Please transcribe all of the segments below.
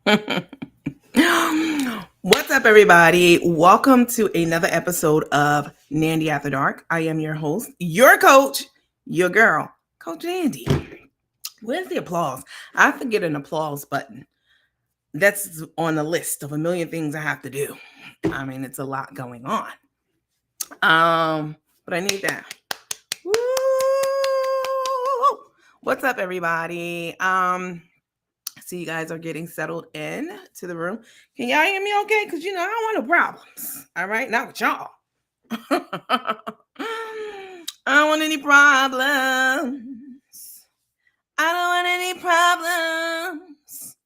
What's up, everybody? Welcome to another episode of Nandy After Dark. I am your host, your coach, your girl, Coach Nandy. Where's the applause? I have to get an applause button. That's on the list of a million things I have to do. I mean, it's a lot going on. But I need that. Woo! What's up, everybody? So you guys are getting settled in to the room. Can y'all hear me okay? Because, I don't want no problems. All right? Not with y'all. I don't want any problems. I don't want any problems.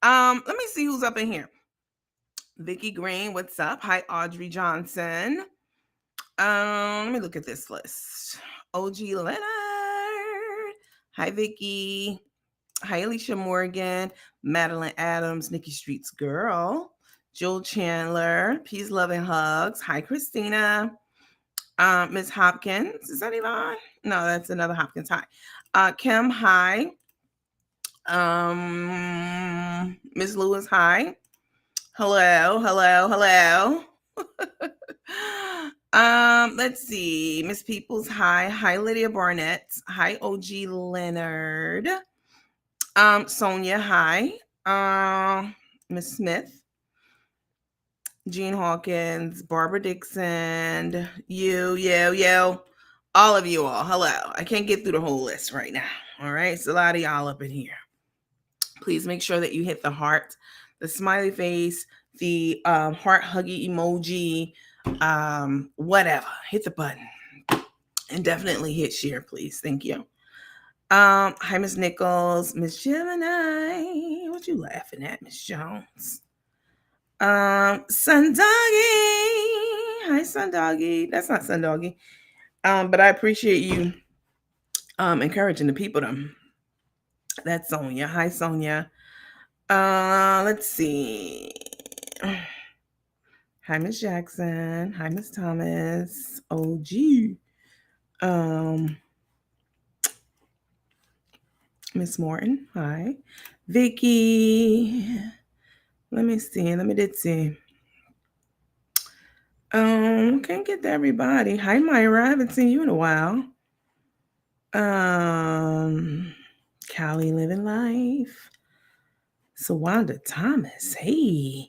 Let me see who's up in here. Vicky Green, what's up? Hi, Audrey Johnson. Let me look at this list. OG Leonard. Hi, Vicky. Hi, Alicia Morgan, Madeline Adams, Nikki Street's Girl, Jill Chandler, Peace, Love, and Hugs. Hi, Christina. Miss Hopkins. Is that Yvonne? No, that's another Hopkins. Hi. Kim, hi. Miss Lewis, hi. Hello. Let's see. Miss Peoples, hi. Hi, Lydia Barnett. Hi, OG Leonard. Sonia, hi. Miss Smith, Jean Hawkins, Barbara Dixon, you, all of you all. Hello. I can't get through the whole list right now. All right. It's a lot of y'all up in here. Please make sure that you hit the heart, the smiley face, the heart huggy emoji, whatever. Hit the button. And definitely hit share, please. Thank you. Hi, Miss Nichols, Miss Gemini. What you laughing at, Miss Jones? Sun Doggy. Hi, Sun Doggy. That's not Sun Doggy. But I appreciate you encouraging the people to. That's Sonia. Hi, Sonia. Let's see. Hi, Miss Jackson. Hi, Miss Thomas. OG. Miss Morton. Hi. Vicky. Let me see. Can't get to everybody. Hi, Myra. I haven't seen you in a while. Callie Living Life. Sawanda Thomas. Hey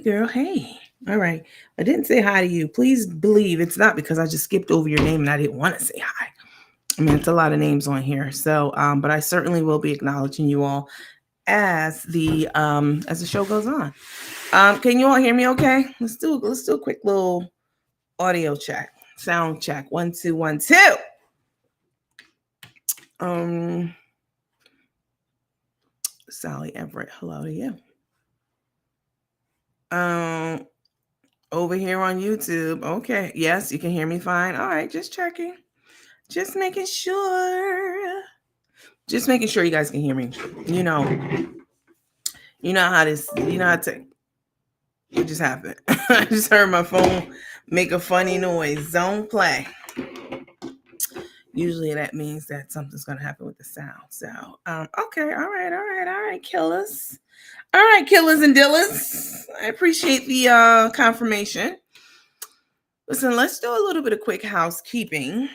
girl. Hey. All right. I didn't say hi to you. Please believe it's not because I just skipped over your name and I didn't want to say hi. I mean, it's a lot of names on here. So, but I certainly will be acknowledging you all as the show goes on. Can you all hear me okay? Let's do a quick little audio check. Sound check. 1 2 1 2. Sally Everett, hello to you. Over here on YouTube. Okay. Yes, you can hear me fine. All right, just checking. Just making sure. Just making sure you guys can hear me. You know how to. It just happened. I just heard my phone make a funny noise. Don't play. Usually that means that something's going to happen with the sound. So, okay. All right, killers. All right, killers and dillers. I appreciate the confirmation. Listen, let's do a little bit of quick housekeeping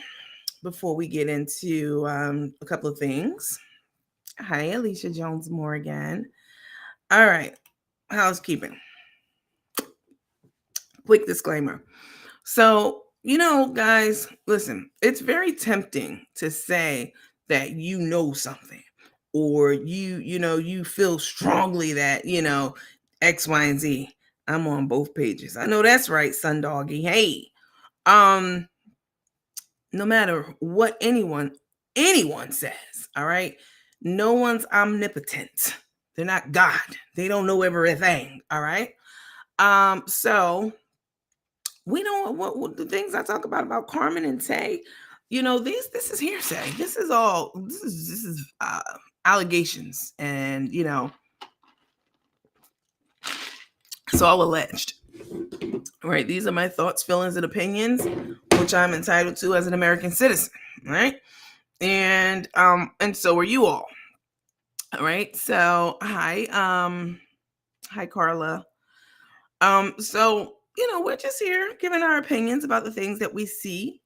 before we get into a couple of things. Hi, Alicia Jones Morgan. All right, housekeeping. Quick disclaimer. So, guys, listen, it's very tempting to say that you know something or you feel strongly that, X, Y, and Z. I'm on both pages. I know that's right, Sun Doggy. Hey, no matter what anyone says, all right, no one's omnipotent. They're not God. They don't know everything. All right. So we know what the things I talk about Carmen and Tay. This is hearsay. This is allegations, and it's all alleged. Right? These are my thoughts, feelings, and opinions, which I'm entitled to as an American citizen. Right? And so are you all. All right. So hi. Hi, Carla. So we're just here giving our opinions about the things that we see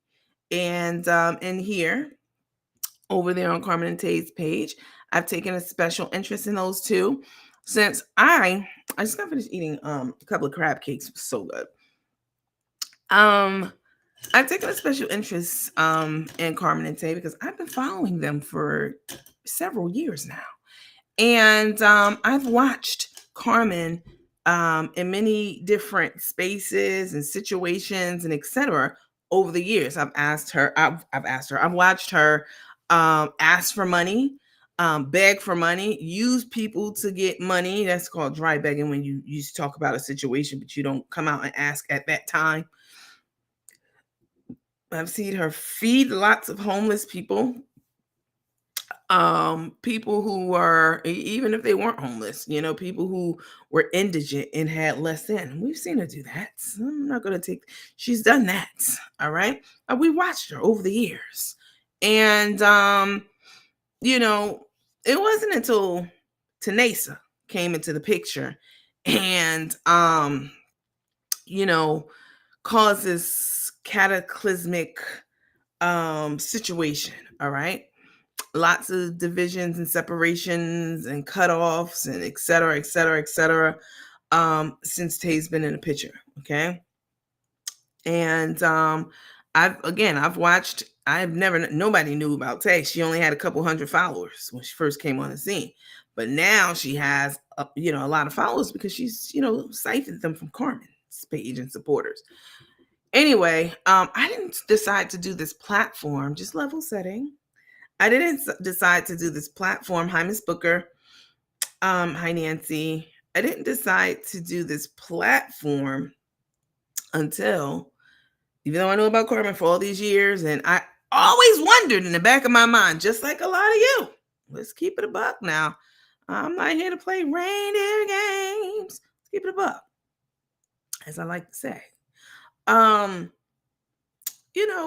and hear over there on Carmen and Tay's page. I've taken a special interest in those two since I just got finished eating a couple of crab cakes. It was so good. Um I've taken a special interest in Carmen and Tay because I've been following them for several years now. And I've watched Carmen in many different spaces and situations and etc. over the years. I've watched her ask for money, beg for money, use people to get money. That's called dry begging, when you talk about a situation, but you don't come out and ask at that time. I've seen her feed lots of homeless people, people who were, even if they weren't homeless, people who were indigent and had less than. We've seen her do that. So I'm not going to take, she's done that. All right. We watched her over the years. And, it wasn't until Tanaesa came into the picture and, you know, caused this cataclysmic situation. All right. Lots of divisions and separations and cutoffs and et cetera, et cetera, et cetera, since Tay's been in the picture. Okay. And I've watched, nobody knew about Tay. She only had a couple hundred followers when she first came on the scene. But now she has, a lot of followers because she's, siphoned them from Carmen's page and supporters. Anyway, I didn't decide to do this platform, just level setting. I didn't decide to do this platform. Hi, Miss Booker. Hi, Nancy. I didn't decide to do this platform until, even though I know about Carmen for all these years, and I always wondered in the back of my mind, just like a lot of you, let's keep it a buck now. I'm not here to play reindeer games. Let's keep it a buck, as I like to say.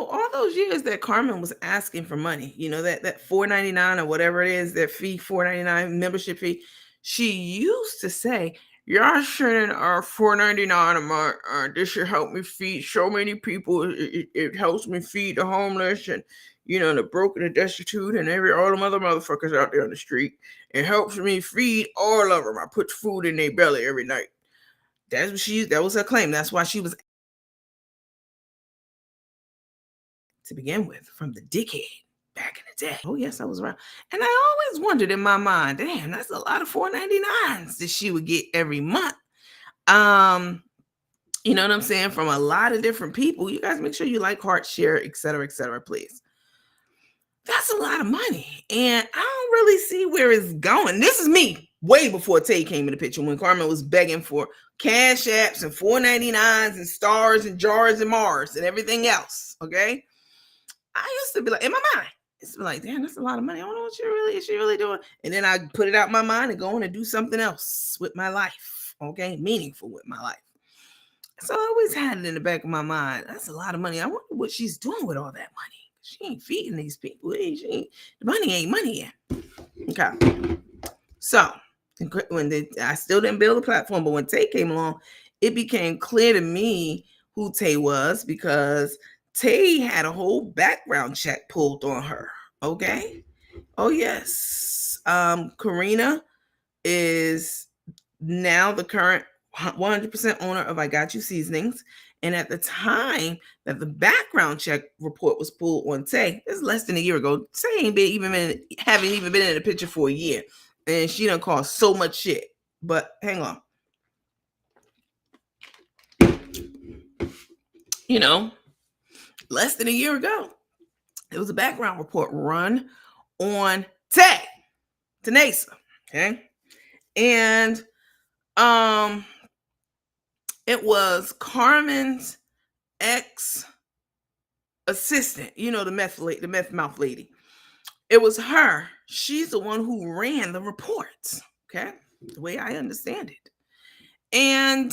All those years that Carmen was asking for money, that $4.99 or whatever it is, that fee, $4.99 membership fee, she used to say, "Y'all sending $4.99 a month. This should help me feed so many people. It helps me feed the homeless and the broken and destitute and all the other motherfuckers out there on the street. It helps me feed all of them. I put food in their belly every night." That was her claim. That's why she was, to begin with, from the dickhead back in the day. Oh, yes, I was around. And I always wondered in my mind, damn, that's a lot of $4.99s that she would get every month. You know what I'm saying? From a lot of different people. You guys make sure you like, heart, share, et cetera, please. That's a lot of money. And I don't really see where it's going. This is me way before Tay came in the picture, when Carmen was begging for cash apps and $4.99s and stars and jars and Mars and everything else. Okay. I used to be like, in my mind, it's like, damn, that's a lot of money. I don't know what she really doing. And then I put it out my mind and go on and do something else with my life. Okay. Meaningful with my life. So I always had it in the back of my mind. That's a lot of money. I wonder what she's doing with all that money. She ain't feeding these people. The money ain't money yet. Okay. So I still didn't build a platform, but when Tay came along, it became clear to me who Tay was, because Tay had a whole background check pulled on her. Okay. Oh yes. Karina is now the current 100% owner of I Got You Seasonings. And at the time that the background check report was pulled on Tay, this is less than a year ago. Tay haven't even been in the picture for a year. And she done caused so much shit. But hang on. Less than a year ago, there was a background report run on Tay, Tanaesa. Okay. And it was Carmen's ex assistant, the meth mouth lady. It was her. She's the one who ran the reports. Okay. The way I understand it. And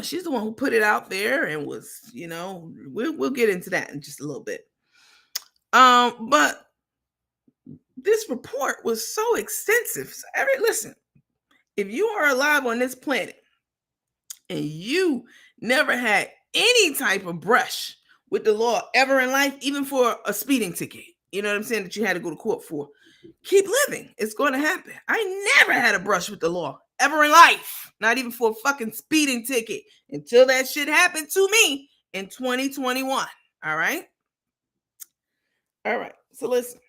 she's the one who put it out there and was, we'll get into that in just a little bit. But this report was so extensive. So listen, If you are alive on this planet and you never had any type of brush with the law ever in life, even for a speeding ticket, you know what I'm saying, that you had to go to court for, keep living. It's going to happen. I never had a brush with the law ever in life, not even for a fucking speeding ticket, until that shit happened to me in 2021. All right. All right. So listen,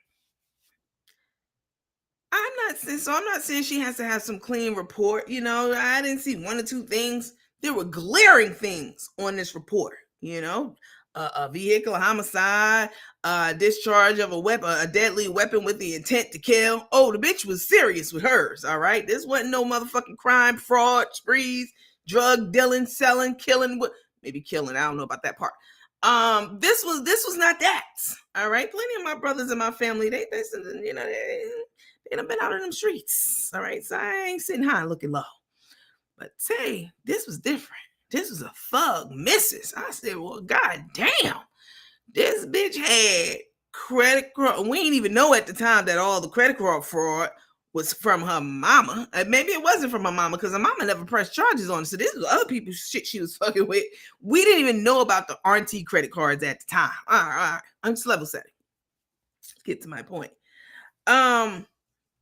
I'm not saying she has to have some clean report. You know, I didn't see one or two things. There were glaring things on this report. You know, a vehicle homicide, discharge of a weapon, a deadly weapon with the intent to kill. Oh, the bitch was serious with hers. All right, this wasn't no motherfucking crime, fraud, sprees, drug dealing, selling, killing. Maybe killing. I don't know about that part. This was not that. All right, plenty of my brothers in my family, they you know, they done been out in them streets. All right, so I ain't sitting high looking low. But say, this was different. This was a thug missus. I said, well, god damn, this bitch had credit fraud. We didn't even know at the time that all the credit card fraud was from her mama. Maybe it wasn't from her mama because her mama never pressed charges on it. So this was other people's shit she was fucking with. We didn't even know about the auntie credit cards at the time. All right. I'm just level setting. Let's get to my point.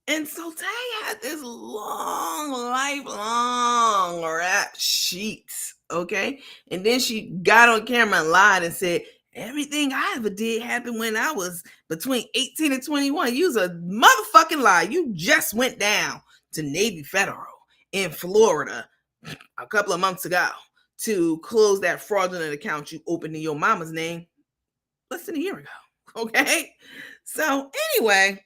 And so Tay had this long, lifelong rap sheet, okay? And then she got on camera and lied and said, everything I ever did happened when I was between 18 and 21. You was a motherfucking lie. You just went down to Navy Federal in Florida a couple of months ago to close that fraudulent account you opened in your mama's name less than a year ago, okay? So anyway,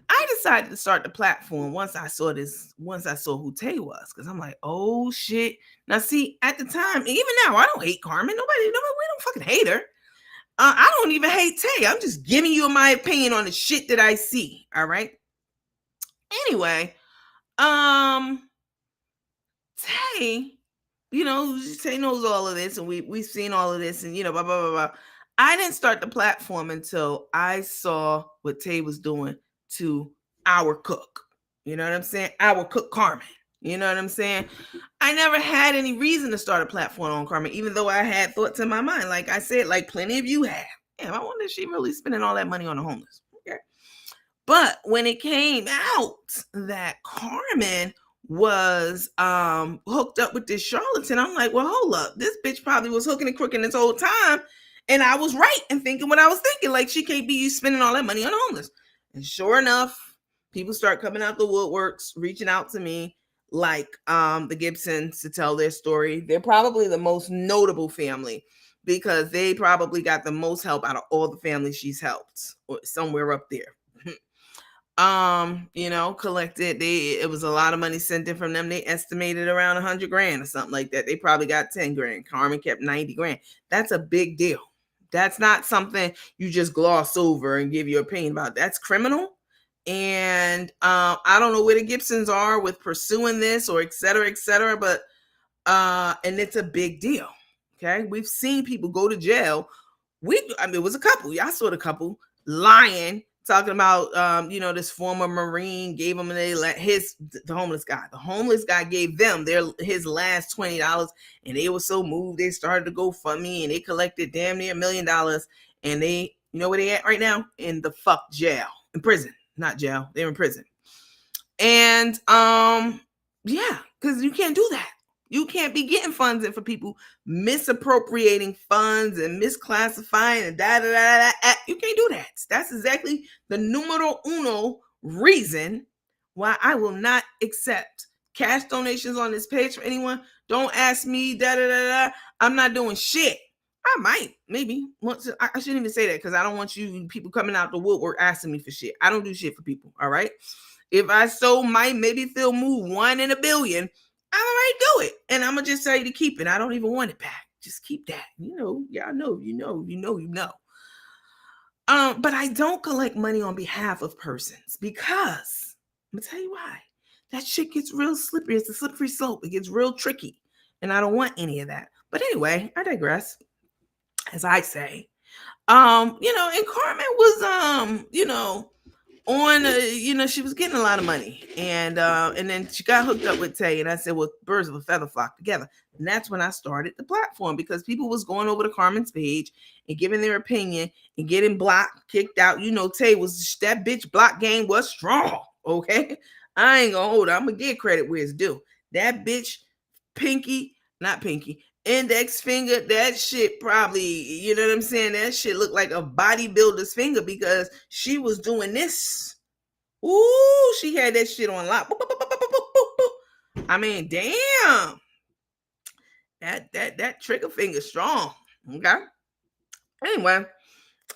I decided to start the platform once I saw who Tay was, because I'm like, oh shit. Now, see, at the time, even now, I don't hate Carmen. We don't fucking hate her. I don't even hate Tay. I'm just giving you my opinion on the shit that I see. All right. Anyway, Tay, Tay knows all of this, and we've seen all of this, and blah blah blah blah. I didn't start the platform until I saw what Tay was doing to our cook. You know what I'm saying? Our cook Carmen. You know what I'm saying? I never had any reason to start a platform on Carmen, even though I had thoughts in my mind. Like I said, like plenty of you have. Damn, I wonder if she really spending all that money on the homeless. Okay. But when it came out that Carmen was hooked up with this charlatan, I'm like, well, hold up. This bitch probably was hooking and crooking this whole time. And I was right in thinking what I was thinking. Like, she can't be spending all that money on the homeless. And sure enough, people start coming out the woodworks, reaching out to me, like the Gibsons, to tell their story. They're probably the most notable family because they probably got the most help out of all the families she's helped, or somewhere up there. Collected. It was a lot of money sent in from them. They estimated around 100 grand or something like that. They probably got 10 grand. Carmen kept 90 grand. That's a big deal. That's not something you just gloss over and give your opinion about. That's criminal. And I don't know where the Gibsons are with pursuing this or et cetera, but and it's a big deal. Okay. We've seen people go to jail. It was a couple. Y'all saw the couple lying, talking about this former Marine gave him the homeless guy. The homeless guy gave them his last $20, and they were so moved they started to GoFundMe, and they collected damn near $1 million. And they, where they at right now? In the fuck jail. In prison. Not jail. They're in prison. And yeah, because you can't do that. You can't be getting funds in for people misappropriating funds and misclassifying and da da da da. You can't do that. That's exactly the numero uno reason why I will not accept cash donations on this page from anyone. Don't ask me da da da da. I'm not doing shit. I might, maybe. I shouldn't even say that because I don't want you people coming out the woodwork asking me for shit. I don't do shit for people. All right. If I maybe they'll move 1 in a billion, I might do it. And I'm going to just tell you to keep it. I don't even want it back. Just keep that. Y'all know, you know. But I don't collect money on behalf of persons because I'm going to tell you why. That shit gets real slippery. It's a slippery slope. It gets real tricky. And I don't want any of that. But anyway, I digress. As I say, and Carmen was, on she was getting a lot of money, and then she got hooked up with Tay, and I said, well, birds of a feather flock together. And that's when I started the platform, because people was going over to Carmen's page and giving their opinion and getting blocked, kicked out. Tay was, that bitch block game was strong. Okay, I ain't gonna hold her. I'm gonna give credit where it's due. That bitch not pinky, index finger, that shit probably, you know what I'm saying? That shit looked like a bodybuilder's finger, because she was doing this. Ooh, she had that shit on lock. I mean, damn. That trigger finger strong. Okay. Anyway,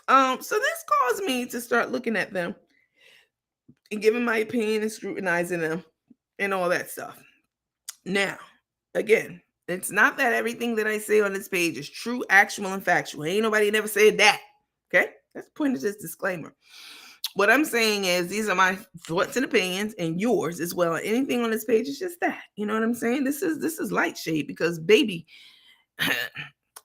so this caused me to start looking at them and giving my opinion and scrutinizing them and all that stuff. Now, again, it's not that everything that I say on this page is true, actual, and factual. Ain't nobody never said that. Okay? That's the point of this disclaimer. What I'm saying is, these are my thoughts and opinions, and yours as well. Anything on this page is just that. You know what I'm saying? This is light shade, because baby,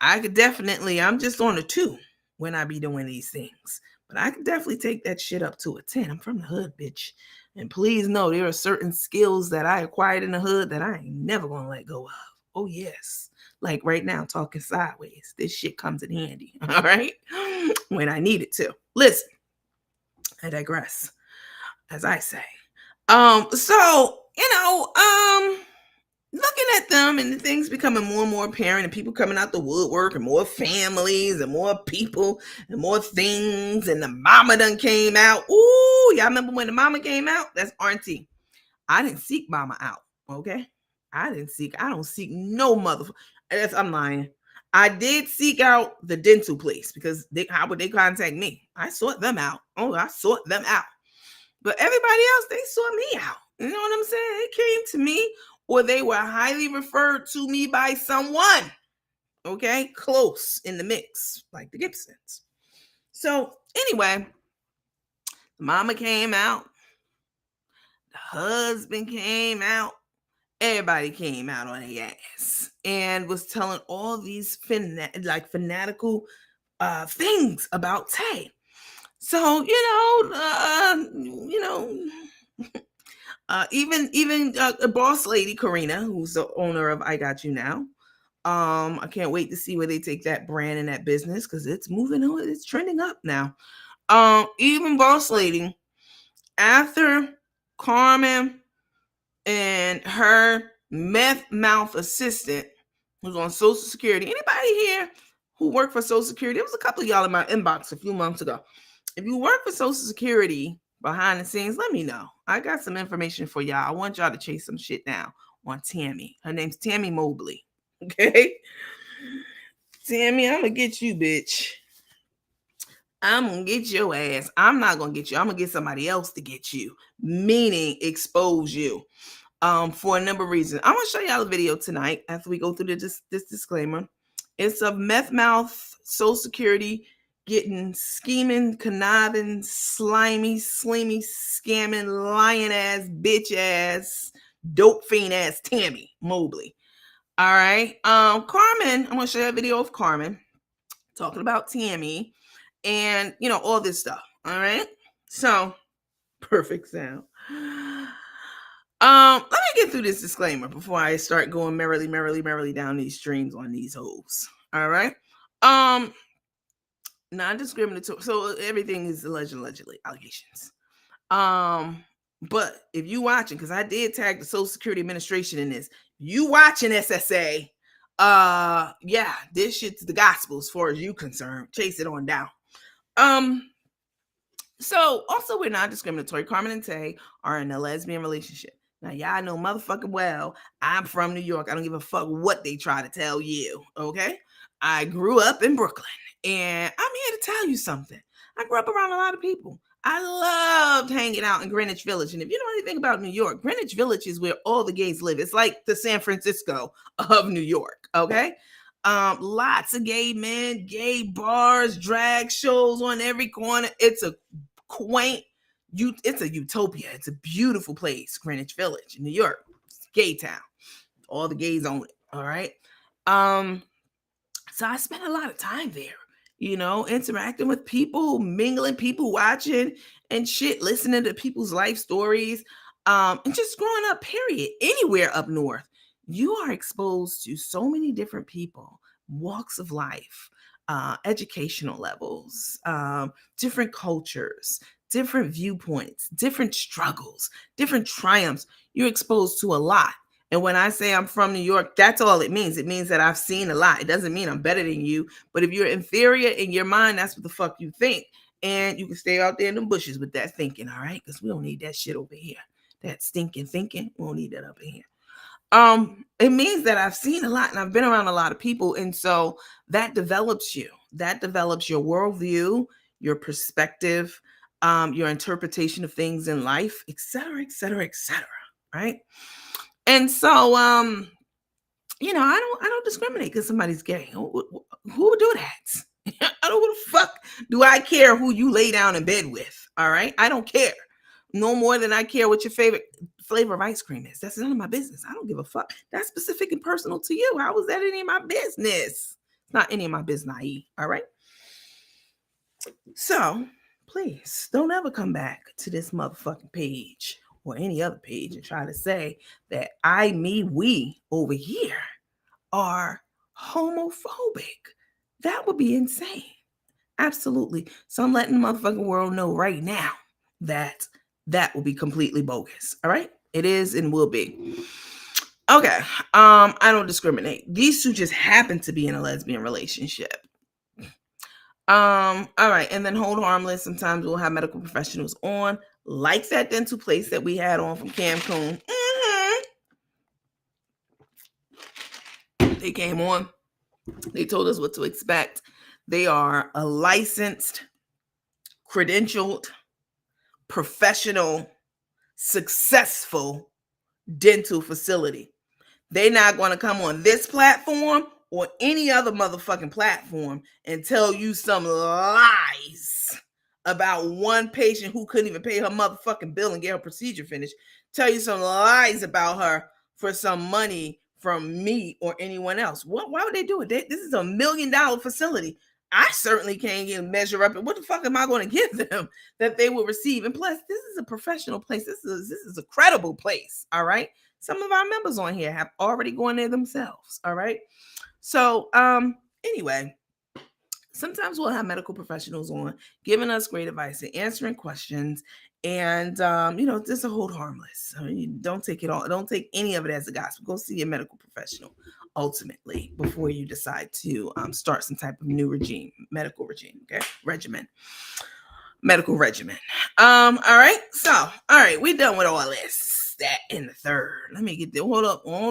I could definitely, I'm just on a 2 when I be doing these things. But I could definitely take that shit up to a 10. I'm from the hood, bitch. And please know, there are certain skills that I acquired in the hood that I ain't never gonna let go of. Oh yes. Like right now, talking sideways. This shit comes in handy. All right. When I need it to. Listen, I digress, as I say. So, looking at them and the things becoming more and more apparent, and people coming out the woodwork, and more families and more people and more things, and the mama done came out. Ooh, y'all remember when the mama came out? That's auntie. I didn't seek mama out. Okay. I don't seek no motherfucker. I'm lying. I did seek out the dental place, because how would they contact me? I sought them out. Oh, I sought them out. But everybody else, they sought me out. You know what I'm saying? They came to me, or they were highly referred to me by someone. Okay, close in the mix, like the Gibsons. So anyway, mama came out, the husband came out, everybody came out on their ass and was telling all these fanatical things about Tay. So even boss lady Karina, who's the owner of I Got You Now. I can't wait to see where they take that brand and that business, because it's moving on. It's trending up now. Even boss lady, after Carmen and her meth mouth assistant who's on Social Security. Anybody here who worked for Social Security? There was a couple of y'all in my inbox a few months ago. If you work for Social Security behind the scenes, let me know. I got some information for y'all. I want y'all to chase some shit down on Tammy. Her name's Tammy Mobley. Okay? Tammy, I'm going to get you, bitch. I'm going to get your ass. I'm not going to get you. I'm going to get somebody else to get you. Meaning expose you. For a number of reasons. I'm going to show y'all a video tonight after we go through this disclaimer. It's of meth mouth, Social Security, getting scheming, conniving, slimy, slimy, scamming, lion ass, bitch ass, dope fiend ass Tammy Mobley. All right. Carmen, I'm going to show you a video of Carmen talking about Tammy and, all this stuff. All right. So, perfect sound. Let me get through this disclaimer before I start going merrily down these streams on these hoes. All right. Non-discriminatory. So everything is allegedly allegations. But if you watching, because I did tag the Social Security Administration in this, you watching SSA, yeah, this shit's the gospel as far as you concerned. Chase it on down. So also we're non-discriminatory. Carmen and Tay are in a lesbian relationship. Now, y'all know motherfucking well, I'm from New York. I don't give a fuck what they try to tell you, okay? I grew up in Brooklyn, and I'm here to tell you something. I grew up around a lot of people. I loved hanging out in Greenwich Village. And if you know anything about New York, Greenwich Village is where all the gays live. It's like the San Francisco of New York, okay? Lots of gay men, gay bars, drag shows on every corner. It's a quaint, it's a utopia. It's a beautiful place, Greenwich Village in New York. It's a gay town. All the gays own it. All right. So I spent a lot of time there. interacting with people, mingling, people watching and shit, listening to people's life stories, and just growing up, period, anywhere up north. You are exposed to so many different people, walks of life, educational levels, different cultures, different viewpoints, different struggles, different triumphs. You're exposed to a lot. And when I say I'm from New York, that's all it means. It means that I've seen a lot. It doesn't mean I'm better than you. But if you're inferior in your mind, that's what the fuck you think. And you can stay out there in the bushes with that thinking, all right? Because we don't need that shit over here. That stinking thinking, we don't need that up in here. It means that I've seen a lot and I've been around a lot of people. And so that develops you. That develops your worldview, your perspective, your interpretation of things in life, et cetera, et cetera, et cetera. Right. And so I don't discriminate because somebody's gay. Who would do that? I don't what the fuck do I care who you lay down in bed with. All right. I don't care. No more than I care what your favorite flavor of ice cream is. That's none of my business. I don't give a fuck. That's specific and personal to you. How is that any of my business? It's not any of my business. All right. So please don't ever come back to this motherfucking page or any other page and try to say that I, me, we over here are homophobic. That would be insane. Absolutely. So I'm letting the motherfucking world know right now that that will be completely bogus. All right. It is and will be. Okay. I don't discriminate. These two just happen to be in a lesbian relationship. All right. And then hold harmless. Sometimes we'll have medical professionals on, like that dental place that we had on from Cancun. They came on. They told us what to expect. They are a licensed, credentialed, professional, successful dental facility. They're not going to come on this platform or any other motherfucking platform and tell you some lies about one patient who couldn't even pay her motherfucking bill and get her procedure finished. Tell you some lies about her for some money from me or anyone else. Why would they do it? This is $1 million facility. I certainly can't get measure up. And what the fuck am I going to give them that they will receive? And plus, this is a professional place. This is a credible place. All right. Some of our members on here have already gone there themselves. All right. So, anyway, sometimes we'll have medical professionals on giving us great advice and answering questions. And, just a hold harmless. I mean, don't take it all. Don't take any of it as a gospel. Go see a medical professional ultimately before you decide to start some type of new medical regime. Okay. Medical regimen. All right. So, all right. We're done with all this. That in the third. Let me get there. Hold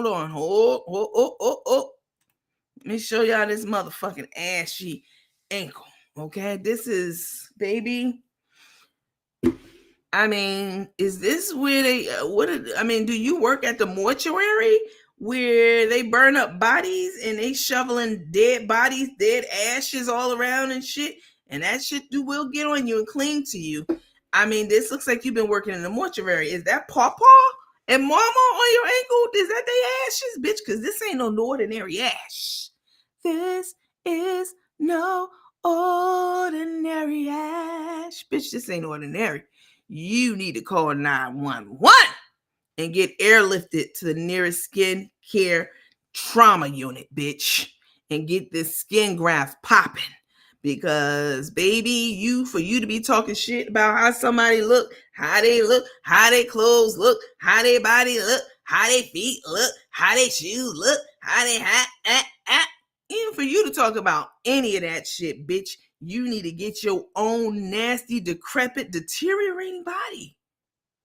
on. Hold. Let me show y'all this motherfucking ashy ankle. Okay. This is, baby. I mean, is this where they, do you work at the mortuary where they burn up bodies and they shoveling dead bodies, dead ashes all around and shit? And that shit will get on you and cling to you. I mean, this looks like you've been working in the mortuary. Is that pawpaw and mama on your ankle? Is that they ashes, bitch? Because this ain't no ordinary ash. This is no ordinary ash. Bitch, this ain't ordinary. You need to call 911 and get airlifted to the nearest skin care trauma unit, bitch, and get this skin graft popping. Because, baby, for you to be talking shit about how somebody look, how they clothes look, how their body look, how their feet look, how their shoes look, how they even for you to talk about any of that shit, bitch, you need to get your own nasty, decrepit, deteriorating body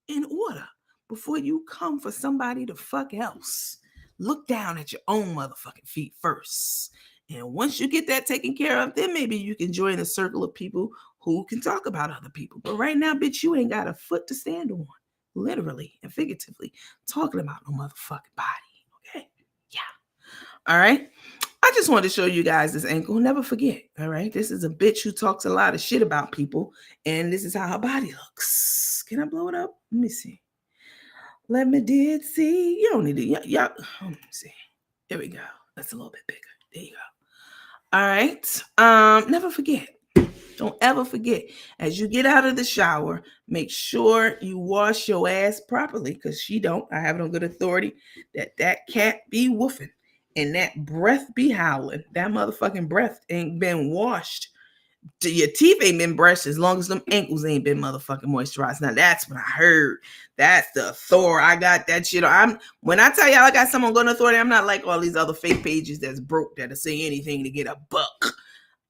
in order before you come for somebody to fuck else. Look down at your own motherfucking feet first. And once you get that taken care of, then maybe you can join a circle of people who can talk about other people. But right now, bitch, you ain't got a foot to stand on, literally and figuratively, talking about no motherfucking body. Okay? Yeah. All right. I just wanted to show you guys this ankle. Never forget. All right. This is a bitch who talks a lot of shit about people. And this is how her body looks. Can I blow it up? Let me see. Let me see. You don't need to. Y'all. Let me see. There we go. That's a little bit bigger. There you go. All right. Never forget. Don't ever forget. As you get out of the shower, make sure you wash your ass properly, because she don't. I have it on good authority that cat be woofing and that breath be howling. That motherfucking breath ain't been washed. Your teeth ain't been brushed as long as them ankles ain't been motherfucking moisturized. Now that's what I heard. That's the Thor. I got that shit. When I tell y'all I got someone going to authority, I'm not like all these other fake pages that's broke that'll say anything to get a buck.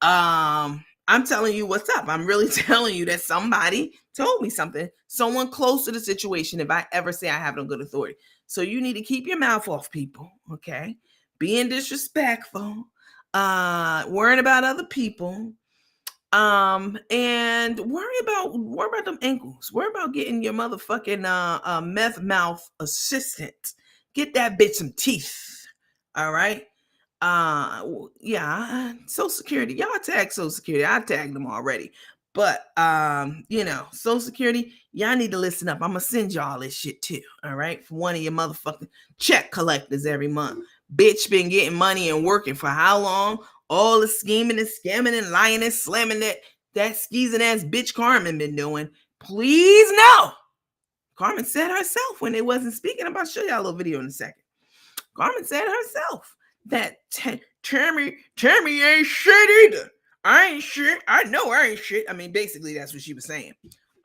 I'm telling you what's up. I'm really telling you that somebody told me something. Someone close to the situation. If I ever say I have no good authority, so you need to keep your mouth off people. Okay, being disrespectful, worrying about other people. And worry about them ankles. Worry about getting your motherfucking meth mouth assistant. Get that bitch some teeth. All right. Yeah, Social Security. Y'all tag Social Security. I tagged them already. But Social Security, y'all need to listen up. I'm gonna send y'all this shit too. All right. For one of your motherfucking check collectors every month. Bitch been getting money and working for how long? All the scheming and scamming and lying and slamming that skeezing ass bitch Carmen been doing. Please no. Carmen said herself when they wasn't speaking. I'm about to show y'all a little video in a second. Carmen said herself that Tammy ain't shit either. I ain't shit. I know I ain't shit. I mean, basically, that's what she was saying.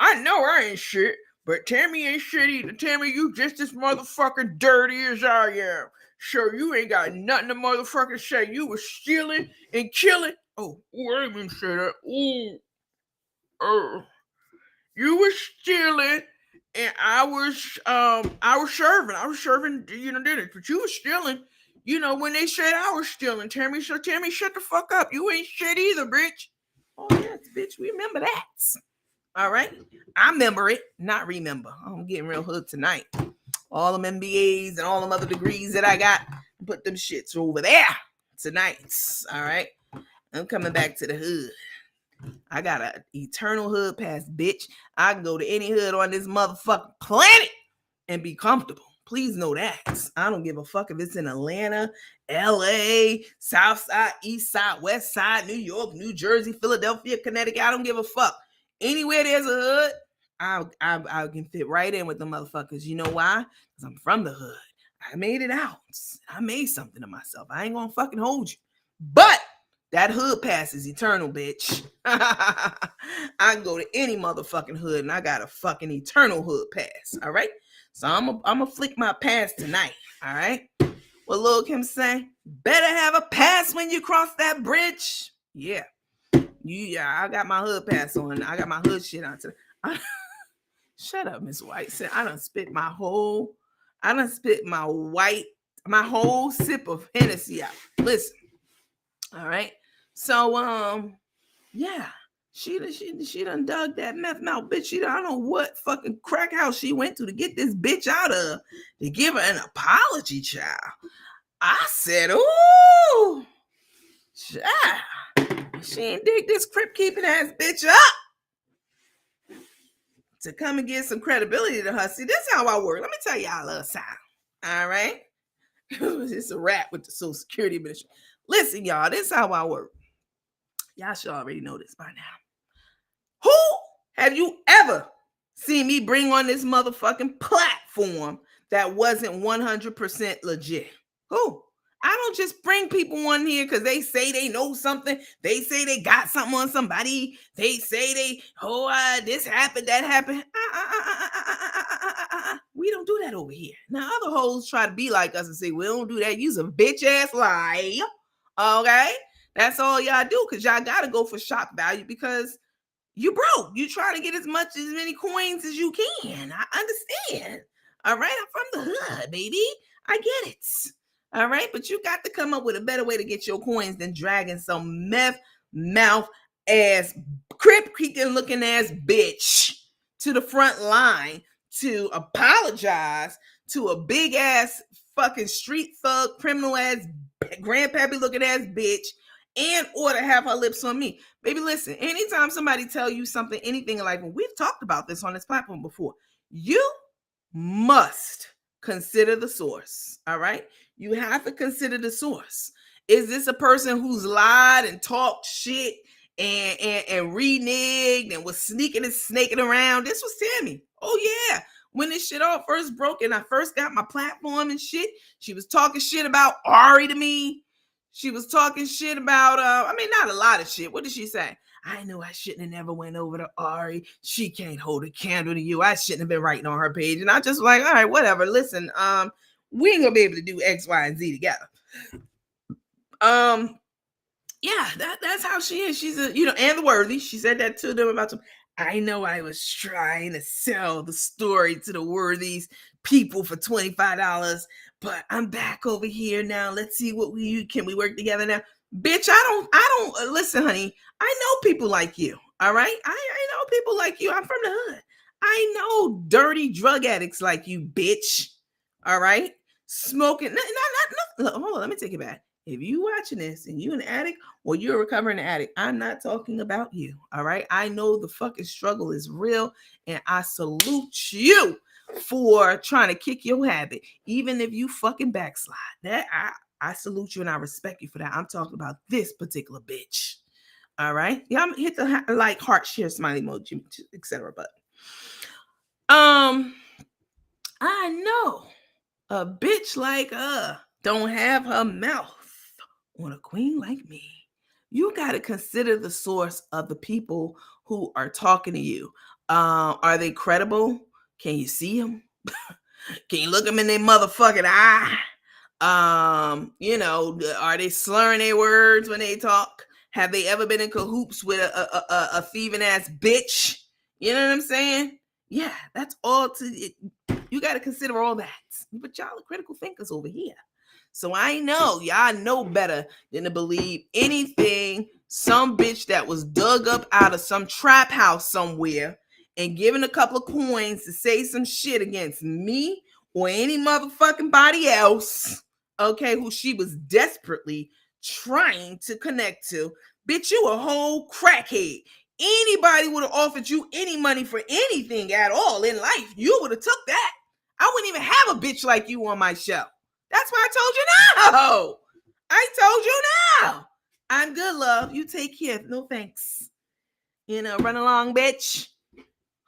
I know I ain't shit, but Tammy ain't shit either. Tammy, you just as motherfucking dirty as I am. Sure, you ain't got nothing to motherfucking say. You was stealing and killing. Oh, I didn't even say that. You was stealing and I was serving dinner, but you was stealing. When they said I was stealing, Tammy, so Tammy, shut the fuck up. You ain't shit either, bitch. Oh yes, bitch, we remember that. All right. I remember it, not remember. I'm getting real hood tonight. All them MBAs and all them other degrees that I got, put them shits over there tonight. All right. I'm coming back to the hood. I got an eternal hood pass, bitch. I can go to any hood on this motherfucking planet and be comfortable. Please know that. I don't give a fuck if it's in Atlanta, LA, South Side, East Side, West Side, New York, New Jersey, Philadelphia, Connecticut. I don't give a fuck. Anywhere there's a hood, I can fit right in with the motherfuckers. You know why? Because I'm from the hood. I made it out. I made something of myself. I ain't gonna fucking hold you. But that hood pass is eternal, bitch. I can go to any motherfucking hood and I got a fucking eternal hood pass. All right. So I'm gonna flick my pass tonight. All right. What Lil Kim say? Better have a pass when you cross that bridge. Yeah. I got my hood pass on. I got my hood shit on today. Shut up, Miss White. I done spit my whole sip of Hennessy out. Listen. All right. So yeah, she done dug that meth mouth bitch. I don't know what fucking crack house she went to get this bitch out of to give her an apology, child. I said, ooh, child, she ain't dig this crip keeping ass bitch up to come and get some credibility to her. See, this is how I work. Let me tell y'all a little something. All right, it's a rap with the Social Security Administration. Listen, y'all, this is how I work. Y'all should already know this by now. Who have you ever seen me bring on this motherfucking platform that wasn't 100% legit? Who? I don't just bring people on here because they say they know something. They say they got something on somebody. They say this happened, that happened. We don't do that over here. Now, other hoes try to be like us and say, we don't do that. You's a bitch ass lie. Okay? That's all y'all do, because y'all got to go for shock value because you broke. You try to get as many coins as you can. I understand. All right? I'm from the hood, baby. I get it. All right? But you got to come up with a better way to get your coins than dragging some meth mouth ass, crip creaking looking ass bitch to the front line to apologize to a big ass fucking street thug, criminal ass, grandpappy looking ass bitch, and or to have her lips on me. Baby, listen, anytime somebody tell you something, anything in life, and we've talked about this on this platform before, you must consider the source. All right? You have to consider the source. Is this a person who's lied and talked shit and reneged and was sneaking and snaking around? This was Tammy. Oh yeah. When this shit all first broke and I first got my platform and shit, she was talking shit about Ari to me. She was talking shit about not a lot of shit. What did she say? I knew I shouldn't have never went over to Ari. She can't hold a candle to you. I shouldn't have been writing on her page. And I just like, all right, whatever. Listen, we ain't gonna be able to do X, Y, and Z together. Yeah, that's how she is. She's and the worthy. She said that to them about them. I know I was trying to sell the story to the worthies people for $25, but I'm back over here now. Let's see what can we work together now? Bitch, I don't listen, honey. I know people like you. All right. I know people like you. I'm from the hood. I know dirty drug addicts like you, bitch. All right. Smoking. Hold on, let me take it back. If you watching this and you an addict or you're a recovering addict, I'm not talking about you. All right. I know the fucking struggle is real and I salute you for trying to kick your habit, even if you fucking backslide. That I salute you and I respect you for that. I'm talking about this particular bitch. All right. Yeah, I'm hit the like, heart, share, smiley emoji, etc. But I know a bitch like don't have her mouth on a queen like me. You got to consider the source of the people who are talking to you. Are they credible? Can you see them? Can you look them in their motherfucking eye? Are they slurring their words when they talk? Have they ever been in cahoots with a thieving ass bitch? You know what I'm saying? Yeah, that's all you got to consider all that. But y'all are critical thinkers over here. So I know y'all know better than to believe anything some bitch that was dug up out of some trap house somewhere and given a couple of coins to say some shit against me or any motherfucking body else, okay, who she was desperately trying to connect to. Bitch, you a whole crackhead. Anybody would have offered you any money for anything at all in life, you would have took that. I wouldn't even have a bitch like you on my show. That's why I told you no. I told you no. I'm good, love. You take care. No thanks. Run along, bitch.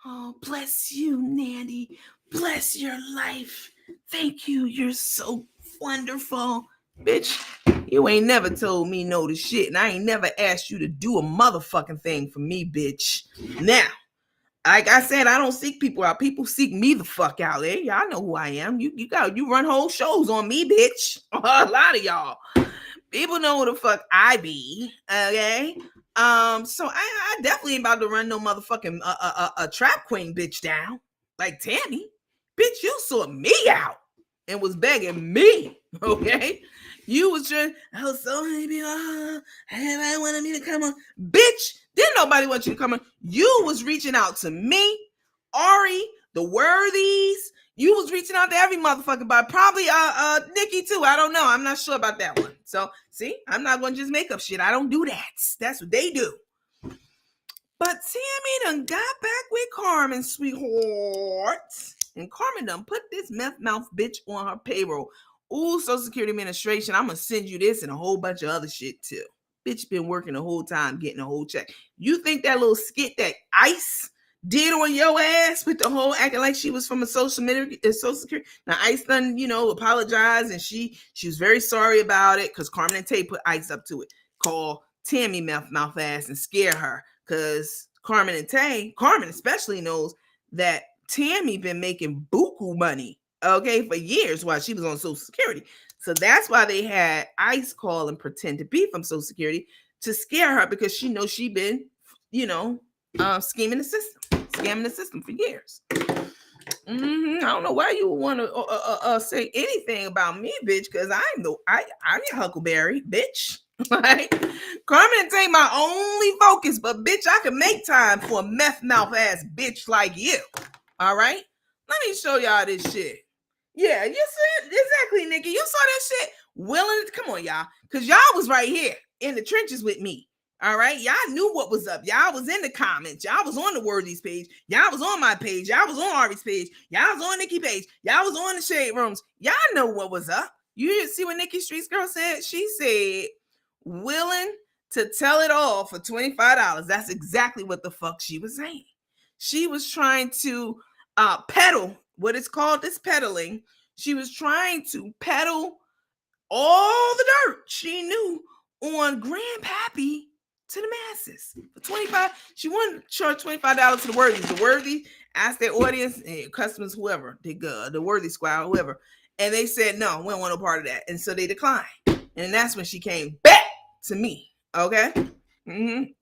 Oh, bless you, Nandy. Bless your life. Thank you. You're so wonderful. Bitch, you ain't never told me no to shit, and I ain't never asked you to do a motherfucking thing for me, bitch. Now, like I said, I don't seek people out. People seek me the fuck out. There, y'all know who I am. You run whole shows on me, bitch. A lot of y'all. People know who the fuck I be. Okay. So I definitely ain't about to run no motherfucking a trap queen bitch down like Tammy. Bitch, you sought me out and was begging me. Okay. You was just, I was so happy. Everybody wanted me to come on. Bitch, didn't nobody want you to come on. You was reaching out to me, Ari, the worthies. You was reaching out to every motherfucker, but probably Nikki too. I don't know. I'm not sure about that one. So see, I'm not gonna just make up shit. I don't do that. That's what they do. But Tammy done got back with Carmen, sweetheart. And Carmen done put this meth mouth bitch on her payroll. Ooh, Social Security Administration, I'm gonna send you this and a whole bunch of other shit too. Bitch been working the whole time getting a whole check. You think that little skit that Ice did on your ass with the whole acting like she was from a Social Security? Now Ice done, apologized and she was very sorry about it because Carmen and Tay put Ice up to it. Call Tammy mouth ass and scare her because Carmen especially knows that Tammy been making buku money, okay, for years while she was on Social Security. So that's why they had Ice call and pretend to be from Social Security to scare her because she knows she been, scamming the system for years. I don't know why you want to say anything about me, bitch, because I'm your Huckleberry, bitch. Right? Carmen ain't my only focus, but bitch, I can make time for a meth mouth ass bitch like you. All right? Let me show y'all this shit. Yeah, you said exactly, Nikki. You saw that shit. Willing to come on, y'all, because y'all was right here in the trenches with me. All right, y'all knew what was up. Y'all was in the comments. Y'all was on the Worthies page. Y'all was on my page. Y'all was on Ari's page. Y'all was on Nikki's page. Y'all was on the shade rooms. Y'all know what was up. You see what Nikki Street's girl said? She said, willing to tell it all for $25. That's exactly what the fuck she was saying. She was trying to peddle, what it's called, this peddling. She was trying to peddle all the dirt she knew on Grandpappy to the masses. For 25, she wanted to charge $25 to the worthies. The worthy asked their audience, customers, whoever, the worthy squad, whoever, and they said, no, we don't want no part of that. And so they declined. And that's when she came back to me. Okay? And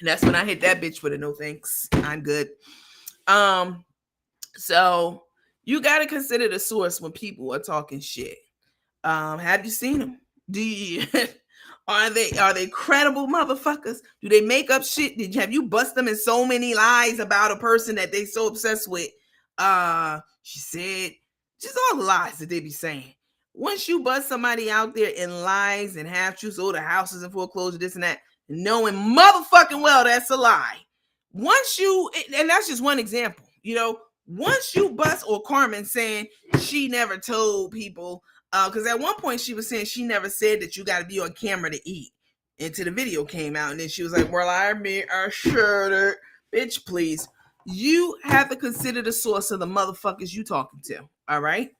that's when I hit that bitch with a no thanks. I'm good. So you got to consider the source when people are talking shit. Have you seen them? Do you are they credible motherfuckers? Do they make up shit? Have you bust them in so many lies about a person that they so obsessed with? She said just all the lies that they be saying. Once you bust somebody out there in lies and half truths, the houses in foreclosure, this and that, knowing motherfucking well that's a lie. Once you, and that's just one example, once you bust, or Carmen saying she never told people, because at one point she was saying she never said that you got to be on camera to eat until the video came out. And then she was like, well, I assured her, bitch, please. You have to consider the source of the motherfuckers you talking to, all right?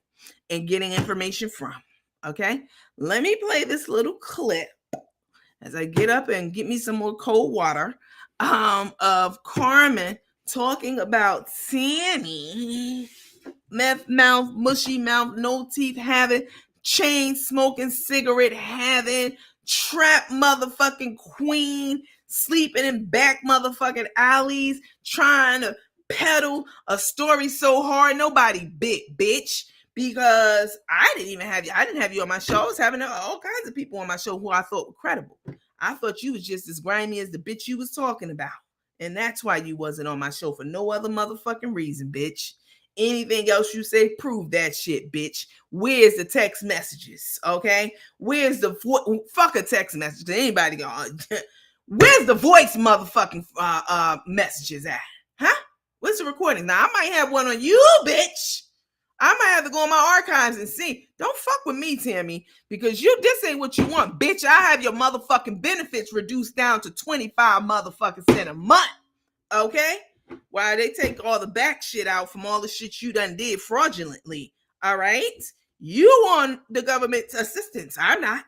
And getting information from, okay? Let me play this little clip as I get up and get me some more cold water of Carmen talking about Tammy, meth mouth, mushy mouth, no teeth having, chain smoking, cigarette having, trap motherfucking queen, sleeping in back motherfucking alleys, trying to peddle a story so hard nobody bit, bitch. Because I didn't have you on my show. I was having all kinds of people on my show who I thought were credible. I thought you was just as grimy as the bitch you was talking about. And that's why you wasn't on my show, for no other motherfucking reason, bitch. Anything else you say, prove that shit, bitch. Where's the text messages, okay? Where's the fuck a text message to anybody? Where's the voice motherfucking messages at? Huh? Where's the recording? Now, I might have one on you, bitch. I might have to go in my archives and see. Don't fuck with me, Tammy, because this ain't what you want, bitch. I have your motherfucking benefits reduced down to 25 motherfucking cents a month, okay? Why they take all the back shit out from all the shit you done did fraudulently, all right? You on the government assistance. I'm not.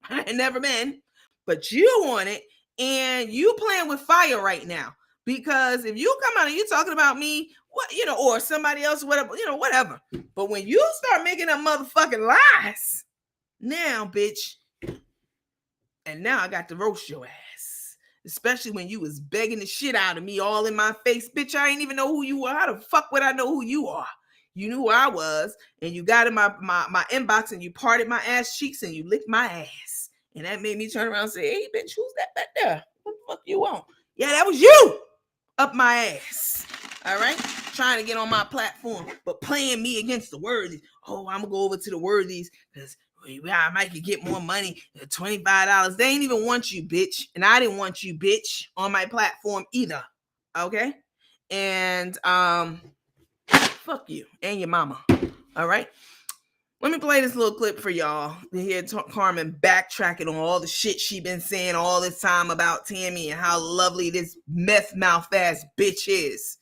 I ain't never been. But you on it, and you playing with fire right now. Because if you come out and you talking about me, or somebody else, whatever, whatever. But when you start making up motherfucking lies, now, bitch, and now I got to roast your ass. Especially when you was begging the shit out of me all in my face. Bitch, I ain't even know who you are. How the fuck would I know who you are? You knew who I was, and you got in my inbox, and you parted my ass cheeks, and you licked my ass. And that made me turn around and say, hey, bitch, who's that back there? What the fuck you want? Yeah, that was you up my ass. All right? Trying to get on my platform, but playing me against the worthies. Oh, I'm going to go over to the worthies because I might get more money, $25. They ain't even want you, bitch. And I didn't want you, bitch, on my platform either. Okay? And fuck you and your mama. All right? Let me play this little clip for y'all to hear Carmen backtracking on all the shit she been saying all this time about Tammy and how lovely this meth mouth ass bitch is.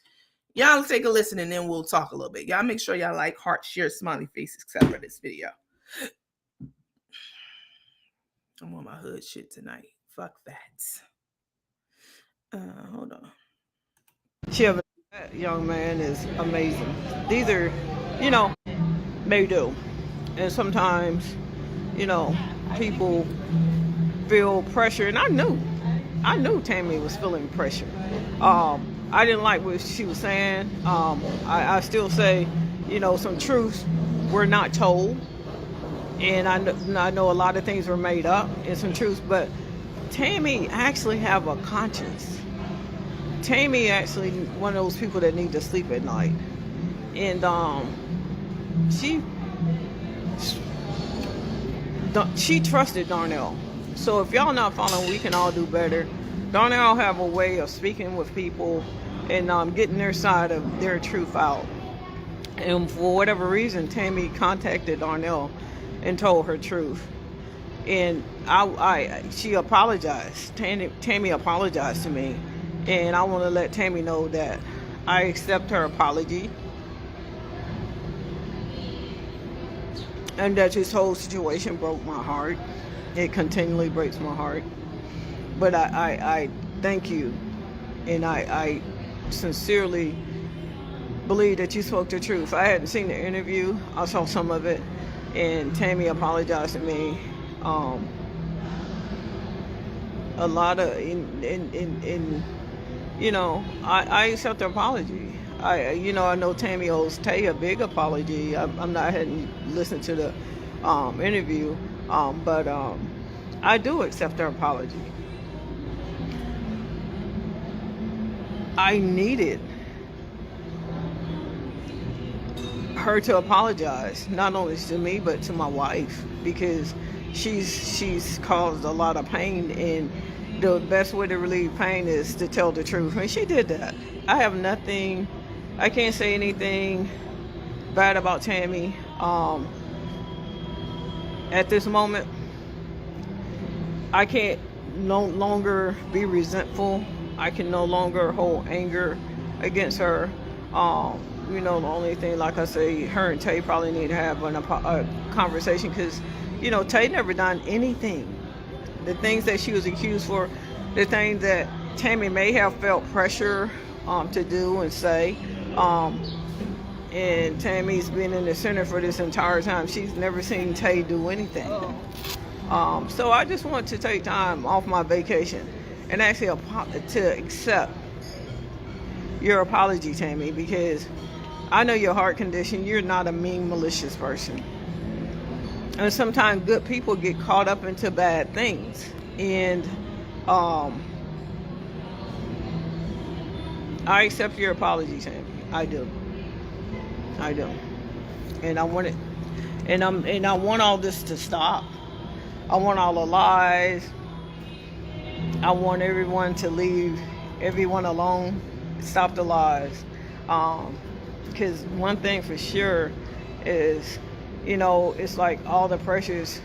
Y'all take a listen and then we'll talk a little bit. Y'all make sure y'all like, heart, share, smiley face, except for this video. I'm on my hood shit tonight. Fuck that. Hold on. That young man is amazing. These are, they do. And sometimes, people feel pressure. And I knew Tammy was feeling pressure. I didn't like what she was saying. I still say, some truths were not told. And I know a lot of things were made up and some truths. But Tammy actually have a conscience. Tammy actually one of those people that need to sleep at night. And she trusted Darnell. So if y'all not following, we can all do better. Darnell have a way of speaking with people and getting their side of their truth out. And for whatever reason, Tammy contacted Darnell and told her truth. And she apologized. Tammy apologized to me. And I want to let Tammy know that I accept her apology. And that this whole situation broke my heart. It continually breaks my heart. But I thank you. And I sincerely believe that you spoke the truth. I hadn't seen the interview. I saw some of it, and Tammy apologized to me. A lot of, I accept the apology. I know Tammy owes Tay a big apology. I hadn't listened to the interview, but I do accept her apology. I needed her to apologize, not only to me but to my wife, because she's caused a lot of pain, and the best way to relieve pain is to tell the truth, and she did that. I can't say anything bad about Tammy at this moment. I can't no longer be resentful. I can no longer hold anger against her. The only thing, like I say, her and Tay probably need to have a conversation, because, Tay never done anything. The things that she was accused for, the things that Tammy may have felt pressure to do and say, and Tammy's been in the center for this entire time. She's never seen Tay do anything. So I just want to take time off my vacation and actually to accept your apology, Tammy, because I know your heart condition. You're not a mean, malicious person. And sometimes good people get caught up into bad things. And I accept your apology, Tammy. I do. And I want it. And I want all this to stop. I want all the lies. I want everyone to leave everyone alone. Stop the lies. Because one thing for sure is, it's like all the pressures,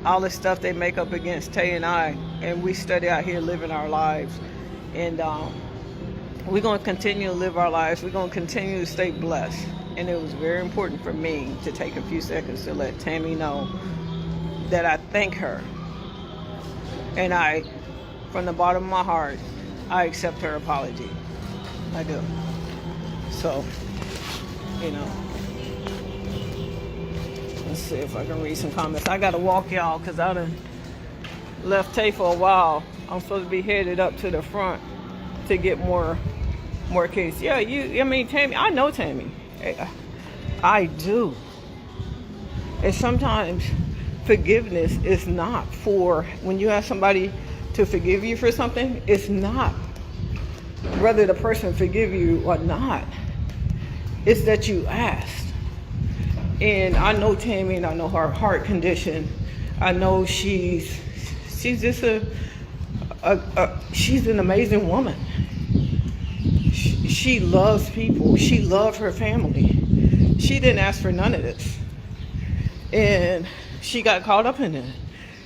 all the stuff they make up against Tay and I, and we study out here living our lives. And we're going to continue to live our lives. We're going to continue to stay blessed. And it was very important for me to take a few seconds to let Tammy know that I thank her. And from the bottom of my heart, I accept her apology. I do. So, let's see if I can read some comments. I got to walk, y'all, because I done left Tay for a while. I'm supposed to be headed up to the front to get more kids. Yeah, Tammy, I know Tammy. I do. And sometimes forgiveness is not for, when you ask somebody to forgive you for something, it's not whether the person forgive you or not. It's that you asked. And I know Tammy, and I know her heart condition. I know she's just she's an amazing woman. She loves people. She loved her family. She didn't ask for none of this. And she got caught up in it.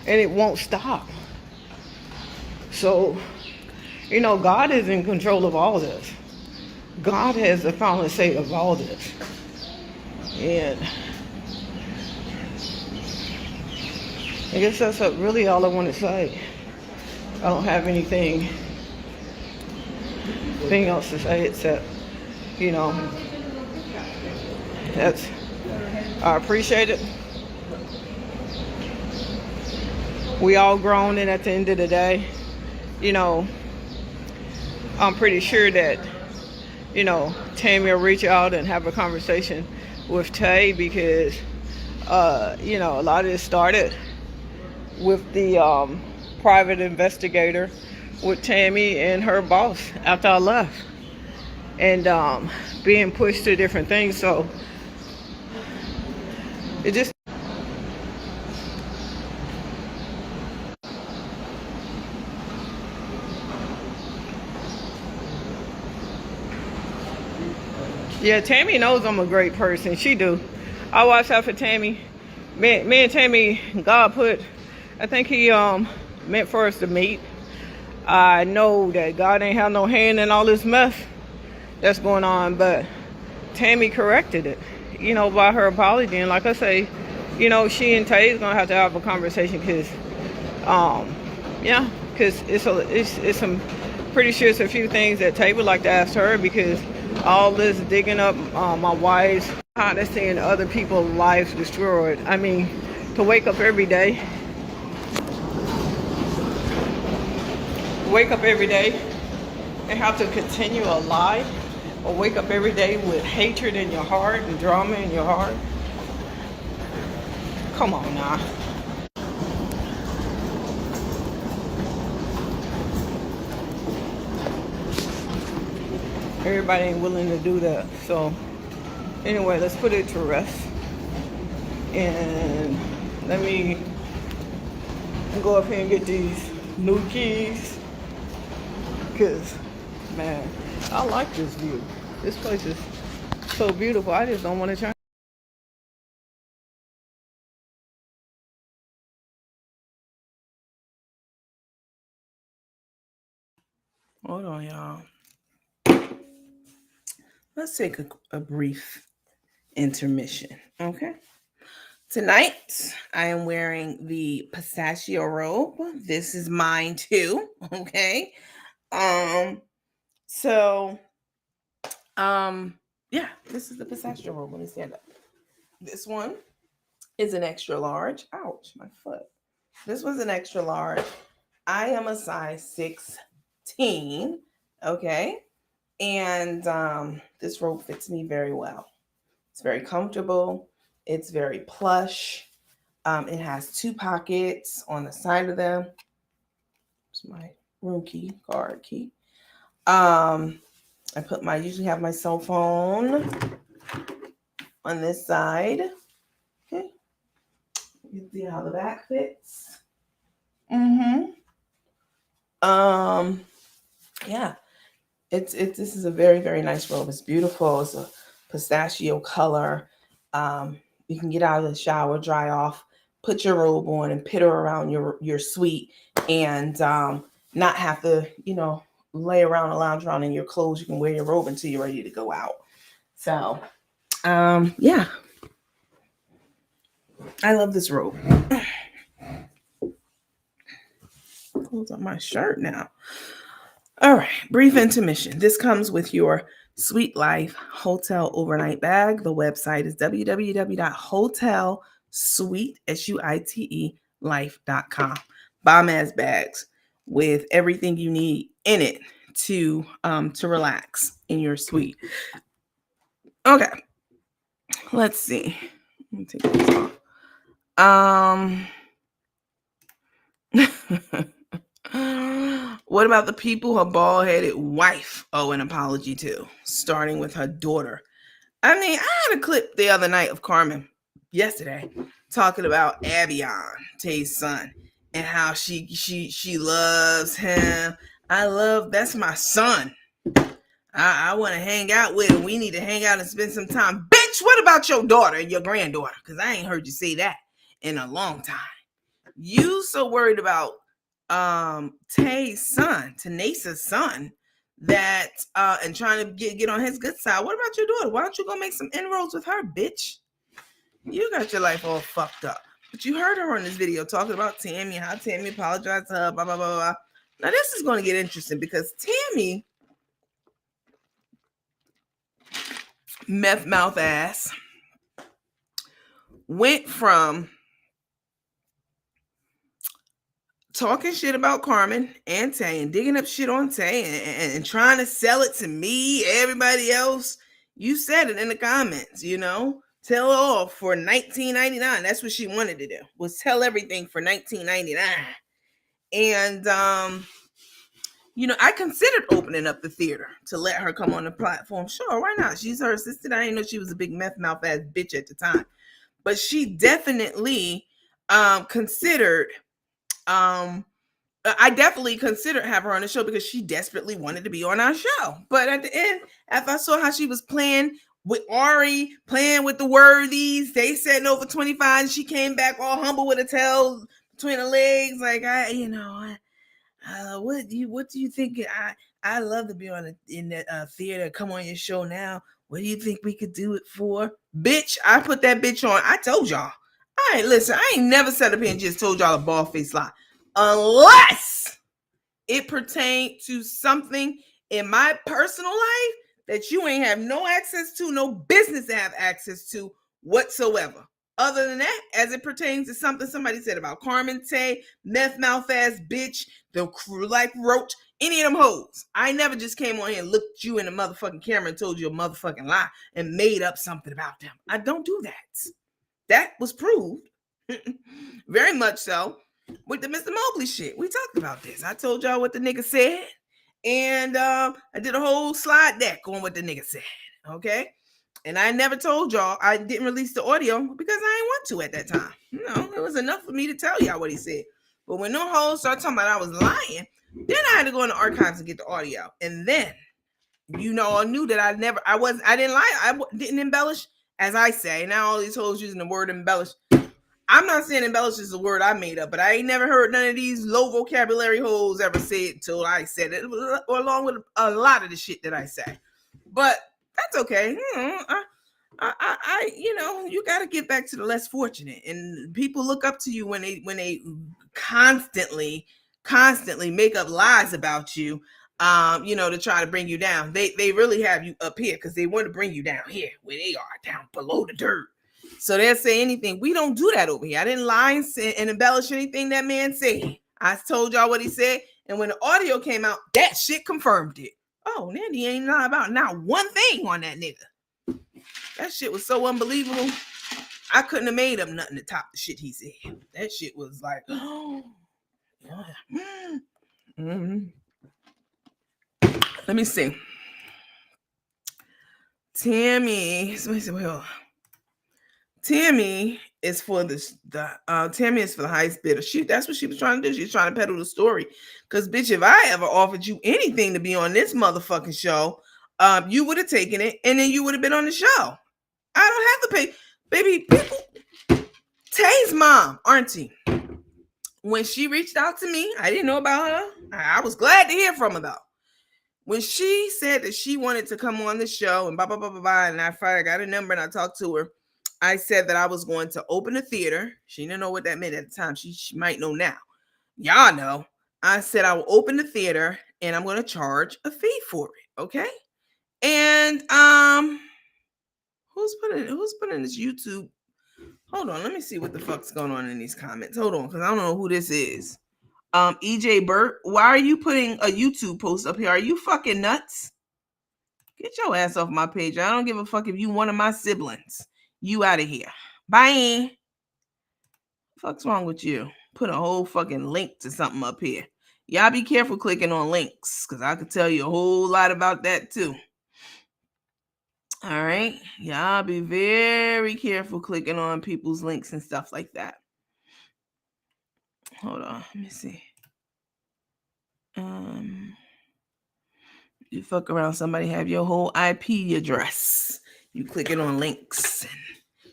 And it won't stop. So, God is in control of all this. God has the final say of all this. And I guess that's really all I want to say. I don't have anything else to say except, I appreciate it. We all grown, and at the end of the day, I'm pretty sure that, Tammy will reach out and have a conversation with Tay, because, a lot of this started with the private investigator with Tammy and her boss after I left, and being pushed to different things. So it just Yeah, Tammy knows I'm a great person. She do. I watch out for Tammy. Me and Tammy, God put, I think he meant for us to meet. I know that God ain't have no hand in all this mess that's going on, but Tammy corrected it, by her apology. And like I say, she and Tay is gonna have to have a conversation because, yeah, because it's some pretty sure it's a few things that Tay would like to ask her because all this digging up my wife's kind of seeing other people's lives destroyed. I mean, to wake up every day and have to continue a lie, or wake up every day with hatred in your heart and drama in your heart. Come on now. Everybody ain't willing to do that. So anyway, let's put it to rest. And let me go up here and get these new keys. Because, man, I like this view. This place is so beautiful. I just don't want to try. Hold on, y'all. Let's take a brief intermission, okay? Tonight, I am wearing the pistachio robe. This is mine too, okay? So, yeah, this is the pistachio robe. Let me stand up. This one is an extra large. Ouch, my foot. This one's an extra large. I am a size 16, okay? And this robe fits me very well. It's very comfortable. It's very plush. It has 2 pockets on the side of them. It's my room key, card key. I usually have my cell phone on this side. Okay. You see how the back fits? Yeah. This is a very, very nice robe. It's beautiful. It's a pistachio color. You can get out of the shower, dry off, put your robe on, and pitter around your suite, and not have to, lay around and lounge around in your clothes. You can wear your robe until you're ready to go out. So, yeah, I love this robe. Close up my shirt now. All right, brief intermission. This comes with your Sweet Life Hotel Overnight Bag. The website is www.hotelsuitelife.com. Bomb ass bags with everything you need in it to relax in your suite. Okay, let's see. Let me take this off. What about the people her bald-headed wife owe an apology to, starting with her daughter? I mean, I had a clip the other night of Carmen yesterday talking about Avion, Tay's son, and how she loves him. That's my son. I want to hang out with him. We need to hang out and spend some time. Bitch, what about your daughter and your granddaughter? Because I ain't heard you say that in a long time. You so worried about Tay's son, Tanaesa's son, that and trying to get on his good side. What about your daughter? Why don't you go make some inroads with her, bitch? You got your life all fucked up. But you heard her on this video talking about Tammy, how Tammy apologized to her, blah, blah, blah, blah. Now this is going to get interesting because Tammy, meth mouth ass, went from talking shit about Carmen and Tay and digging up shit on Tay and trying to sell it to me, everybody else. You said it in the comments, tell it all for $19.99. That's what she wanted to do, was tell everything for $19.99. And I considered opening up the theater to let her come on the platform. Sure, why not? She's her assistant. I didn't know she was a big meth mouth ass bitch at the time, but she definitely considered I definitely considered having her on the show because she desperately wanted to be on our show. But at the end, after I saw how she was playing with Ari playing with the worthies. They said no for 25, and she came back all humble with a tail between her legs. Like, what do you think? I love to be in that theater. Come on your show now. What do you think we could do it for? Bitch, I put that bitch on. I told y'all. All right, listen, I ain't never sat up here and just told y'all a bald face lie. Unless it pertained to something in my personal life that you ain't have no access to, no business to have access to whatsoever. Other than that, as it pertains to something somebody said about Carmen, Tay, meth mouth ass bitch, the crew like roach, any of them hoes. I never just came on here and looked you in the motherfucking camera and told you a motherfucking lie and made up something about them. I don't do that. That was proved. Very much so. With the Mr. Mobley shit. We talked about this. I told y'all what the nigga said. And I did a whole slide deck on what the nigga said. Okay? And I never told y'all I didn't release the audio because I didn't want to at that time. It was enough for me to tell y'all what he said. But when no hoes started talking about I was lying, then I had to go in the archives and get the audio. And then, I knew that I didn't lie. I didn't embellish, as I say. Now all these hoes using the word embellish. I'm not saying embellish is a word I made up, but I ain't never heard none of these low vocabulary hoes ever say it until I said it, or along with a lot of the shit that I say. But that's okay. You got to get back to the less fortunate, and people look up to you when they constantly make up lies about you. To try to bring you down. They really have you up here because they want to bring you down here where they are down below the dirt. So they'll say anything. We don't do that over here. I didn't lie and embellish anything that man said. I told y'all what he said. And when the audio came out, that shit confirmed it. Oh, Nandy ain't lie about not one thing on that nigga. That shit was so unbelievable. I couldn't have made up nothing to top the shit he said. That shit was like, oh, yeah. Mm-hmm. Let me see. Tammy is for Tammy is for the highest bidder. That's what she was trying to do. She was trying to peddle the story. Because, bitch, if I ever offered you anything to be on this motherfucking show, you would have taken it and then you would have been on the show. I don't have to pay. Baby, people, Tay's mom, auntie, when she reached out to me, I didn't know about her. I was glad to hear from her, though. When she said that she wanted to come on the show and blah, blah, blah, blah, blah, and I finally got a number and I talked to her, I said that I was going to open a theater. She didn't know what that meant at the time. She might know now. Y'all know. I said I will open the theater and I'm going to charge a fee for it. Okay. And who's putting this YouTube? Hold on. Let me see what the fuck's going on in these comments. Hold on, because I don't know who this is. EJ Burt, why are you putting a YouTube post up here? Are you fucking nuts? Get your ass off my page. I don't give a fuck if you one of my siblings. You out of here. Bye. Fuck's wrong with you? Put a whole fucking link to something up here. Y'all be careful clicking on links, because I could tell you a whole lot about that too. All right? Y'all be very careful clicking on people's links and stuff like that. Hold on. Let me see. You fuck around, somebody have your whole IP address. You clicking on links and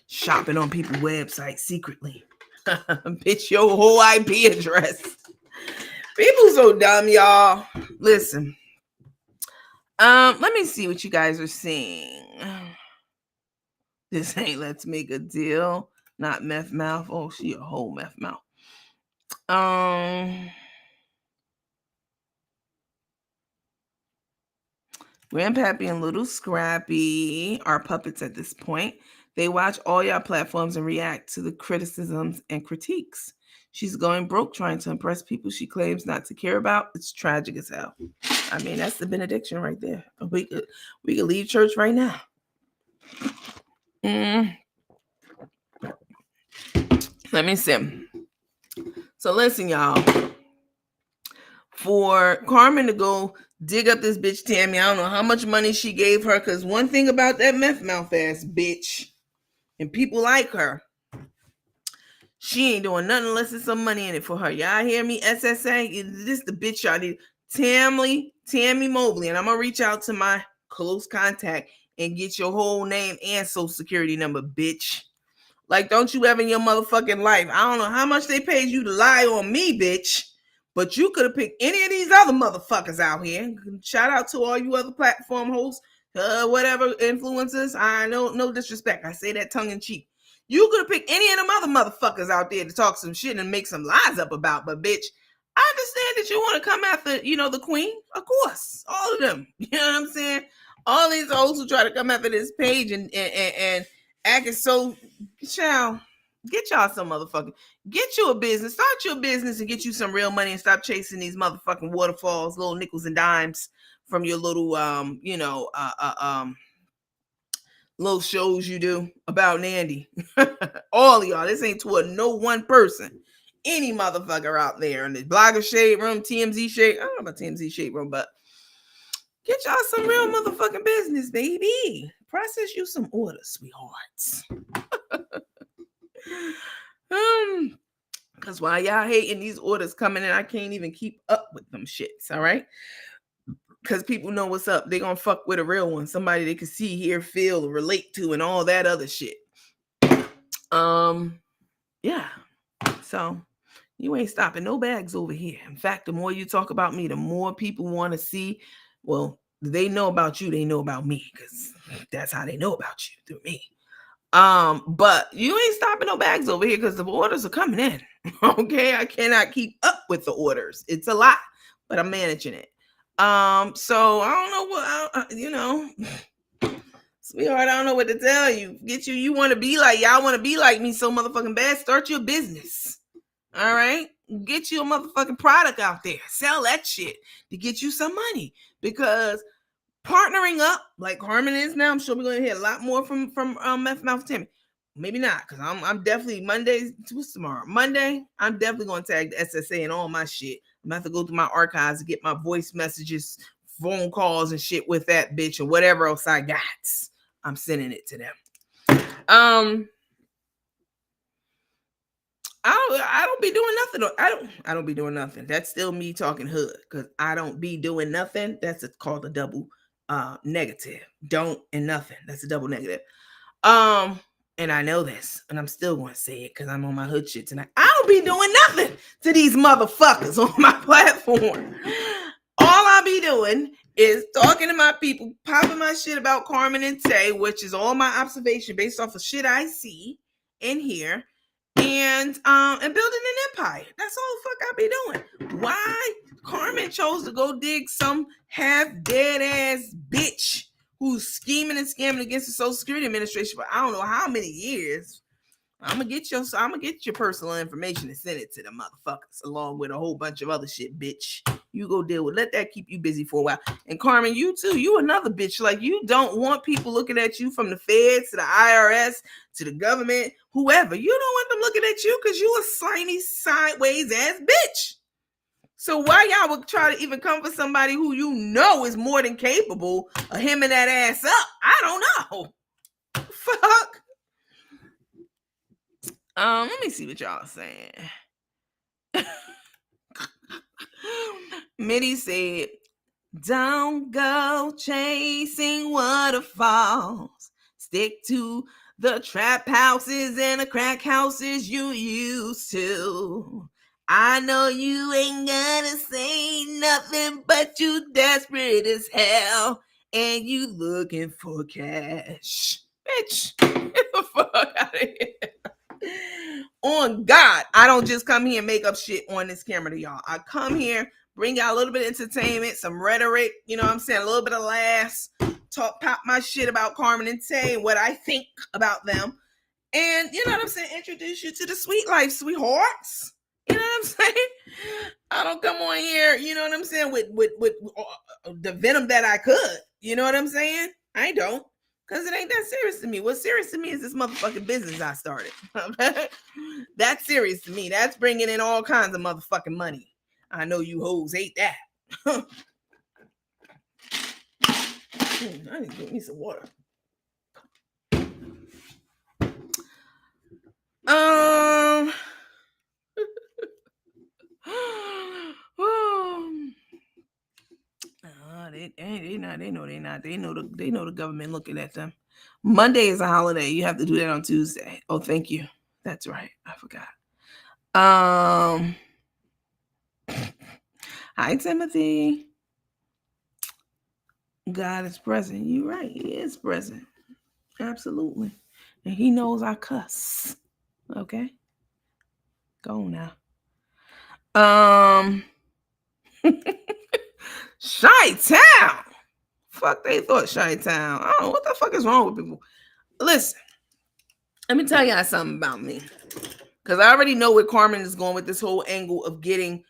shopping on people's websites secretly. Bitch, your whole IP address. People so dumb, y'all. Listen. Let me see what you guys are seeing. This ain't Let's Make a Deal. Not meth mouth. Oh, she a whole meth mouth. Grandpappy and Little Scrappy are puppets at this point. They watch all y'all platforms and react to the criticisms and critiques. She's going broke trying to impress people she claims not to care about. It's tragic as hell. I mean, that's the benediction right there. We could leave church right now. Let me see. So listen, y'all. For Carmen to go dig up this bitch Tammy, I don't know how much money she gave her, because one thing about that meth mouth ass bitch and people like her, she ain't doing nothing unless there's some money in it for her. Y'all hear me? SSA, this the bitch y'all need. Tammy Mobley, and I'm gonna reach out to my close contact and get your whole name and social security number, bitch. Like, don't you ever in your motherfucking life. I don't know how much they paid you to lie on me, bitch. But you could have picked any of these other motherfuckers out here. Shout out to all you other platform hosts, whatever influencers. I know, no disrespect. I say that tongue in cheek. You could have picked any of them other motherfuckers out there to talk some shit and make some lies up about. But bitch, I understand that you want to come after, the queen. Of course, all of them. You know what I'm saying? All these hoes who try to come after this page and acting so, child, get y'all some motherfucking, get you a business, start your business and get you some real money and stop chasing these motherfucking waterfalls, little nickels and dimes from your little, little shows you do about Nandy. All of y'all, this ain't toward no one person. Any motherfucker out there in the Blogger Shade Room, TMZ Shade, I don't know about TMZ Shade Room, but get y'all some real motherfucking business, baby. Process you some orders, sweethearts. Because while y'all hating, these orders coming in, I can't even keep up with them shits, all right? Because people know what's up. They're going to fuck with a real one. Somebody they can see, hear, feel, relate to, and all that other shit. Yeah. So you ain't stopping no bags over here. In fact, the more you talk about me, the more people want to see. Well, they know about you, they know about me, because that's how they know about you, through me. But you ain't stopping no bags over here because the orders are coming in. Okay, I cannot keep up with the orders. It's a lot, but I'm managing it. So I don't know what sweetheart, I don't know what to tell you. You want to be like, y'all want to be like me so motherfucking bad. Start your business. All right, get you a motherfucking product out there. Sell that shit to get you some money, because partnering up like Carmen is now, I'm sure we're gonna hear a lot more from Meth Mouth Timmy. Maybe not, because I'm definitely Monday. What's tomorrow? Monday. I'm definitely gonna tag the SSA and all my shit. I'm gonna have to go through my archives to get my voice messages, phone calls, and shit with that bitch and whatever else I got. I'm sending it to them. I don't be doing nothing. I don't be doing nothing. That's still me talking hood, because I don't be doing nothing. That's called a double negative. Don't and nothing. That's a double negative. And I know this, and I'm still going to say it because I'm on my hood shit tonight. I don't be doing nothing to these motherfuckers on my platform. All I be doing is talking to my people, popping my shit about Carmen and Tay, which is all my observation based off of shit I see and hear, and building an empire. That's all the fuck I be doing. Why Carmen chose to go dig some half dead ass bitch who's scheming and scamming against the Social Security Administration for I don't know how many years. I'm gonna get your personal information and send it to the motherfuckers along with a whole bunch of other shit, bitch. You go deal with. Let that keep you busy for a while. And Carmen, you too. You another bitch. Like, you don't want people looking at you from the feds to the IRS to the government, whoever. You don't want them looking at you because you a slimy, sideways ass bitch. So why y'all would try to even come for somebody who you know is more than capable of hemming that ass up? I don't know. Fuck. Let me see what y'all saying. Mitty said, don't go chasing waterfalls. Stick to the trap houses and the crack houses you used to. I know you ain't gonna say nothing, but you desperate as hell and you looking for cash. Bitch, get the fuck out of here. On God, I don't just come here and make up shit on this camera to y'all. I come here, bring y'all a little bit of entertainment, some rhetoric, you know what I'm saying, a little bit of laughs, pop my shit about Carmen and Tay and what I think about them. And you know what I'm saying, introduce you to the sweet life, sweethearts. You know what I'm saying? I don't come on here, you know what I'm saying, with the venom that I could. You know what I'm saying? I don't. Because it ain't that serious to me. What's serious to me is this motherfucking business I started. That's serious to me. That's bringing in all kinds of motherfucking money. I know you hoes hate that. I need to get me some water. They not. They know they not. They know the government looking at them. Monday is a holiday. You have to do that on Tuesday. Oh, thank you. That's right. I forgot. Hi Timothy. God is present. You're right. He is present. Absolutely. And he knows I cuss. Okay. Go on now. Chi-Town. Fuck they thought Chi-Town. I don't know what the fuck is wrong with people. Listen, let me tell y'all something about me. Because I already know where Carmen is going with this whole angle of getting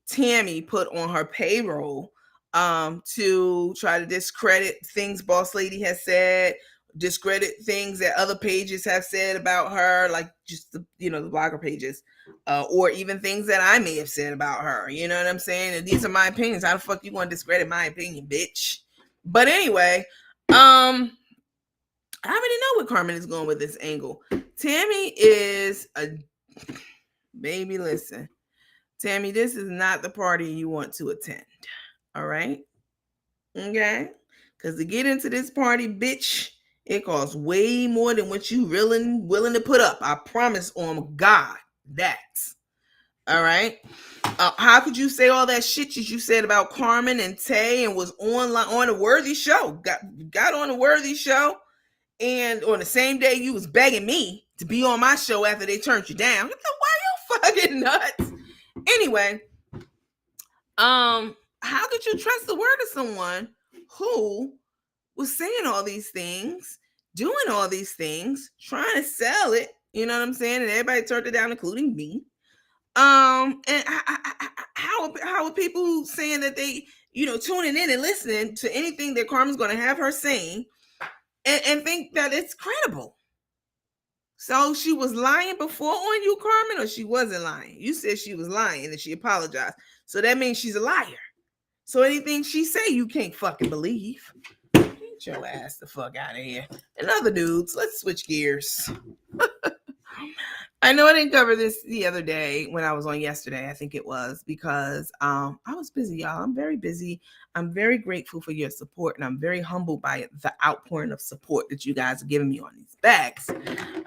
Tammy put on her payroll to try to discredit things Boss Lady has said, discredit things that other pages have said about her, like just the blogger pages, or even things that I may have said about her. You know what I'm saying? And these are my opinions. How the fuck you want to discredit my opinion, bitch? But anyway, I already know where Carmen is going with this angle. Tammy is a baby. Listen, Tammy, this is not the party you want to attend. All right? Okay? Because to get into this party, bitch, it costs way more than what you really willing to put up. I promise on God that. All right? How could you say all that shit that you said about Carmen and Tay and was on a Worthy show? Got on a Worthy show, and on the same day you was begging me to be on my show after they turned you down. Why you fucking nuts? Anyway, how could you trust the word of someone who was saying all these things, doing all these things, trying to sell it? You know what I'm saying? And everybody turned it down, including me. And how are people saying that they, tuning in and listening to anything that Carmen's going to have her saying, and think that it's credible? So she was lying before on you, Carmen, or she wasn't lying? You said she was lying and she apologized. So that means she's a liar. So anything she say, you can't fucking believe. Get your ass the fuck out of here. And other dudes, let's switch gears. I know I didn't cover this the other day when I was on yesterday, I think it was, because I was busy, y'all. I'm very busy. I'm very grateful for your support, and I'm very humbled by the outpouring of support that you guys are giving me on these bags.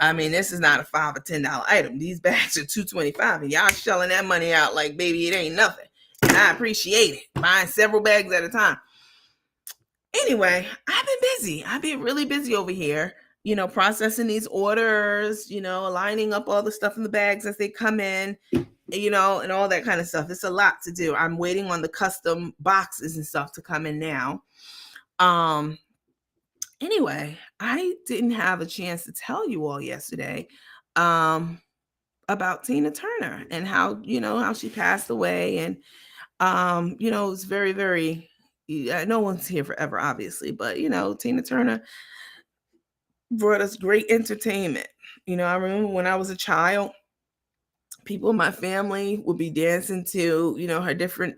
I mean, this is not a $5 or $10 item. These bags are $2.25, and y'all shelling that money out like, baby, it ain't nothing. And I appreciate it. Buying several bags at a time. Anyway, I've been busy. I've been really busy over here, processing these orders, aligning up all the stuff in the bags as they come in, and all that kind of stuff. It's a lot to do. I'm waiting on the custom boxes and stuff to come in now. Anyway, I didn't have a chance to tell you all yesterday about Tina Turner and how she passed away. And it's very, very, no one's here forever, obviously, but Tina Turner brought us great entertainment. I remember when I was a child, people in my family would be dancing to, her different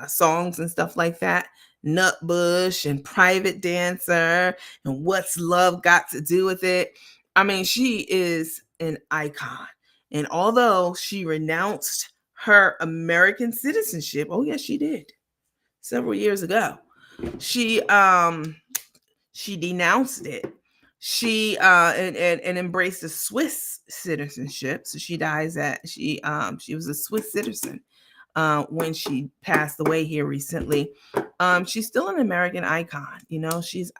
songs and stuff like that. Nutbush and Private Dancer and What's Love Got to Do with It. I mean, she is an icon. And although she renounced her American citizenship, oh yes, she did, several years ago, she denounced it. She and embraced the Swiss citizenship. So she she was a Swiss citizen when she passed away here recently. She's still an American icon. She's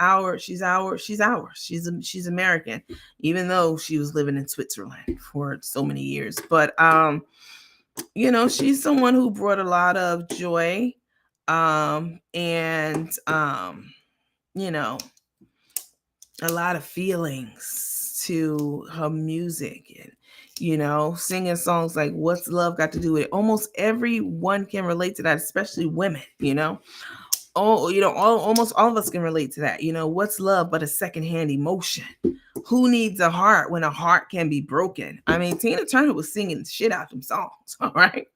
American, even though she was living in Switzerland for so many years. But she's someone who brought a lot of joy, and a lot of feelings to her music, and singing songs like What's Love Got to Do with It. Almost everyone can relate to that, especially women. Almost all of us can relate to that. What's love but a secondhand emotion? Who needs a heart when a heart can be broken? I mean, Tina Turner was singing the shit out of them songs, all right?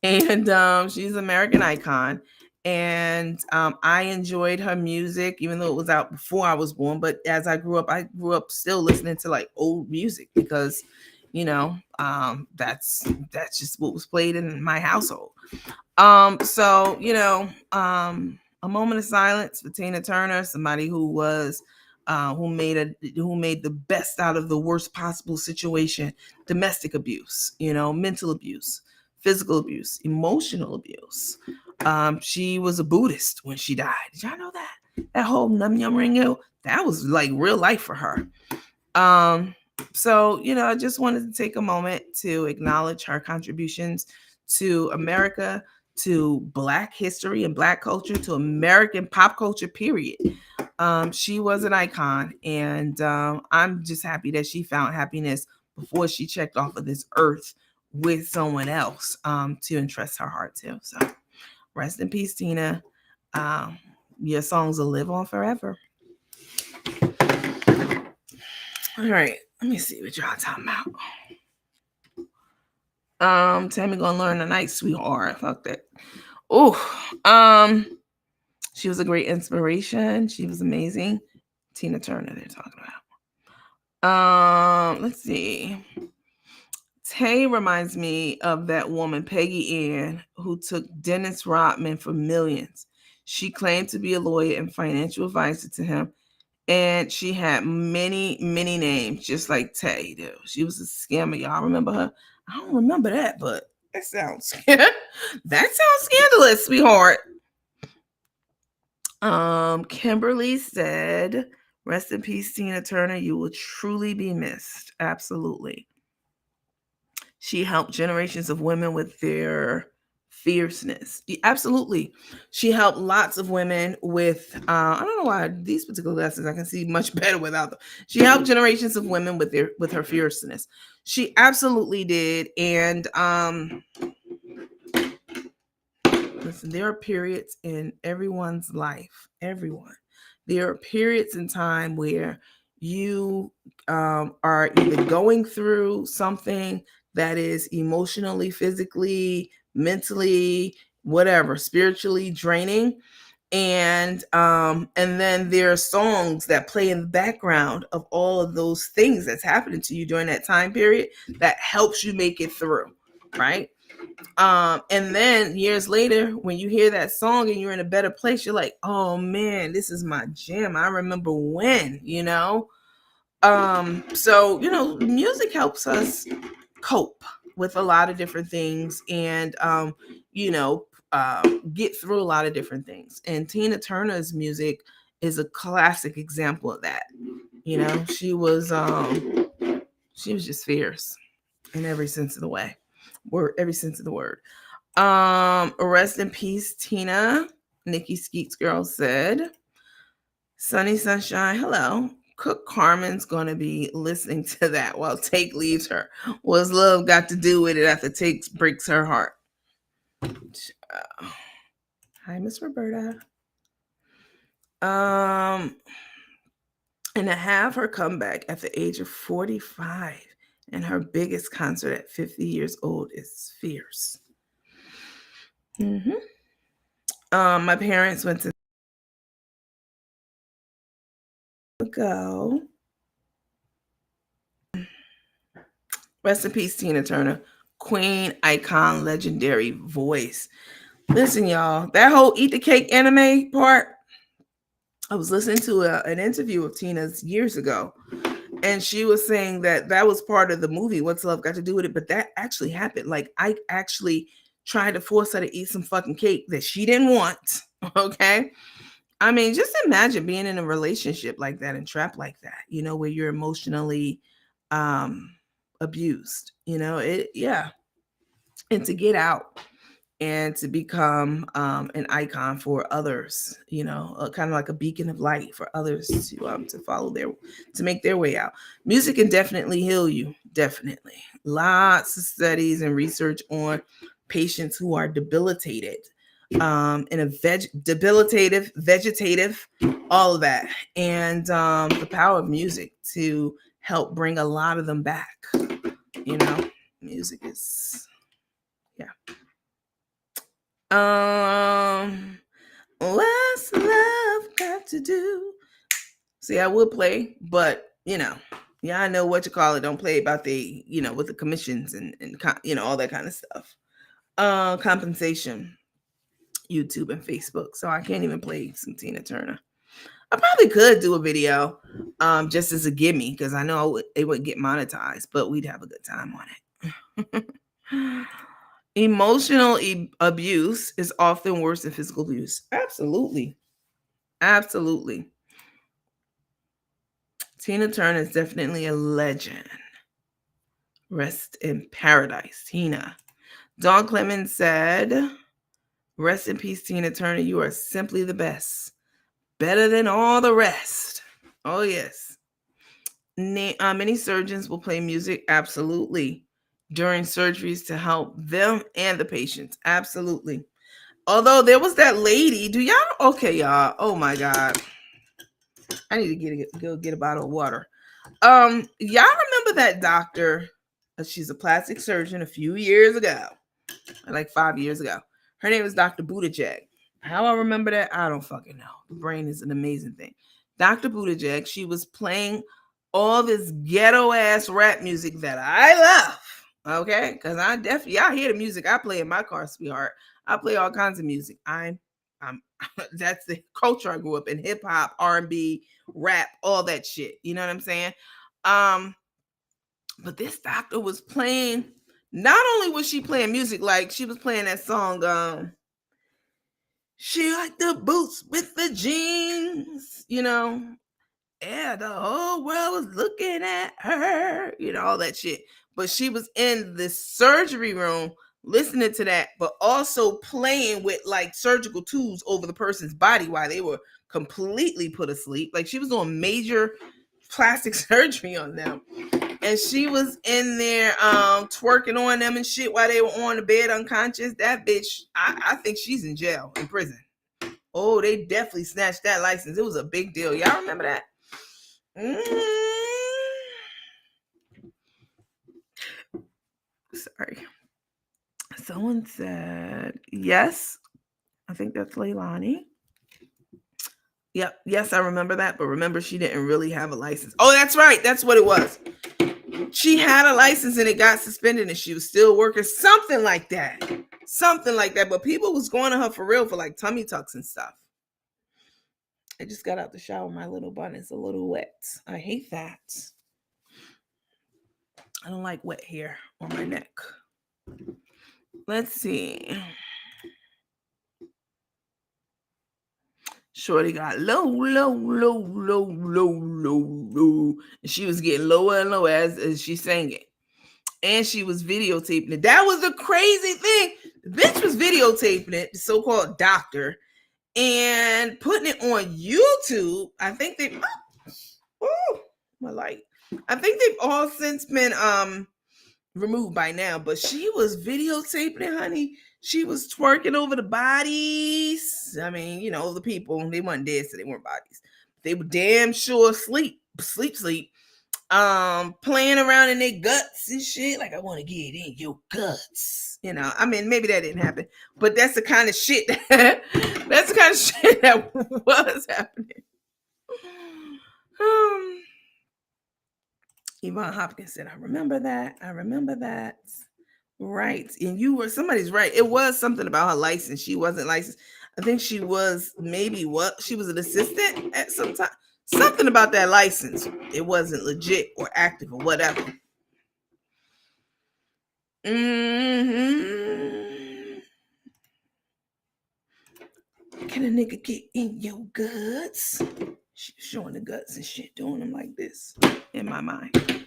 And she's an American icon. And I enjoyed her music, even though it was out before I was born. But as I grew up still listening to like old music because, that's just what was played in my household. So, a A moment of silence for Tina Turner, somebody who was who made the best out of the worst possible situation: domestic abuse, mental abuse, physical abuse, emotional abuse. She was a Buddhist when she died. Did y'all know that? That whole Nam Yum Ringo, that was like real life for her. So, I just wanted to take a moment to acknowledge her contributions to America, to Black history and Black culture, to American pop culture, period. She was an icon, and I'm just happy that she found happiness before she checked off of this earth with someone else to entrust her heart to. So, rest in peace, Tina. Your songs will live on forever. All right, let me see what y'all talking about. Tammy gonna learn tonight, sweetheart. Fuck that. Oh, she was a great inspiration. She was amazing. Tina Turner, they're talking about. Let's see. Tay reminds me of that woman, Peggy Ann, who took Dennis Rodman for millions. She claimed to be a lawyer and financial advisor to him, and she had many, many names, just like Tay do. She was a scammer. Y'all remember her? I don't remember that, but that sounds scandalous, sweetheart. Kimberly said, "Rest in peace, Tina Turner. You will truly be missed." Absolutely. She helped generations of women with their fierceness. Absolutely. She helped lots of women with, I don't know why these particular glasses I can see much better without them. She helped generations of women with her fierceness. She absolutely did. And listen, there are periods in everyone's life, everyone. There are periods in time where you are either going through something that is emotionally, physically, mentally, whatever, spiritually draining. And then there are songs that play in the background of all of those things that's happening to you during that time period that helps you make it through, right? And then years later, when you hear that song and you're in a better place, you're like, oh man, this is my jam. I remember when, So, music helps us cope with a lot of different things and, get through a lot of different things. And Tina Turner's music is a classic example of that. She was just fierce in every sense of the way. Every sense of the word. Rest in peace, Tina. Nikki Skeets Girl said, Sunny Sunshine, hello. Cook Carmen's going to be listening to that while Take leaves her. What's love got to do with it after Take breaks her heart? Hi, Miss Roberta. And to have her come back at the age of 45 and her biggest concert at 50 years old is fierce. My parents went to go. Rest in peace, Tina Turner. Queen, icon, legendary voice. Listen, y'all, that whole Eat the Cake anime part, I was listening to an interview of Tina's years ago, and she was saying that was part of the movie. What's Love Got to Do with It? But that actually happened. Like, I actually tried to force her to eat some fucking cake that she didn't want. Okay. I mean, just imagine being in a relationship like that and trapped like that, where you're emotionally abused, yeah. And to get out and to become an icon for others, kind of like a beacon of light for others to follow to make their way out. Music can definitely heal you. Definitely. Lots of studies and research on patients who are debilitated, in a debilitative, vegetative, all of that. And the power of music to help bring a lot of them back. Music is, yeah. What's love got to do? See, I would play, but yeah, I know what you call it. Don't play about the, with the commissions and all that kind of stuff. Compensation. YouTube and Facebook, so I can't even play some Tina Turner. I probably could do a video just as a gimme because I know it would get monetized, but we'd have a good time on it. Emotional abuse is often worse than physical abuse. Absolutely. Absolutely. Tina Turner is definitely a legend. Rest in paradise, Tina. Dawn Clemens said, rest in peace, Tina Turner. You are simply the best. Better than all the rest. Oh, yes. Many surgeons will play music, absolutely, during surgeries to help them and the patients. Absolutely. Although there was that lady. Do y'all? Okay, y'all. Oh, my God. I need to go get a bottle of water. Y'all remember that doctor? She's a plastic surgeon a few years ago, like 5 years ago. Her name was Dr. Buttigieg. How I remember that, I don't fucking know. The brain is an amazing thing. Dr. Buttigieg, she was playing all this ghetto ass rap music that I love. Okay, because I definitely, y'all hear the music I play in my car, sweetheart. I play all kinds of music. I'm that's the culture I grew up in: hip hop, R&B, rap, all that shit. You know what I'm saying? But this doctor was playing. Not only was she playing music, like she was playing that song. She liked the boots with the jeans, you know. Yeah, the whole world was looking at her, you know, all that shit. But she was in the surgery room listening to that, but also playing with like surgical tools over the person's body while they were completely put asleep. Like she was doing major plastic surgery on them. And she was in there twerking on them and shit while they were on the bed unconscious. That bitch, I think she's in jail, in prison. Oh, they definitely snatched that license. It was a big deal. Y'all remember that? Sorry. Someone said, yes. I think that's Leilani. Yep. Yes, I remember that. But remember, she didn't really have a license. Oh, that's right. That's what it was. She had a license and it got suspended and she was still working. Something like that. But people was going to her for real for like tummy tucks and stuff. I just got out the shower. My little bun is a little wet. I hate that. I don't like wet hair on my neck. Let's see. Shorty got low. And she was getting lower and lower as she sang it. And she was videotaping it. That was the crazy thing. The bitch was videotaping it, the so-called doctor, and putting it on YouTube. I think they my light. I think they've all since been removed by now, but she was videotaping it, honey. She was twerking over the bodies. I mean, you know, the people, they weren't dead, so they weren't bodies. They were damn sure sleep. Playing around in their guts and shit. Like, I want to get in your guts. You know, I mean, maybe that didn't happen, but that's the kind of shit that was happening. Yvonne Hopkins said, I remember that. Right. And somebody's right. It was something about her license. She wasn't licensed. I think she was she was an assistant at some time. Something about that license. It wasn't legit or active or whatever. Mm-hmm. Can a nigga get in your guts? She's showing the guts and shit, doing them like this in my mind.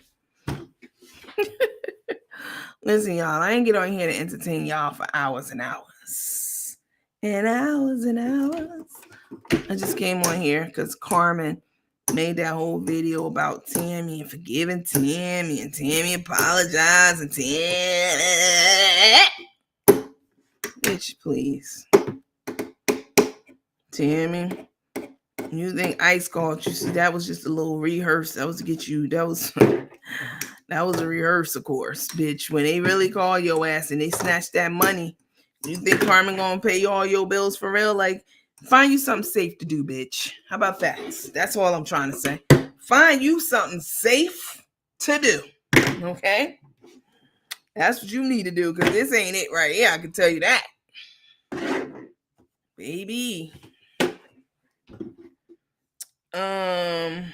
Listen, y'all, I ain't get on here to entertain y'all for hours and hours. And hours and hours. I just came on here because Carmen made that whole video about Tammy and forgiving Tammy, and Tammy apologized, and Tammy, bitch, please. Tammy, you think Ice called you? See, that was just a little rehearse. That was to get you. That was a rehearsal course, bitch. When they really call your ass and they snatch that money, you think Carmen gonna pay you all your bills for real? Like, find you something safe to do, bitch. How about that? That's all I'm trying to say. Find you something safe to do. Okay? That's what you need to do, because this ain't it right here. I can tell you that. baby. I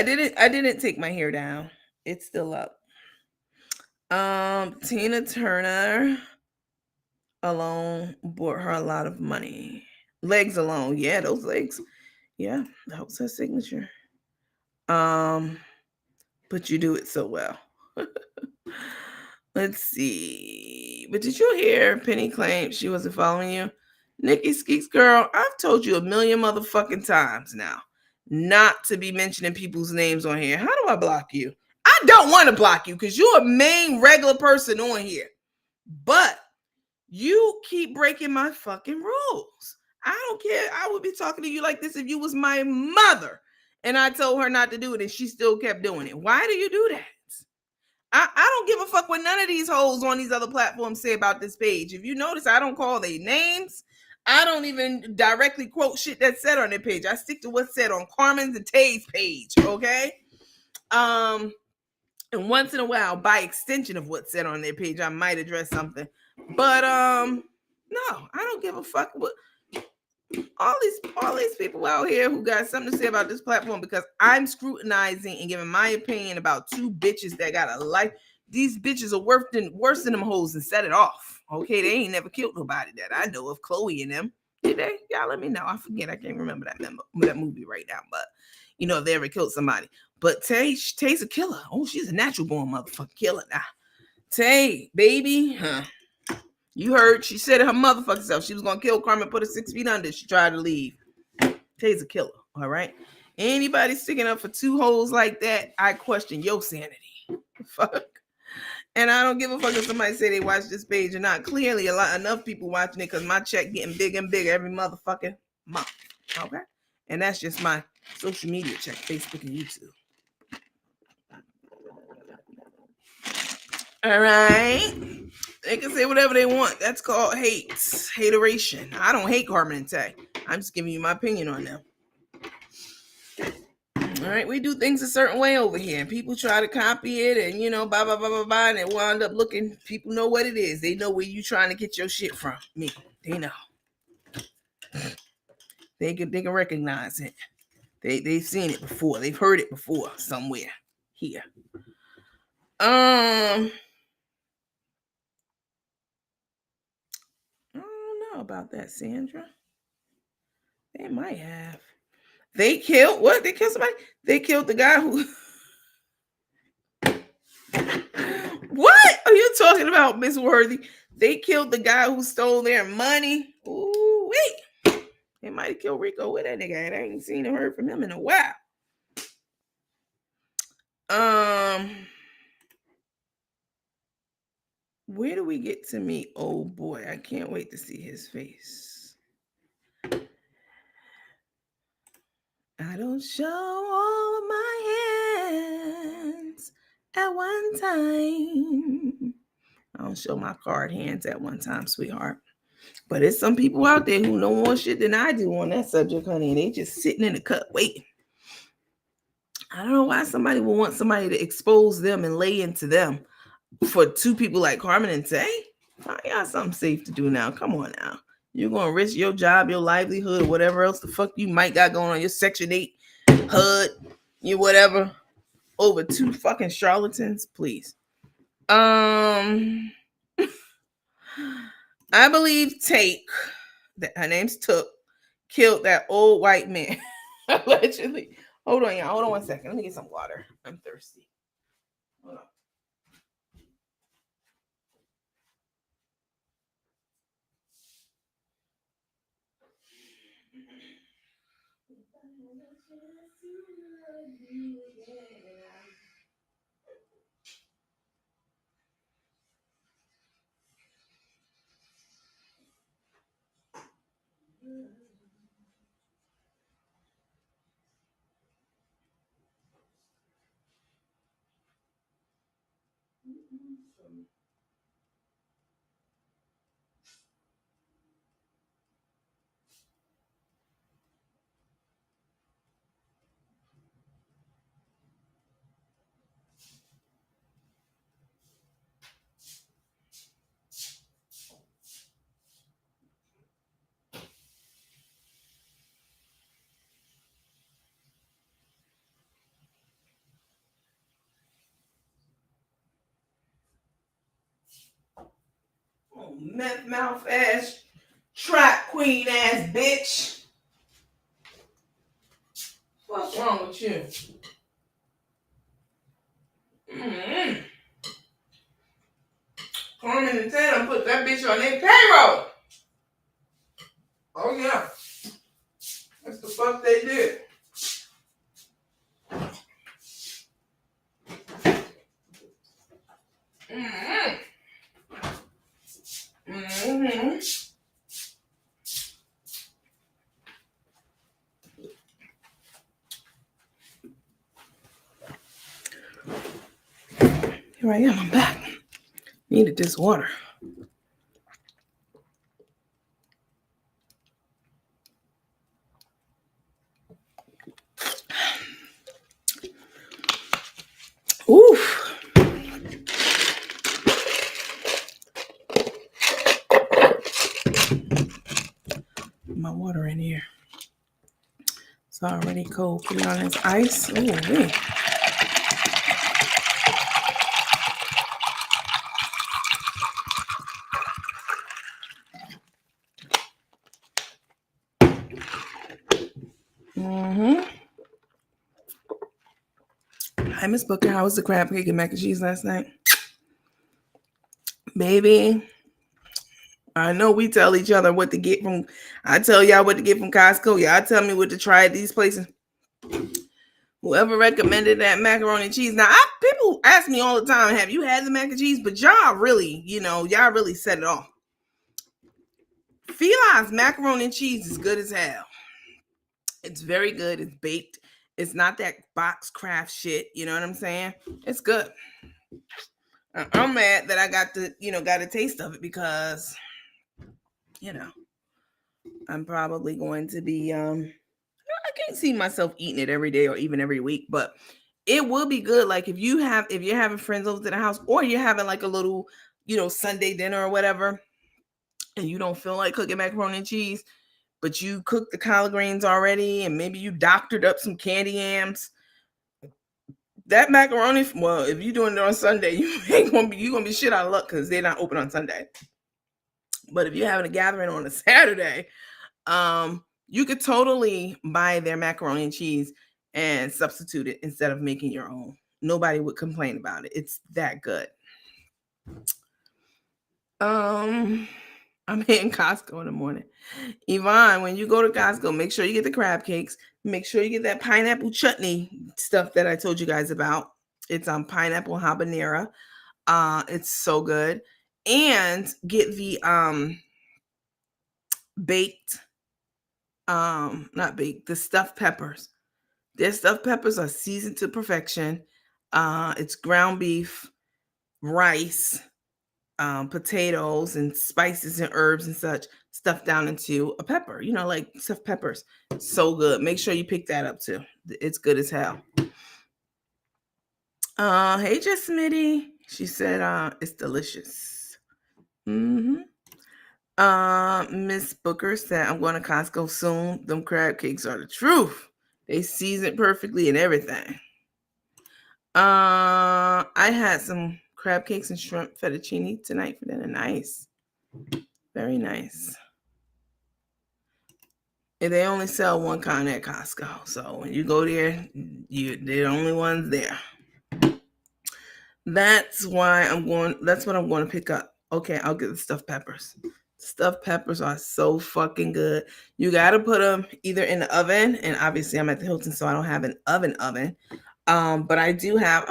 didn't take my hair down. It's still up. Tina Turner alone bought her a lot of money. Legs alone, yeah, those legs. Yeah, that was her signature. Um, but you do it so well. Let's see. But did you hear Penny claim she wasn't following you? Nikki Skeeks, girl, I've told you a million motherfucking times now not to be mentioning people's names on here. How do I block you? I don't want to block you because you're a main regular person on here. But you keep breaking my fucking rules. I don't care. I would be talking to you like this if you was my mother and I told her not to do it and she still kept doing it. Why do you do that? I don't give a fuck what none of these hoes on these other platforms say about this page. If you notice, I don't call their names. I don't even directly quote shit that's said on their page. I stick to what's said on Carmen and Tanaesa's page, okay? And once in a while, by extension of what's said on their page, I might address something. But no, I don't give a fuck what all these people out here who got something to say about this platform because I'm scrutinizing and giving my opinion about two bitches that got a life. These bitches are worse than them hoes and set it off. Okay, they ain't never killed nobody that I know of. Chloe and them. Did they? Y'all let me know. I forget. I can't remember that movie right now. But you know, if they ever killed somebody. But Tay's a killer. Oh, she's a natural born motherfucking killer now. Tay, baby, huh? You heard she said it her motherfucking self. She was gonna kill Carmen, put her 6 feet under. She tried to leave. Tay's a killer, all right? Anybody sticking up for two hoes like that, I question your sanity. Fuck. And I don't give a fuck if somebody say they watch this page or not. Clearly, enough people watching it because my check getting bigger and bigger every motherfucking month. Okay? And that's just my social media check, Facebook and YouTube. All right. They can say whatever they want. That's called hate. Hateration. I don't hate Carmen and Tay. I'm just giving you my opinion on them. All right, we do things a certain way over here. People try to copy it and, you know, blah, blah, blah, blah, blah, and it wound up looking, people know what it is. They know where you trying to get your shit from. Me, they know. They can recognize it. They've seen it before. They've heard it before somewhere here. I don't know about that, Sandra. They might have. They killed what? They killed somebody? They killed the guy who. What are you talking about, Miss Worthy? They killed the guy who stole their money. Ooh, wait. They might have killed Rico with that nigga. I ain't seen or heard from him in a while. Where do we get to meet? Oh boy, I can't wait to see his face. I don't show all of my hands at one time. I don't show my card hands at one time, sweetheart. But it's some people out there who know more shit than I do on that subject, honey. And they just sitting in the cut waiting. I don't know why somebody would want somebody to expose them and lay into them for two people like Carmen and Tay. I got something safe to do now. Come on now. You're going to risk your job, your livelihood, or whatever else the fuck you might got going on, your Section 8 HUD, your whatever, over two fucking charlatans, please. I believe Take, that her name's Took, killed that old white man. Allegedly. Hold on, y'all. Hold on 1 second. Let me get some water. I'm thirsty. Hold on. meth mouth ass, trap queen ass bitch. What's wrong with you? Mm-hmm. Carmen and Tanaesa put that bitch on their payroll. Oh yeah, that's the fuck they did. Mm-hmm. Mm-hmm. Here I am. I'm back. Needed this water. Oof. My water in here. It's already cold. Put it on this ice. Ooh, wee. Mm-hmm. Hi, Miss Booker. How was the crab cake and mac and cheese last night? Baby, I know we tell each other what to get from. I tell y'all what to get from Costco. Y'all tell me what to try at these places. Whoever recommended that macaroni and cheese. Now, people ask me all the time, have you had the mac and cheese? But y'all really, y'all really set it off. Feline's macaroni and cheese is good as hell. It's very good. It's baked. It's not that box craft shit. You know what I'm saying? It's good. I'm mad that I got a taste of it because, I'm probably going to be I can't see myself eating it every day or even every week, but it will be good. Like if you're having friends over to the house or you're having like a little, Sunday dinner or whatever, and you don't feel like cooking macaroni and cheese, but you cooked the collard greens already and maybe you doctored up some candy yams. That macaroni, well, if you're doing it on Sunday, you're gonna be shit out of luck because they're not open on Sunday. But if you're having a gathering on a Saturday, you could totally buy their macaroni and cheese and substitute it instead of making your own. Nobody would complain about it. It's that good. I'm hitting Costco in the morning. Yvonne, when you go to Costco, make sure you get the crab cakes. Make sure you get that pineapple chutney stuff that I told you guys about. It's on pineapple habanero. It's so good. And get the baked, not baked, the stuffed peppers. Their stuffed peppers are seasoned to perfection. It's ground beef, rice, potatoes, and spices and herbs and such stuffed down into a pepper. Like stuffed peppers. So good. Make sure you pick that up too. It's good as hell. Hey, Just Smitty. She said, it's delicious. Mm-hmm. Miss Booker said, I'm going to Costco soon. Them crab cakes are the truth. They season perfectly and everything. I had some crab cakes and shrimp fettuccine tonight for dinner. Nice. Very nice. And they only sell one kind at Costco. So when you go there, they're the only ones there. That's what I'm going to pick up. Okay, I'll get the stuffed peppers. Stuffed peppers are so fucking good. You got to put them either in the oven, and obviously I'm at the Hilton, so I don't have an oven. But I do have. I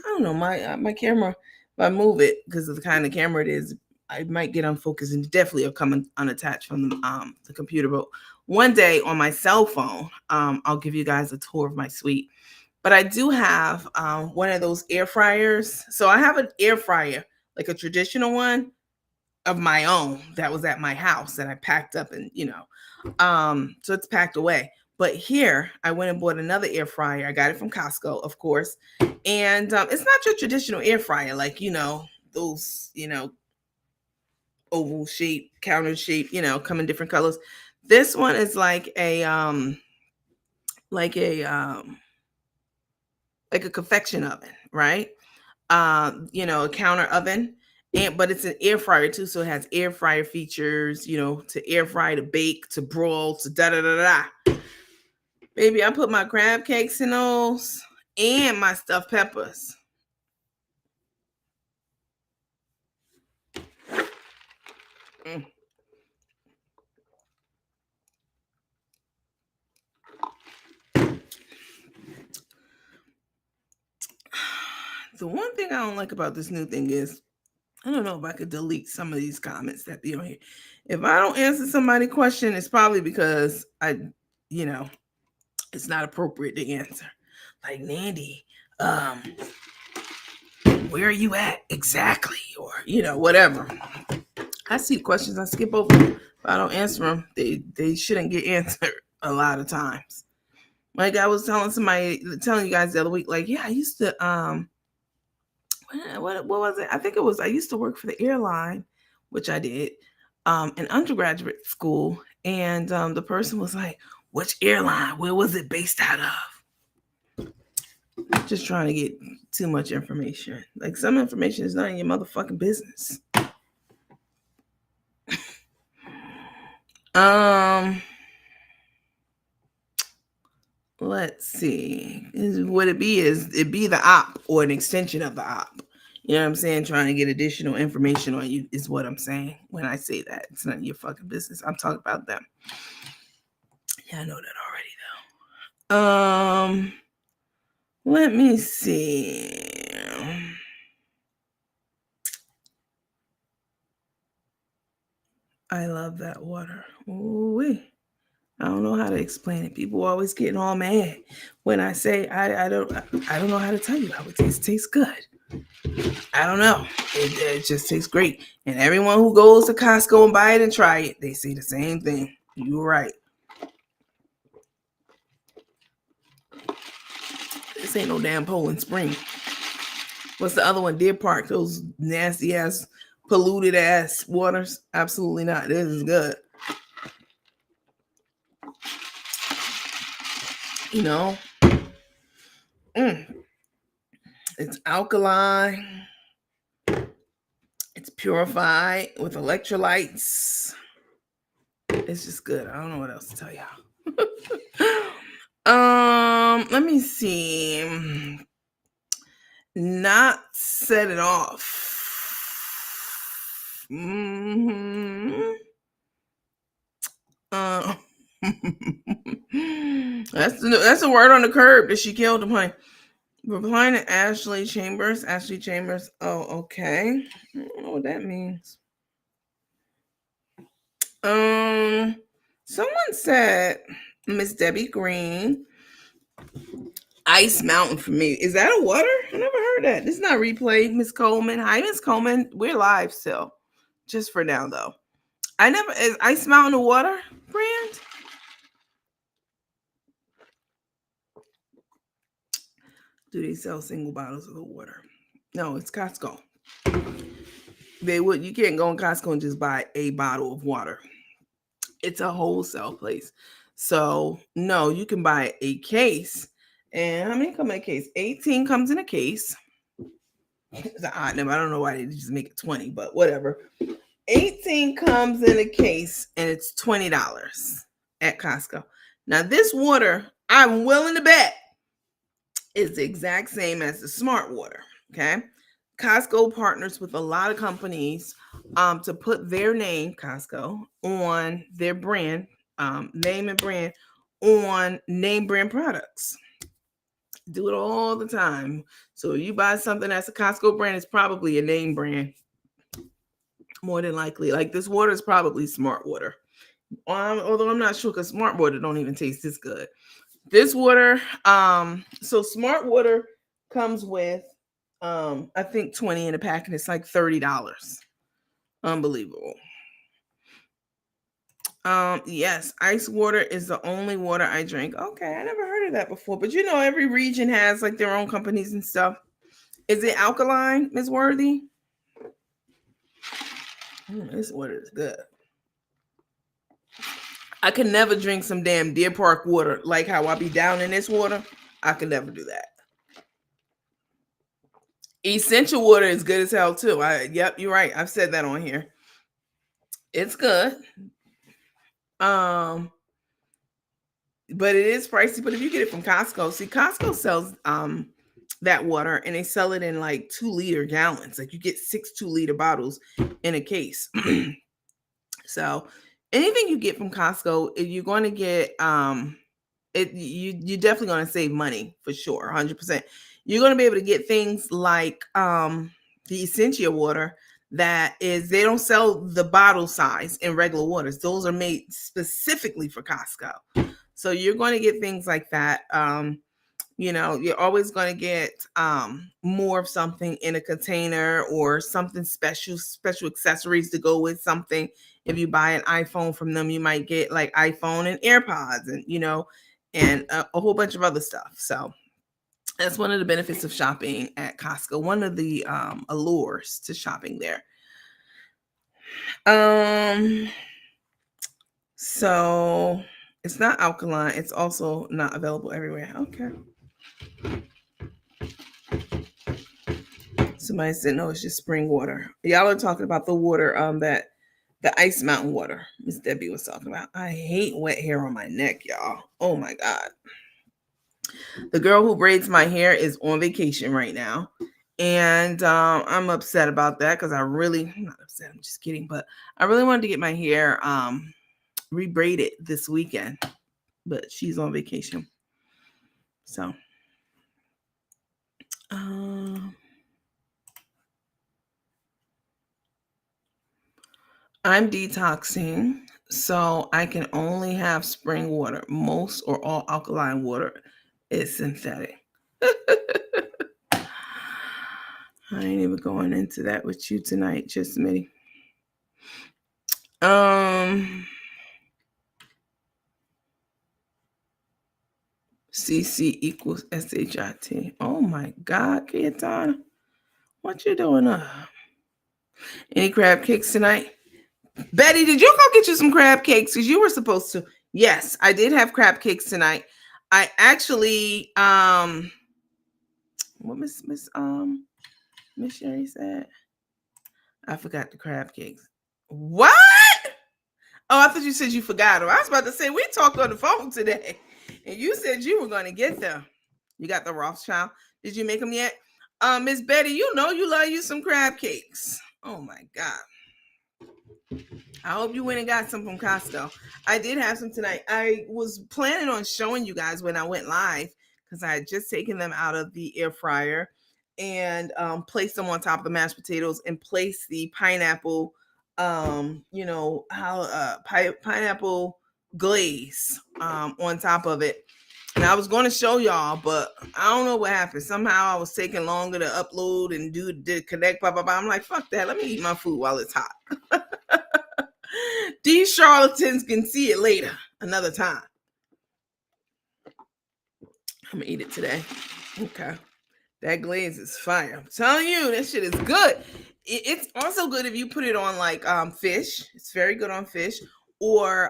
don't know, my camera. If I move it because of the kind of camera it is, I might get unfocused and definitely will come unattached from the computer. But one day on my cell phone, I'll give you guys a tour of my suite. But I do have one of those air fryers. So I have an air fryer, like a traditional one of my own that was at my house that I packed up and, so it's packed away. But here I went and bought another air fryer. I got it from Costco, of course. And it's not your traditional air fryer, like, those, oval shape, counter shape, come in different colors. This one is like a like a confection oven, right? A counter oven. but it's an air fryer too, so it has air fryer features, to air fry, to bake, to broil, to da da da da. Baby, I put my crab cakes in those and my stuffed peppers. Mm. The one thing I don't like about this new thing is, I don't know if I could delete some of these comments that be on here. If I don't answer somebody's question, it's probably because it's not appropriate to answer. Like, Nandy, where are you at exactly? Or, whatever. I see questions, I skip over them. If I don't answer them, they shouldn't get answered a lot of times. Like I was telling you guys the other week, like, yeah, I used to, what was it? I think it was, I used to work for the airline, which I did, in undergraduate school. And the person was like, which airline? Where was it based out of? Just trying to get too much information. Like, some information is not in your motherfucking business. Let's see. What it be is it be the op or an extension of the op. You know what I'm saying? Trying to get additional information on you is what I'm saying when I say that. It's none of your fucking business. I'm talking about them. Yeah, I know that already though. Let me see. I love that water. Ooh-wee. I don't know how to explain it. People always getting all mad when I say I don't know how to tell you how it tastes. It tastes good. I don't know. It just tastes great. And everyone who goes to Costco and buy it and try it, they say the same thing. You're right. This ain't no damn Poland Spring. What's the other one? Deer Park. Those nasty ass, polluted ass waters. Absolutely not. This is good. It's alkaline. It's purified with electrolytes. It's just good. I don't know what else to tell y'all. Let me see. Not set it off. Mm-hmm. That's a word on the curb that she killed him, honey. Replying to Ashley Chambers. Ashley Chambers. Oh, okay. I don't know what that means. Someone said, Miss Debbie Green, Ice Mountain for me. Is that a water? I never heard that. This is not replayed, Miss Coleman. Hi, Miss Coleman. We're live still. Just for now, though. Is Ice Mountain a water brand? Do they sell single bottles of the water? No, it's Costco. You can't go in Costco and just buy a bottle of water. It's a wholesale place. So no, you can buy a case. And how many come in a case? 18 comes in a case. It's an odd number. I don't know why they just make it 20, but whatever. 18 comes in a case and it's $20 at Costco. Now, this water, I'm willing to bet, is the exact same as the Smart Water. Okay. Costco partners with a lot of companies to put their name, Costco, on their brand, name and brand on name brand products. Do it all the time. So if you buy something that's a Costco brand, it's probably a name brand. More than likely. Like, this water is probably Smart Water. Although I'm not sure, because Smart Water don't even taste this good. This water, so Smart Water comes with I think 20 in a pack, and it's like $30. Unbelievable. Yes, ice water is the only water I drink. Okay, I never heard of that before. But every region has like their own companies and stuff. Is it alkaline, Ms. Worthy? This water is good. I could never drink some damn Deer Park water like how I be down in this water. I could never do that. Essential water is good as hell too. Yep, you're right. I've said that on here. It's good. Um, but it is pricey. But if you get it from Costco, see, Costco sells that water and they sell it in like 2-liter gallons. Like you get 6 2-liter bottles in a case. So anything you get from Costco, you're going to get you're definitely going to save money for sure, 100%. You're going to be able to get things like the Essentia water that is, they don't sell the bottle size in regular waters. Those are made specifically for Costco. So you're going to get things like that. You're always going to get more of something in a container or something special accessories to go with something. If you buy an iPhone from them, you might get like iPhone and AirPods and a whole bunch of other stuff. So that's one of the benefits of shopping at Costco. One of the allures to shopping there. So it's not alkaline. It's also not available everywhere. Okay. Somebody said, no, it's just spring water. Y'all are talking about the water that the Ice Mountain water Miss Debbie was talking about. I hate wet hair on my neck, y'all. Oh my God. The girl who braids my hair is on vacation right now. And I'm upset about that because I'm not upset, I'm just kidding. But I really wanted to get my hair rebraided this weekend. But she's on vacation. So I'm detoxing, so I can only have spring water. Most or all alkaline water is synthetic. I ain't even going into that with you tonight, just me. CC equals SHIT. Oh my God, Cayetana. What you doing up? Any crab cakes tonight? Betty, did you go get you some crab cakes? Because you were supposed to. Yes, I did have crab cakes tonight. I actually, what Miss Sherry said? I forgot the crab cakes. What? Oh, I thought you said you forgot them. I was about to say, we talked on the phone today, and you said you were going to get them. You got the Rothschild. Did you make them yet? Miss Betty, you know you love you some crab cakes. Oh, my God. I hope you went and got some from Costco. I did have some tonight. I was planning on showing you guys when I went live because I had just taken them out of the air fryer and placed them on top of the mashed potatoes and placed the pineapple, pineapple glaze on top of it. And I was going to show y'all, but I don't know what happened. Somehow I was taking longer to upload and do connect, blah, blah, blah. I'm like, fuck that. Let me eat my food while it's hot. These charlatans can see it later, another time. I'm going to eat it today. Okay. That glaze is fire. I'm telling you, that shit is good. It's also good if you put it on like fish. It's very good on fish or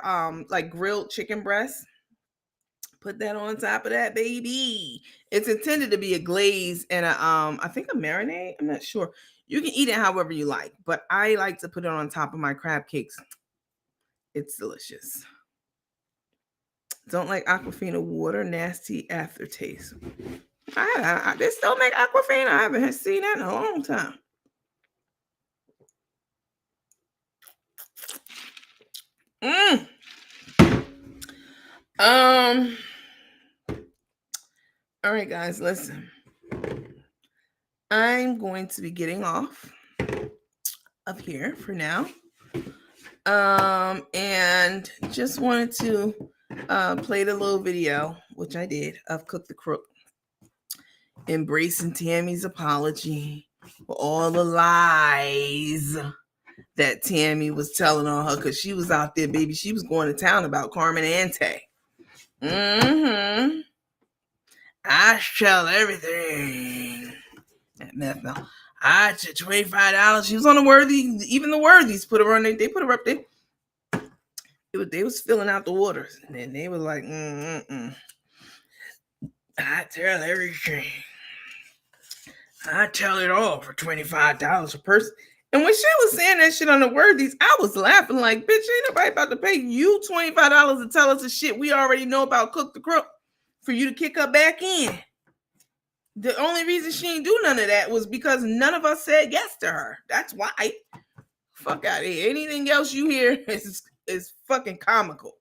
like grilled chicken breast. Put that on top of that, baby. It's intended to be a glaze and I think a marinade. I'm not sure. You can eat it however you like, but I like to put it on top of my crab cakes. It's delicious. Don't like Aquafina water, nasty aftertaste. They still make Aquafina. I haven't seen that in a long time. All right, guys, listen. I'm going to be getting off of here for now. And just wanted to play the little video, which I did, of Cook the Crook, embracing Tammy's apology for all the lies that Tammy was telling on her, because she was out there, baby. She was going to town about Carmen and Tanaesa. I tell everything. That meth now. I took $25. She was on the Worthy, even the Worthies put her on there. They put her up there. They was filling out the waters, and then they were like, I tell everything. I tell it all for $25 a person. And when she was saying that shit on the worthies, I was laughing like, bitch, ain't nobody about to pay you $25 to tell us the shit we already know about Cook the Crook for you to kick her back in. The only reason she ain't do none of that was because none of us said yes to her. That's why. Fuck out of here. Anything else you hear is fucking comical.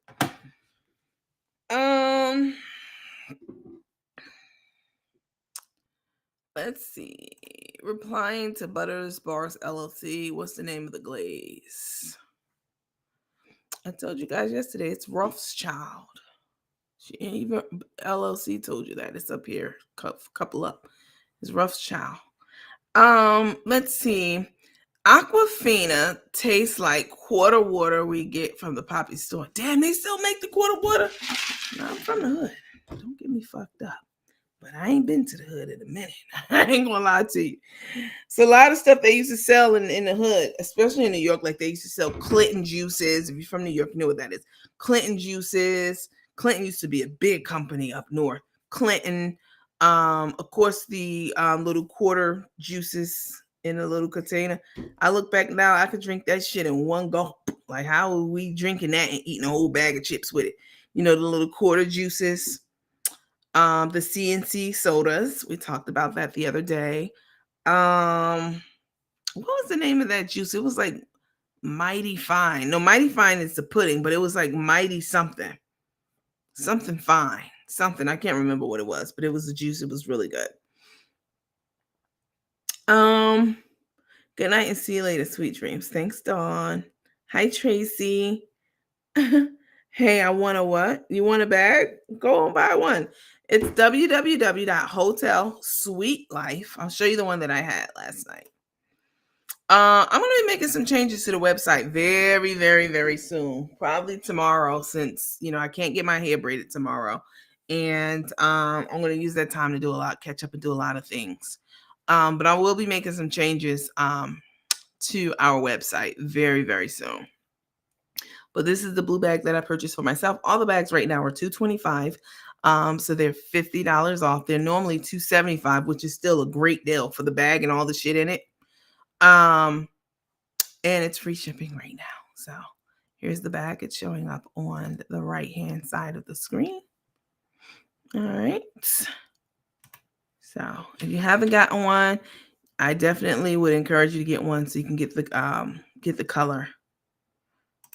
Let's see. Replying to Butters Bars LLC. What's the name of the glaze? I told you guys yesterday. It's Rothschild. She ain't even LLC told you that. It's up here. Couple up. It's Rothschild. Let's see. Aquafina tastes like quarter water we get from the Poppy store. Damn, they still make the quarter water? No, I'm from the hood. Don't get me fucked up. But I ain't been to the hood in a minute. I ain't gonna lie to you. So a lot of stuff they used to sell in the hood, especially in New York, like they used to sell Clinton juices. If you're from New York, you know what that is. Clinton juices. Clinton used to be a big company up north. Clinton, of course, the little quarter juices in a little container. I look back now, I could drink that shit in one gulp. Like, how are we drinking that and eating a whole bag of chips with it? You know, the little quarter juices. The CNC sodas. We talked about that the other day. What was the name of that juice? It was like Mighty Fine. No, Mighty Fine is the pudding, but it was like Mighty something. Something fine. Something. I can't remember what it was, but it was a juice. It was really good. Good night and see you later, sweet dreams. Thanks, Dawn. Hi, Tracy. Hey, I want a what? You want a bag? Go and buy one. It's www.hotelsweetlife. I'll show you the one that I had last night. I'm going to be making some changes to the website very, very, very soon. Probably tomorrow, since I can't get my hair braided tomorrow, and I'm going to use that time to catch up and do a lot of things. But I will be making some changes to our website very, very soon. But this is the blue bag that I purchased for myself. All the bags right now are $225. So they're $50 off. They're normally $275, which is still a great deal for the bag and all the shit in it. And it's free shipping right now. So here's the bag. It's showing up on the right-hand side of the screen. All right. So if you haven't gotten one, I definitely would encourage you to get one so you can get the color.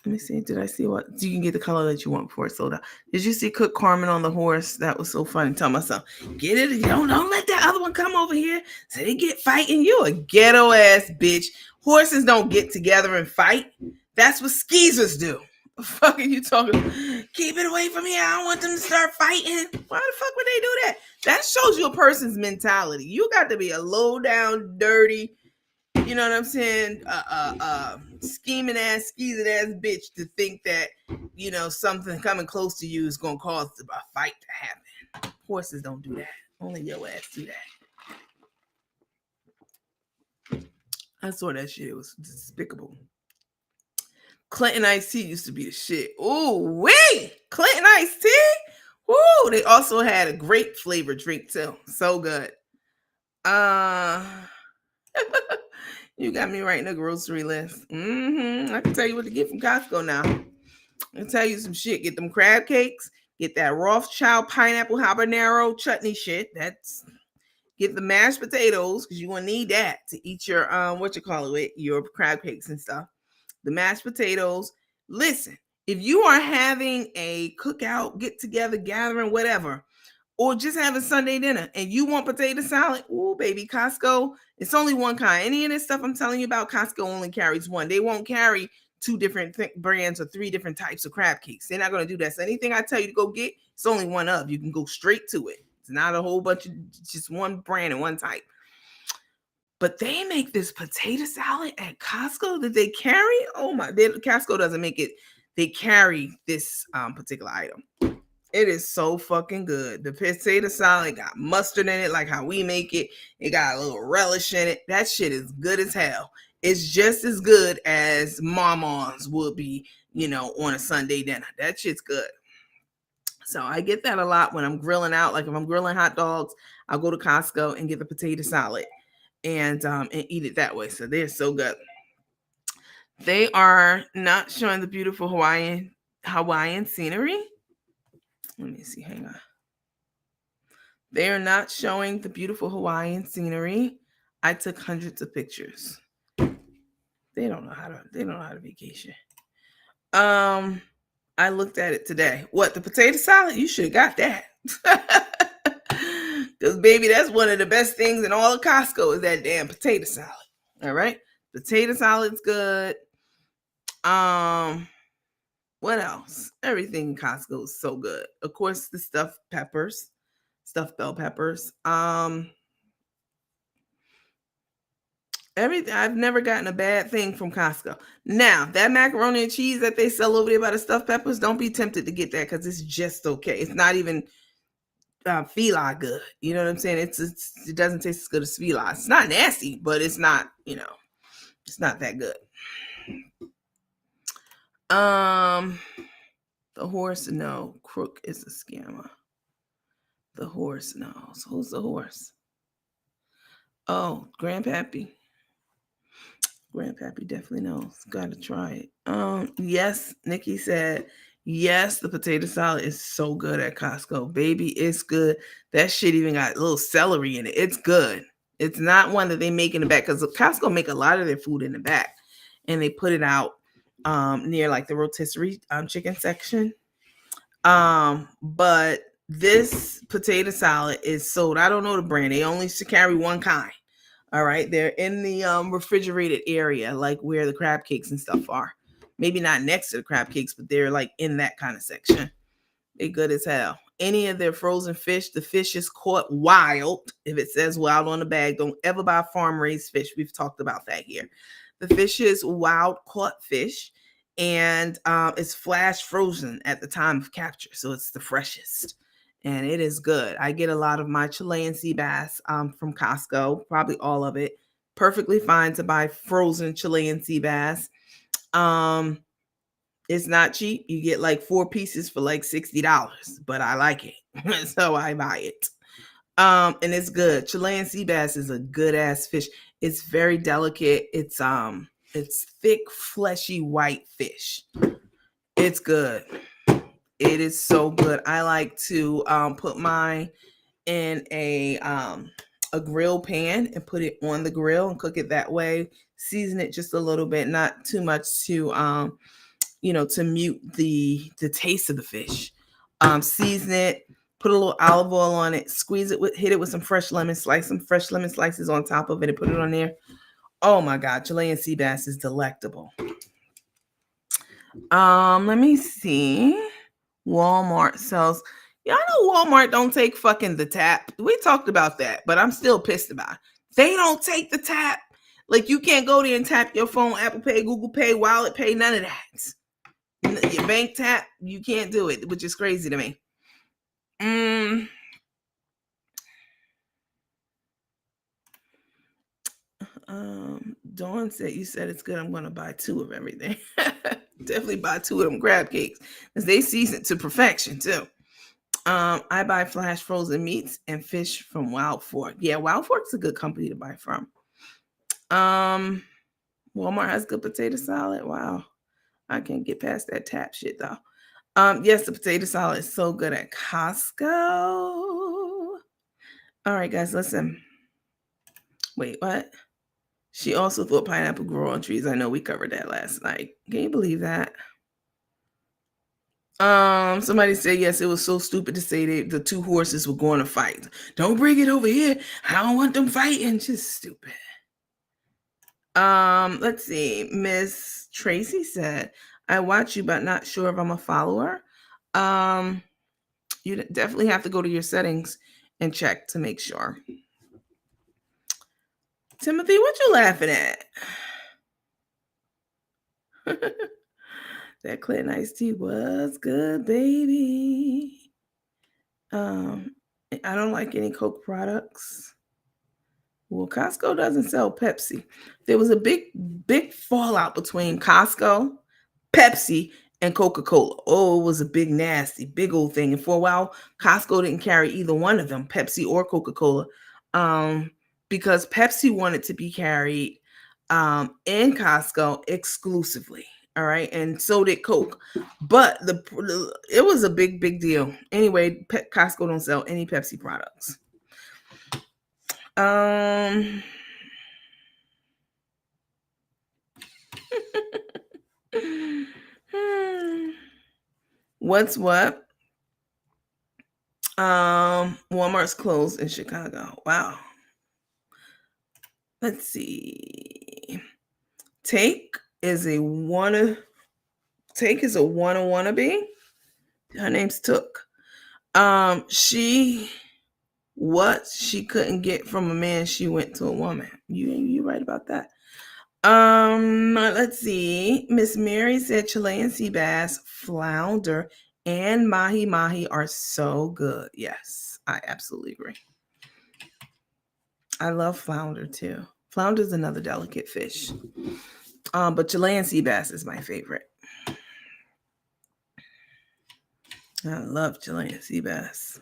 Let me see. Did I see what? You can get the color that you want before it's sold out. Did you see Cook Carmen on the horse? That was so funny. Tell myself, get it. Don't let that other one come over here. So they get fighting. You a ghetto ass bitch. Horses don't get together and fight. That's what skeezers do. What the fuck are you talking about? Keep it away from here. I don't want them to start fighting. Why the fuck would they do that? That shows you a person's mentality. You got to be a low down, dirty, you know what I'm saying? Scheming ass, skeezing ass bitch to think that, something coming close to you is going to cause a fight to happen. Horses don't do that. Only your ass do that. I saw that shit. It was despicable. Clinton iced tea used to be the shit. Ooh, wait! Clinton iced tea? Ooh, they also had a grape flavored drink too. So good. You got me writing a grocery list. I can tell you what to get from Costco now. I can tell you some shit. Get them crab cakes. Get that Rothschild pineapple habanero chutney shit. Get the mashed potatoes, because you're gonna need that to eat your your crab cakes and stuff. The mashed potatoes. Listen, if you are having a cookout, get together, gathering, whatever, or just having Sunday dinner and you want potato salad, ooh, baby, Costco, it's only one kind. Any of this stuff I'm telling you about, Costco only carries one. They won't carry two different brands or three different types of crab cakes. They're not going to do that. So anything I tell you to go get, it's only one of. You can go straight to it. It's not a whole bunch of, just one brand and one type. But they make this potato salad at Costco that they carry. Oh my, Costco doesn't make it. They carry this particular item. It is so fucking good. The potato salad got mustard in it, like how we make it. It got a little relish in it. That shit is good as hell. It's just as good as Mama's would be, on a Sunday dinner. That shit's good. So I get that a lot when I'm grilling out. Like if I'm grilling hot dogs, I'll go to Costco and get the potato salad. and eat it that way. So they're so good. They are not showing the beautiful Hawaiian scenery. Let me see. Hang on. They are not showing the beautiful Hawaiian scenery. I took hundreds of pictures. They don't know how to vacation. I looked at it today. What, the potato salad? You should have got that. Because baby, that's one of the best things in all of Costco is that damn potato salad. All right. Potato salad's good. What else? Everything in Costco is so good. Of course, the stuffed bell peppers. Everything. I've never gotten a bad thing from Costco. Now, that macaroni and cheese that they sell over there by the stuffed peppers, don't be tempted to get that because it's just okay. It's not even fila good. You know what I'm saying? It doesn't taste as good as fila. It's not nasty, but it's not, it's not that good. The horse, no. Crook is a scammer. The horse knows. Who's the horse? Oh, Grandpappy. Grandpappy definitely knows. Gotta try it. Yes, Nikki said, yes, the potato salad is so good at Costco. Baby, it's good. That shit even got a little celery in it. It's good. It's not one that they make in the back because Costco make a lot of their food in the back and they put it out near like the rotisserie chicken section. But this potato salad is sold. I don't know the brand. They only carry one kind. All right. They're in the refrigerated area, like where the crab cakes and stuff are. Maybe not next to the crab cakes, but they're like in that kind of section. They're good as hell. Any of their frozen fish, the fish is caught wild. If it says wild on the bag, don't ever buy farm raised fish. We've talked about that here. The fish is wild caught fish and it's flash frozen at the time of capture. So it's the freshest. And it is good. I get a lot of my Chilean sea bass from Costco, probably all of it. Perfectly fine to buy frozen Chilean sea bass. It's not cheap. You get like 4 pieces for like $60, but I like it. So I buy it. And it's good. Chilean sea bass is a good ass fish. It's very delicate. It's thick, fleshy white fish. It's good. It is so good. I like to put mine in a grill pan and put it on the grill and cook it that way. Season it just a little bit, not too much to to mute the taste of the fish. Season it, put a little olive oil on it, squeeze it hit it with some fresh lemon, slice some fresh lemon slices on top of it and put it on there. Oh my God, Chilean sea bass is delectable. Let me see. Walmart sells. Y'all know Walmart don't take fucking the tap. We talked about that, but I'm still pissed about it. They don't take the tap. Like you can't go there and tap your phone, Apple Pay, Google Pay, Wallet Pay, none of that. Your bank tap, you can't do it, which is crazy to me. Dawn said, you said it's good. I'm going to buy 2 of everything. Definitely buy 2 of them crab cakes because they season to perfection too. I buy flash frozen meats and fish from Wild Fork. Yeah, Wild Fork's a good company to buy from. Walmart has good potato salad. Wow. I can't get past that tap shit though. Yes, the potato salad is so good at Costco. All right, guys, listen. Wait, what? She also thought pineapple grew on trees. I know we covered that last night. Can you believe that? Somebody said yes, it was so stupid to say the 2 horses were going to fight. Don't bring it over here. I don't want them fighting. Just stupid. Let's see. Miss Tracy said, I watch you, but not sure if I'm a follower. You definitely have to go to your settings and check to make sure. Timothy, what you laughing at? That Clinton iced tea was good, baby. I don't like any Coke products. Well, Costco doesn't sell Pepsi. There was a big fallout between Costco, Pepsi, and Coca-Cola. Oh, it was a big, nasty, big old thing. And for a while, Costco didn't carry either one of them, Pepsi or Coca-Cola. because Pepsi wanted to be carried in Costco exclusively. All right, and so did Coke, but it was a big deal. Anyway, Costco don't sell any Pepsi products. Um, what's what? Walmart's closed in Chicago. Wow. Let's see. Take is a wanna. Take is a wannabe. Her name's Took. She what she couldn't get from a man, she went to a woman. You right about that. Let's see. Miss Mary said Chilean sea bass, flounder, and mahi mahi are so good. Yes, I absolutely agree. I love flounder too. Flounder is another delicate fish. But Chilean sea bass is my favorite. I love Chilean sea bass.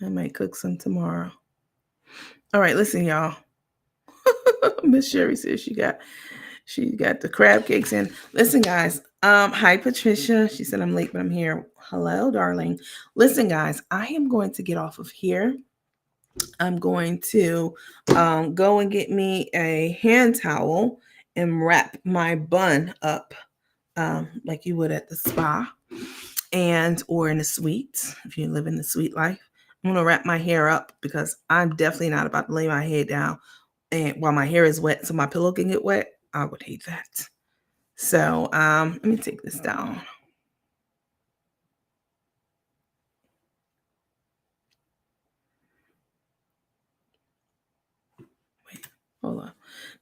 I might cook some tomorrow. All right, listen, y'all. Miss Sherry says she got the crab cakes in. Listen, guys. Hi Patricia. She said I'm late, but I'm here. Hello, darling. Listen, guys, I am going to get off of here. I'm going to go and get me a hand towel and wrap my bun up like you would at the spa and or in a suite if you live in the suite life. I'm gonna wrap my hair up because I'm definitely not about to lay my head down and while my hair is wet so my pillow can get wet. I would hate that. So let me take this down. Wait, hold on.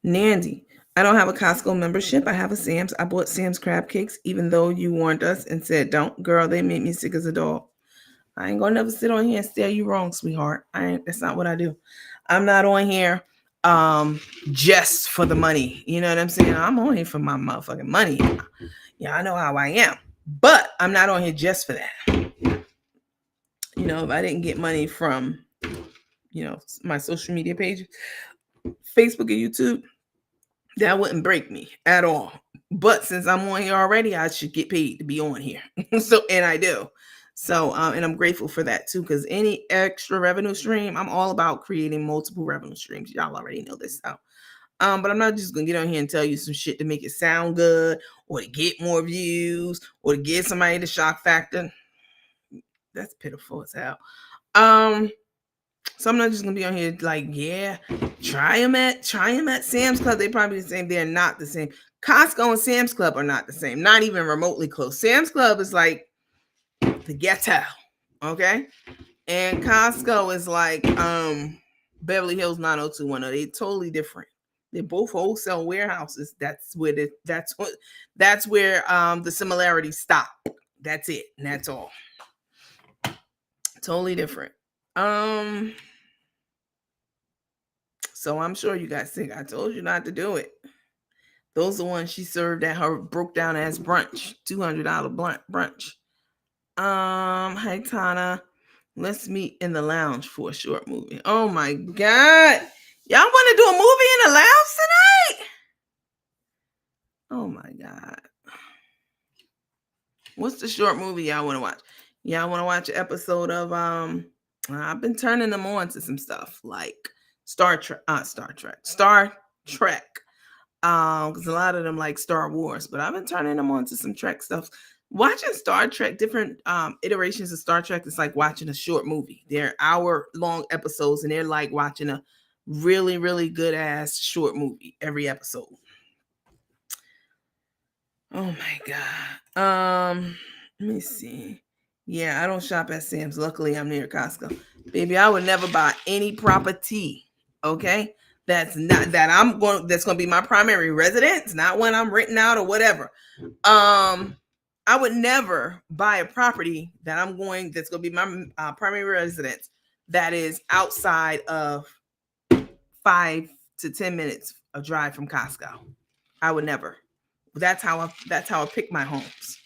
Nandy, I don't have a Costco membership. I have a Sam's. I bought Sam's crab cakes, even though you warned us and said don't. Girl, they made me sick as a dog. I ain't gonna never sit on here and stare you wrong, sweetheart. That's not what I do. I'm not on here just for the money. You know what I'm saying? I'm on here for my motherfucking money. Yeah, I know how I am. But I'm not on here just for that. You know, if I didn't get money from, my social media pages, Facebook and YouTube, that wouldn't break me at all. But since I'm on here already, I should get paid to be on here. And I do. So, and I'm grateful for that too, because any extra revenue stream, I'm all about creating multiple revenue streams. Y'all already know this. So, but I'm not just gonna get on here and tell you some shit to make it sound good or to get more views or to get somebody the shock factor. That's pitiful as hell. So I'm not just gonna be on here like, yeah, try them at Sam's Club. They probably the same. They're not the same. Costco and Sam's Club are not the same. Not even remotely close. Sam's Club is like the ghetto, okay, and Costco is like Beverly Hills 90210. They totally different. They're both wholesale warehouses. That's where the similarities stop. That's it, and that's all. Totally different. So I'm sure you got sick. I told you not to do it. Those are the ones she served at her broke down ass brunch, $200 brunch. Hi Tana. Let's meet in the lounge for a short movie. Oh my God. Y'all want to do a movie in the lounge tonight? Oh my God. What's the short movie y'all want to watch? Y'all want to watch an episode of I've been turning them on to some stuff like Star Trek. Because a lot of them like Star Wars, but I've been turning them on to some Trek stuff. Watching Star Trek, different iterations of Star Trek is like watching a short movie. They're hour-long episodes, and they're like watching a really, really good ass short movie every episode. Oh my God. Let me see. Yeah, I don't shop at Sam's. Luckily, I'm near Costco. Baby, I would never buy any property. Okay? That's gonna be my primary residence, not when I'm renting out or whatever. I would never buy a property that's gonna be my primary residence that is outside of 5 to 10 minutes of drive from Costco. I would never. That's how I pick my homes.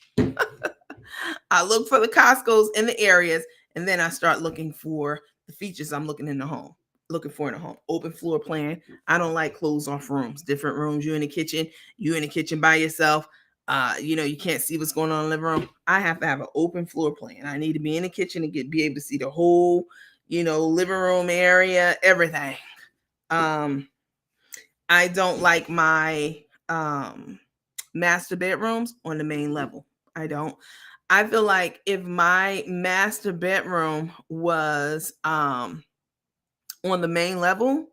I look for the Costco's in the areas, and then I start looking for the features I'm looking in the home. looking for in a home. Open floor plan. I don't like closed off rooms. Different rooms. You in the kitchen. You in the kitchen by yourself. You can't see what's going on in the living room. I have to have an open floor plan. I need to be in the kitchen and be able to see the whole, living room area, everything. I don't like my master bedrooms on the main level. I don't. I feel like if my master bedroom was on the main level,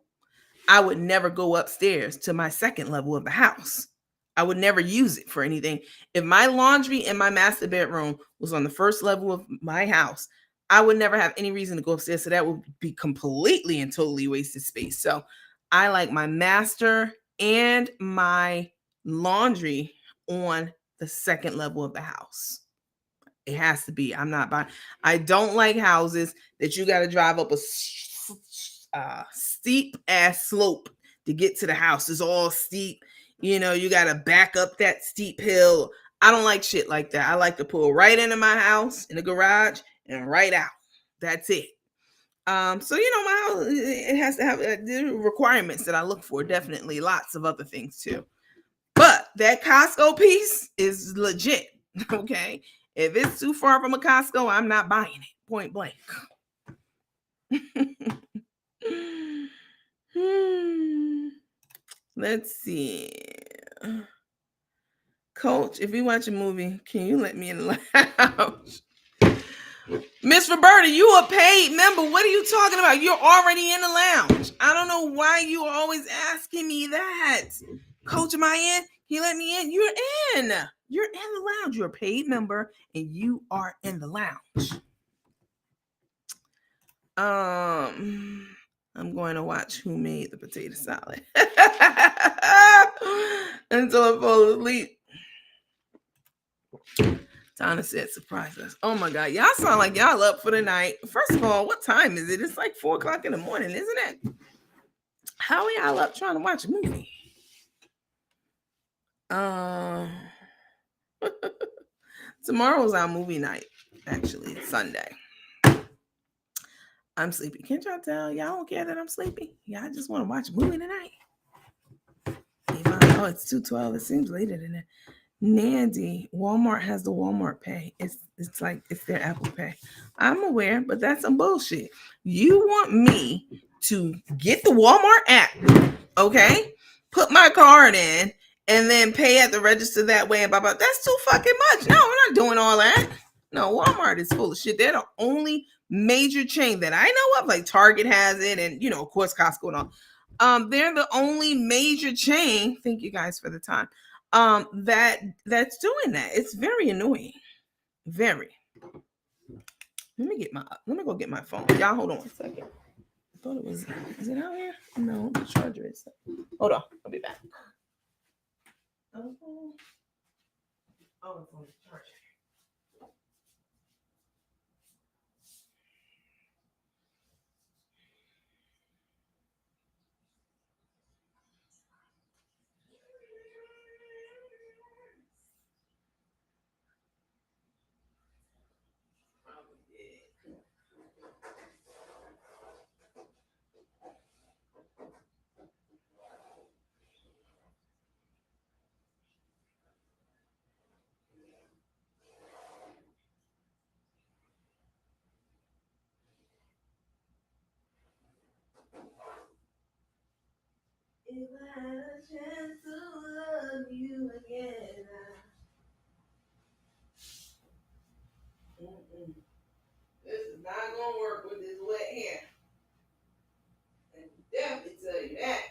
I would never go upstairs to my second level of the house. I would never use it for anything. If my laundry in my master bedroom was on the first level of my house, I would never have any reason to go upstairs. So that would be completely and totally wasted space. So I like my master and my laundry on the second level of the house. It has to be. I'm not buying. I don't like houses that you got to drive up a steep ass slope to get to the house. It's all steep. You got to back up that steep hill. I don't like shit like that. I like to pull right into my house in the garage and right out. That's it. So my house, it has to have the requirements that I look for. Definitely lots of other things too. But that Costco piece is legit. Okay. If it's too far from a Costco, I'm not buying it. Point blank. Let's see. Coach, if we watch a movie, can you let me in the lounge? Miss Roberta, you a paid member. What are you talking about? You're already in the lounge. I don't know why you are always asking me that. Coach, am I in? Can you let me in? You're in. You're in the lounge. You're a paid member and you are in the lounge. I'm going to watch Who Made the Potato Salad until I fall asleep. Tana said, surprise us. Oh my God. Y'all sound like y'all up for the night. First of all, what time is it? It's like 4:00 in the morning, isn't it? How are y'all up trying to watch a movie? Tomorrow's our movie night, actually. It's Sunday. I'm sleepy. Can't y'all tell? Y'all don't care that I'm sleepy. Y'all just want to watch a movie tonight. Oh, it's 2:12. It seems later than that. Nandy, Walmart has the Walmart Pay. It's like it's their Apple Pay. I'm aware, but that's some bullshit. You want me to get the Walmart app, okay? Put my card in and then pay at the register that way and blah blah. That's too fucking much. No, we're not doing all that. No, Walmart is full of shit. They're the only major chain that I know of. Like Target has it, and of course Costco and all. They're the only major chain. Thank you guys for the time. That's doing that. It's very annoying. Very. Let me go get my phone. Y'all hold on a second. I thought it was. Is it out here? No, the charger is. Hold on. I'll be back. Oh, it's on the charger. If I had a chance to love you again, this is not gonna work with this wet hair. I can definitely tell you that.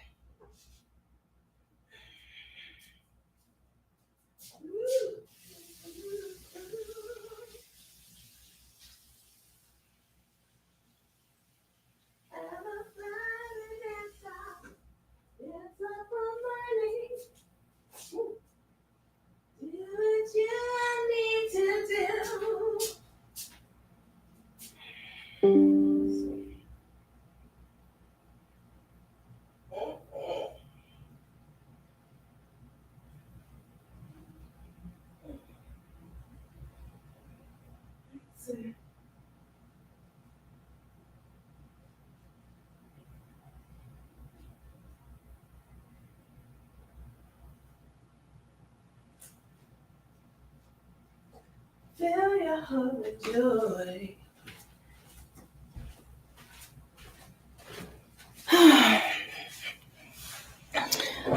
Fill your heart with joy.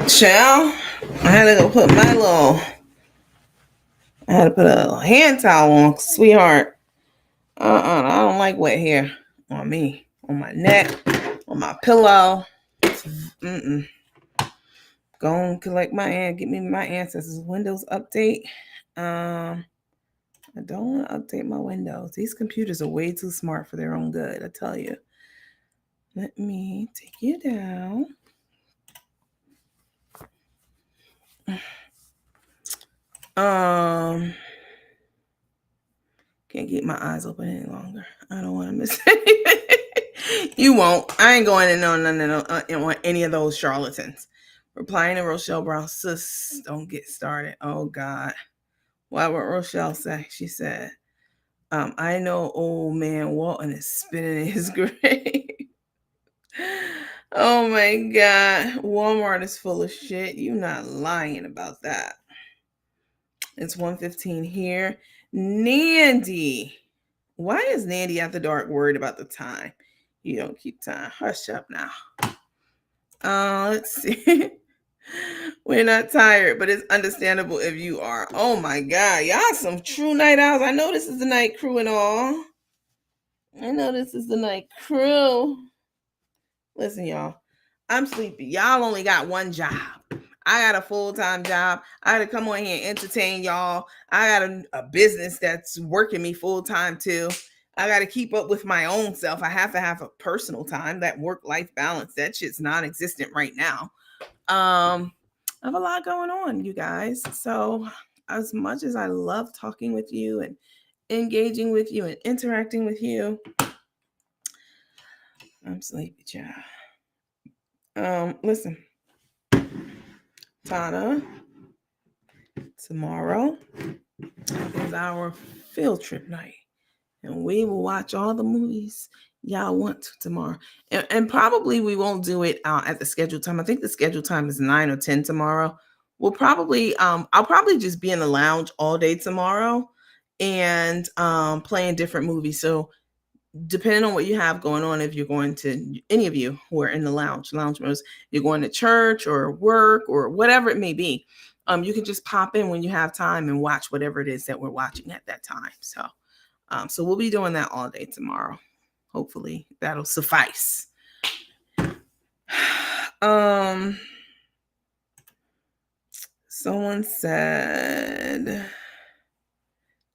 Child, I had to go put my little, I had to put a little hand towel on, sweetheart. I don't like wet hair on me, on my neck, on my pillow. Mm-mm. Go and collect my get me my ancestors. Windows update. I don't want to update my Windows. These computers are way too smart for their own good, I tell you. Let me take you down. Can't keep my eyes open any longer. I don't want to miss anything. You won't. I ain't going in on any of those charlatans. Replying to Rochelle Brown, sis, don't get started. Oh God. Why would Rochelle say? She said, I know old man Walton is spinning in his grave. Oh my God. Walmart is full of shit. You not lying about that. It's 1:15 here. Nandy. Why is Nandy after dark worried about the time? You don't keep time. Hush up now. Let's see. We're not tired, but it's understandable if you are. Oh my God. Y'all some true night owls. I know this is the night crew and all. I know this is the night crew. Listen, y'all. I'm sleepy. Y'all only got one job. I got a full-time job. I got to come on here and entertain y'all. I got a business that's working me full-time too. I got to keep up with my own self. I have to have a personal time. That work-life balance, that shit's non-existent right now. I have a lot going on, you guys. So as much as I love talking with you and engaging with you and interacting with you, I'm sleepy, child. Listen, Tana, tomorrow is our field trip night, and we will watch all the movies y'all want to tomorrow. And probably we won't do it at the scheduled time. I think the scheduled time is 9 or 10 tomorrow. We'll probably, I'll probably just be in the lounge all day tomorrow and playing different movies. So depending on what you have going on, if you're going to, any of you who are in the lounge modes, you're going to church or work or whatever it may be, you can just pop in when you have time and watch whatever it is that we're watching at that time. So we'll be doing that all day tomorrow. Hopefully that'll suffice. Someone said,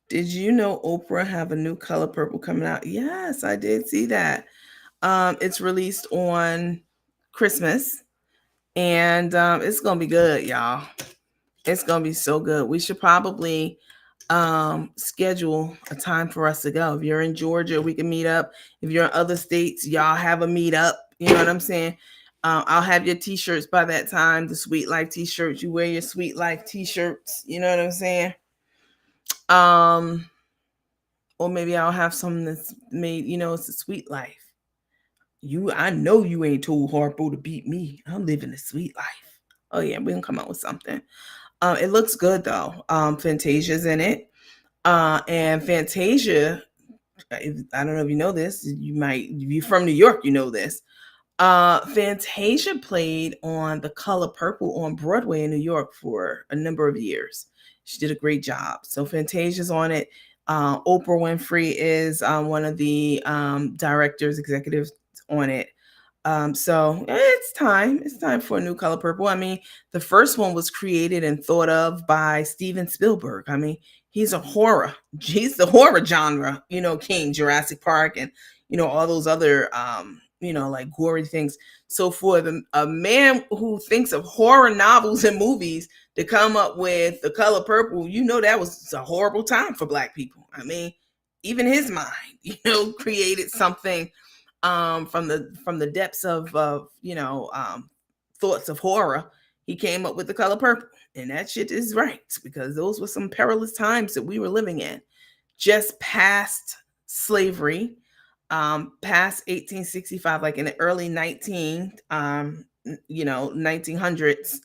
did you know Oprah have a new Color Purple coming out? Yes, I did see that. It's released on Christmas, and it's gonna be good, y'all. It's gonna be so good. We should probably schedule a time for us to go. If you're in Georgia, we can meet up. If you're in other states, y'all have a meet up. You know what I'm saying? I'll have your t-shirts by that time, the Sweet Life t-shirts. You wear your Sweet Life t-shirts. You know what I'm saying? Or maybe I'll have something that's made, it's a Sweet Life. I know you ain't told Harpo to beat me. I'm living a sweet life. Oh yeah, we can come up with something. It looks good though. Fantasia's in it. And Fantasia, I don't know if you know this. You might, if you're from New York, you know this. Fantasia played on The Color Purple on Broadway in New York for a number of years. She did a great job. So Fantasia's on it. Oprah Winfrey is one of the directors, executives on it. So it's time. It's time for a new Color Purple. I mean, the first one was created and thought of by Steven Spielberg. I mean, he's the horror genre, king, Jurassic Park, and all those other like gory things. So for a man who thinks of horror novels and movies to come up with The Color Purple, that was a horrible time for Black people. I mean, even his mind, created something from the depths of thoughts of horror. He came up with The Color Purple, and that shit is right, because those were some perilous times that we were living in, just past slavery, past 1865, like in the early 1900s.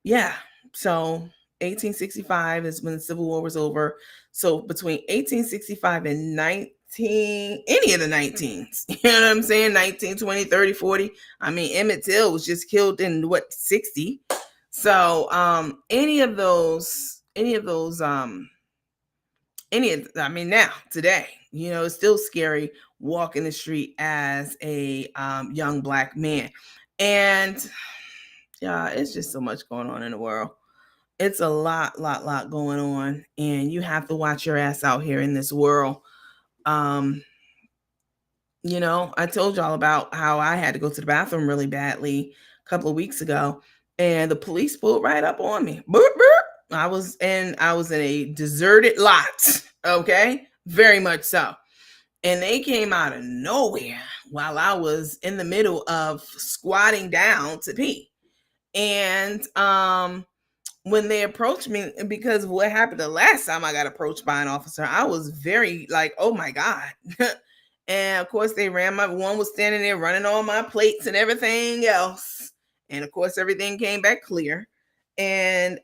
Yeah, so 1865 is when the Civil War was over. So between 1865 and 19, any of the 19s, you know what I'm saying? 19, 20, 30, 40. I mean, Emmett Till was just killed in what, 60? So I mean, now, today, it's still scary walking the street as a young black man. And yeah, it's just so much going on in the world. It's a lot going on, and you have to watch your ass out here in this world. Um, I told y'all about how I had to go to the bathroom really badly a couple of weeks ago, and the police pulled right up on me. Boop, boop. I was in a deserted lot, okay? Very much so. And they came out of nowhere while I was in the middle of squatting down to pee. And when they approached me, because of what happened the last time I got approached by an officer, I was very like, oh my God. And of course, they ran my one was standing there running all my plates and everything else. And of course, everything came back clear. And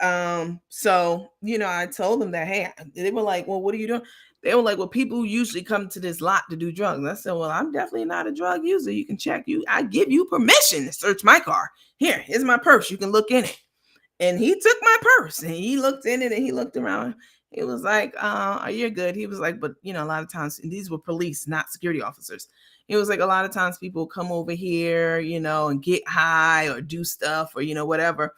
so, I told them that, hey, they were like, well, what are you doing? They were like, well, people usually come to this lot to do drugs. I said, well, I'm definitely not a drug user. You can check you. I give you permission to search my car. Here's my purse. You can look in it. And he took my purse and he looked in it and he looked around. He was like, you're good. He was like, but a lot of times, and these were police, not security officers. He was like, a lot of times people come over here, and get high or do stuff or, whatever.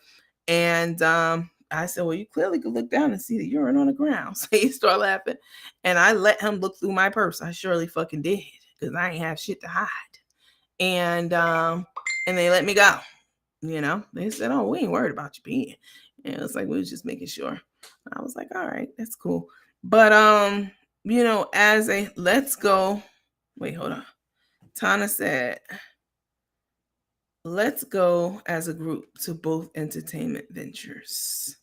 And I said, well, you clearly could look down and see the urine on the ground. So he started laughing. And I let him look through my purse. I surely fucking did, because I ain't have shit to hide. And they let me go. They said, oh, we ain't worried about you being. And it was like, we was just making sure. I was like, all right, that's cool. But as a let's go. Wait, hold on. Tana said, let's go as a group to both entertainment ventures.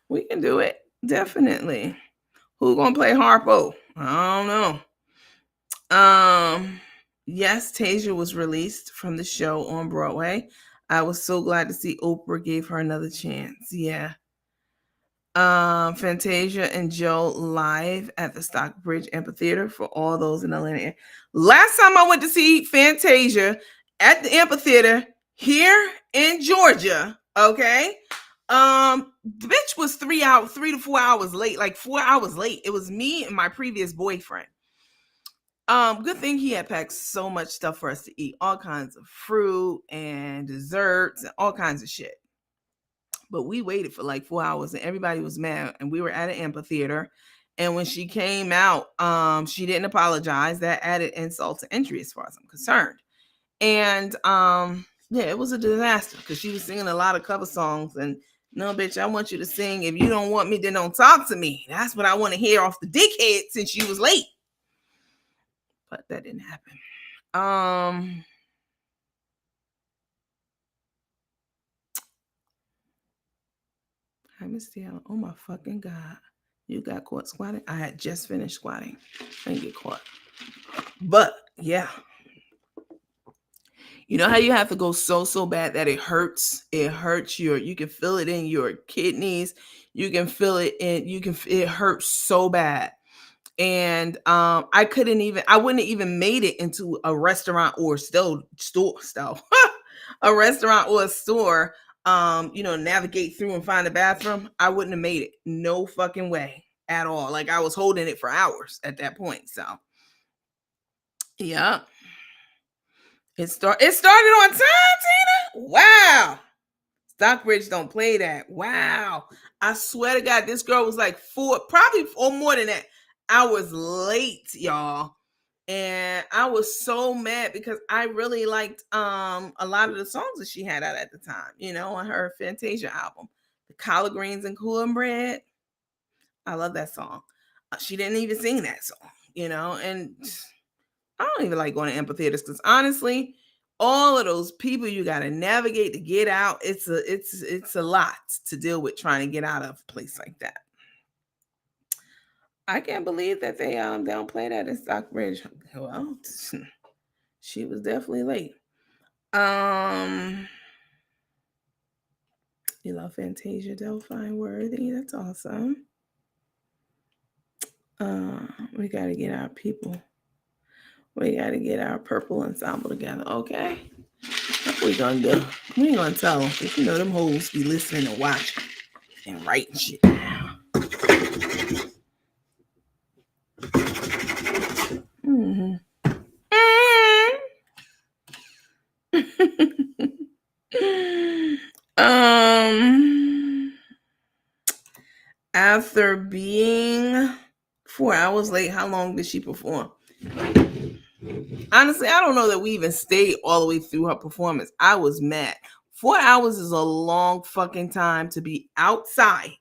We can do it. Definitely. Who gonna play Harpo? I don't know. Yes, Tasia was released from the show on Broadway. I was so glad to see Oprah gave her another chance. Yeah. Fantasia and Joe live at the Stockbridge Amphitheater for all those in Atlanta. Last time I went to see Fantasia at the amphitheater here in Georgia, okay? The bitch was 3 to 4 hours late, like 4 hours late. It was me and my previous boyfriend. Good thing he had packed so much stuff for us to eat, all kinds of fruit and desserts and all kinds of shit. But we waited for like 4 hours and everybody was mad. And we were at an amphitheater. And when she came out, she didn't apologize. That added insult to injury as far as I'm concerned. And yeah, it was a disaster because she was singing a lot of cover songs. And no, bitch, I want you to sing. If you don't want me, then don't talk to me. That's what I want to hear off the dickhead since you was late. But that didn't happen. Hi, Miss Tiana. Oh my fucking God. You got caught squatting? I had just finished squatting. I didn't get caught. But yeah. You know how you have to go so bad that it hurts? It hurts you can feel it in your kidneys. You can feel it it hurts so bad. And I wouldn't have even made it into a restaurant or store a restaurant or a store, navigate through and find a bathroom. I wouldn't have made it. No fucking way at all. Like I was holding it for hours at that point. So yeah. It started on time, Tina. Wow. Stockbridge don't play that. Wow. I swear to God, this girl was like probably or more than that hours late, y'all. And I was so mad because I really liked a lot of the songs that she had out at the time, on her Fantasia album. The Collard Greens and Cornbread. I love that song. She didn't even sing that song, and I don't even like going to amphitheaters because honestly, all of those people you got to navigate to get out, it's a lot to deal with trying to get out of a place like that. I can't believe that they don't play that in Stockbridge. Well, she was definitely late. You love Fantasia, Delphine Worthy. That's awesome. We got to get our people. We got to get our purple ensemble together. Okay. What we gonna do? We ain't gonna tell them. Cause you know them hoes be listening and watching and writing shit down. Mm-hmm. um, after being 4 hours late, how long did she perform? Honestly, I don't know that we even stayed all the way through her performance. I was mad. 4 hours is a long fucking time to be outside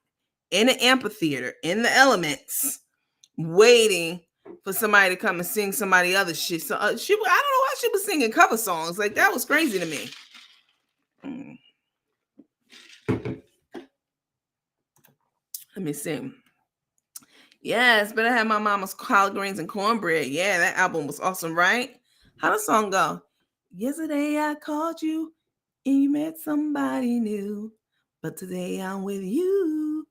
in an amphitheater in the elements, waiting for somebody to come and sing somebody other shit. So I don't know why she was singing cover songs. Like that was crazy to me. Let me see. Yes, but I had my mama's collard greens and cornbread. Yeah, that album was awesome, right? How the song go? Yesterday I called you and you met somebody new, but today I'm with you.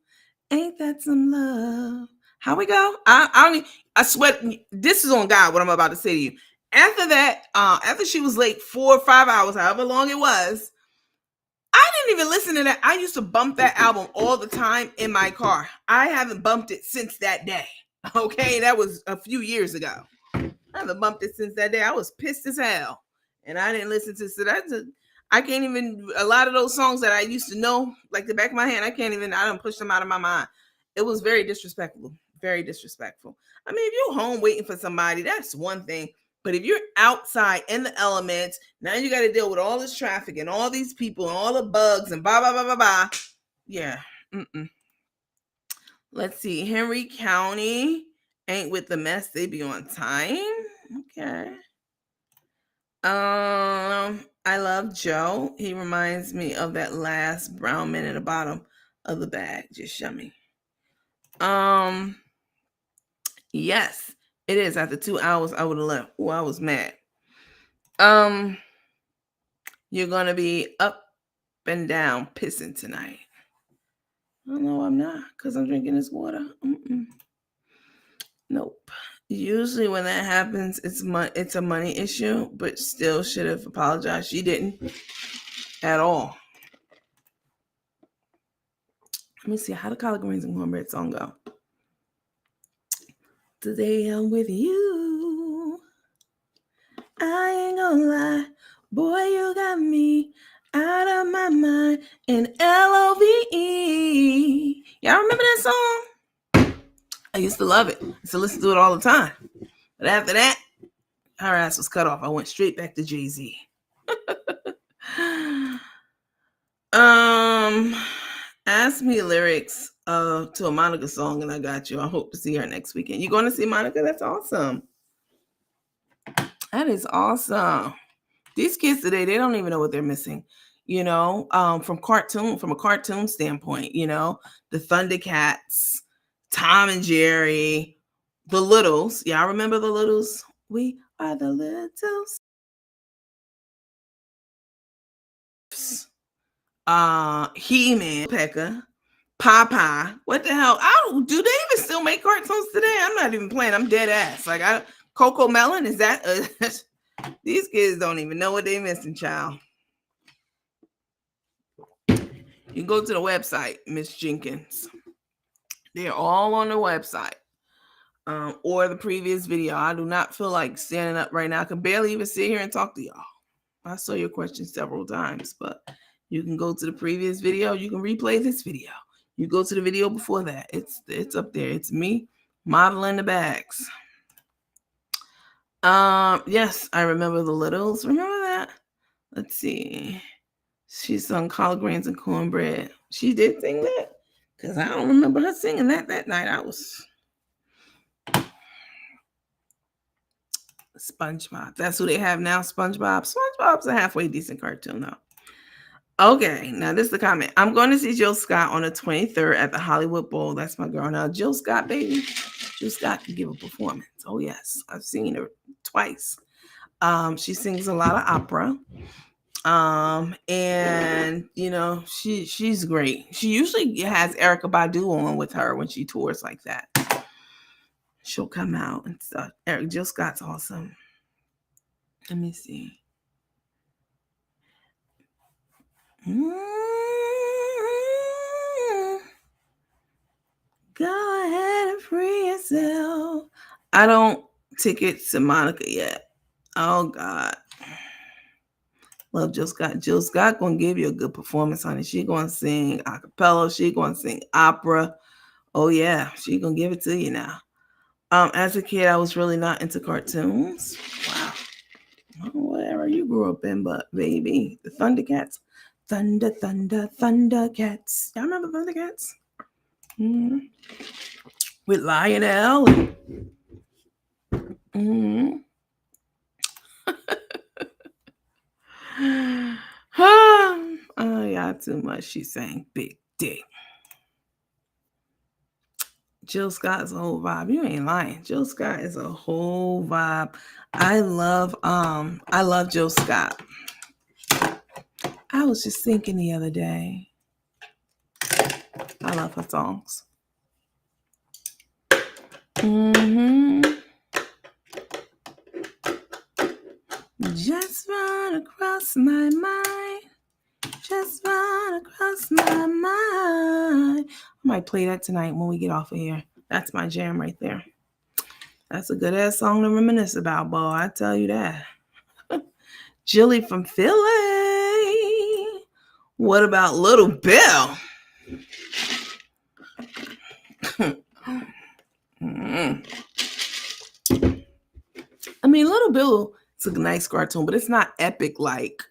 Ain't that some love? How we go? I swear this is on God what I'm about to say to you. After that, after she was late 4 or 5 hours, however long it was, I didn't even listen to that. I used to bump that album all the time in my car. I haven't bumped it since that day. Okay, that was a few years ago. I haven't bumped it since that day. I was pissed as hell, and I didn't listen to. So I can't even. A lot of those songs that I used to know, like the back of my hand, I can't even. I don't push them out of my mind. It was very disrespectful. Very disrespectful. I mean, if you're home waiting for somebody, that's one thing. But if you're outside in the elements, now you got to deal with all this traffic and all these people and all the bugs and blah, blah, blah, blah, blah. Yeah. Mm-mm. Let's see. Henry County ain't with the mess. They be on time. Okay. I love Joe. He reminds me of that last brown man in the bottom of the bag. Just yummy. Yes, it is. After 2 hours, I would have left. Oh, I was mad. You're gonna be up and down pissing tonight. No, I'm not, because I'm drinking this water. Nope. Usually when that happens, it's a money issue, but still should have apologized. She didn't at all. Let me see. How the collard greens and cornbread song go? Today I'm with you. I ain't gonna lie. Boy, you got me out of my mind in LOVE. Y'all remember that song? I used to love it. I used to listen to it all the time. But after that, her ass was cut off. I went straight back to Jay-Z. Ask me lyrics to a Monica song and I got you. I hope to see her next weekend. You going to see Monica? That's awesome. That is awesome. These kids today, they don't even know what they're missing. You know, from a cartoon standpoint, you know, the Thundercats, Tom and Jerry, the Littles. Y'all remember the Littles? We are the Littles. He-Man, Pekka, Popeye. What the hell? Do they even still make cartoons today? I'm not even playing. I'm dead ass. Like Coco Melon, is that these kids don't even know what they're missing, child. You go to the website, Miss Jenkins. They're all on the website. Or the previous video. I do not feel like standing up right now. I can barely even sit here and talk to y'all. I saw your questions several times, but you can go to the previous video. You can replay this video. You go to the video before that. It's up there. It's me modeling the bags. Yes, I remember the Littles. Remember that? Let's see. She sung collard greens and cornbread. She did sing that? Because I don't remember her singing that night. I was SpongeBob. That's who they have now, SpongeBob. SpongeBob's a halfway decent cartoon, though. Okay, now this is the comment. I'm going to see Jill Scott on the 23rd at the Hollywood Bowl. That's my girl. Now, Jill Scott, baby. Jill Scott can give a performance. Oh, yes. I've seen her twice. She sings a lot of opera. And she's great. She usually has Erica Badu on with her when she tours like that. She'll come out and stuff. Jill Scott's awesome. Let me see. Go ahead and free yourself. I don't tickets to Monica yet. Oh God. Love Jill Scott. Jill Scott gonna give you a good performance, honey. She gonna sing a cappella. She gonna sing opera. Oh yeah, she gonna give it to you now. As a kid, I was really not into cartoons. Wow. Whatever you grew up in, but baby, the Thundercats. Thunder, thunder, Thundercats. Y'all remember Thundercats? Mm-hmm. With Lionel. Mm-hmm. Oh, yeah, too much. She sang Big Dick. Jill Scott is a whole vibe. You ain't lying. Jill Scott is a whole vibe. I love Jill Scott. I was just thinking the other day. I love her songs. Mm-hmm. Just run across my mind. Just run across my mind. I might play that tonight when we get off of here. That's my jam right there. That's a good ass song to reminisce about, boy. I tell you that. Jilly from Philly. What about Little Bill? I mean, Little Bill is a nice cartoon, but it's not epic like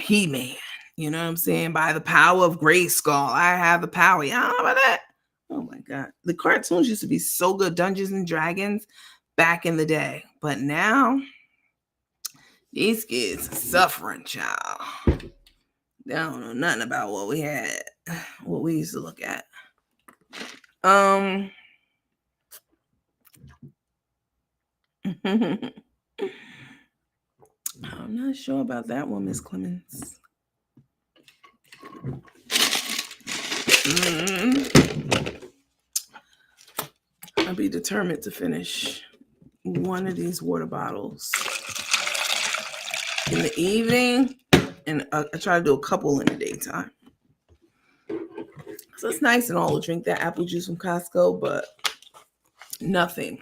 He-Man. You know what I'm saying? By the power of Grayskull, I have the power. Y'all know about that? Oh my God. The cartoons used to be so good. Dungeons and Dragons back in the day. But now, these kids are suffering, child. They don't know nothing about what we had, what we used to look at. I'm not sure about that one, Miss Clemens. I'll be determined to finish one of these water bottles in the evening, and I try to do a couple in the daytime. So it's nice and all to drink that apple juice from Costco, but nothing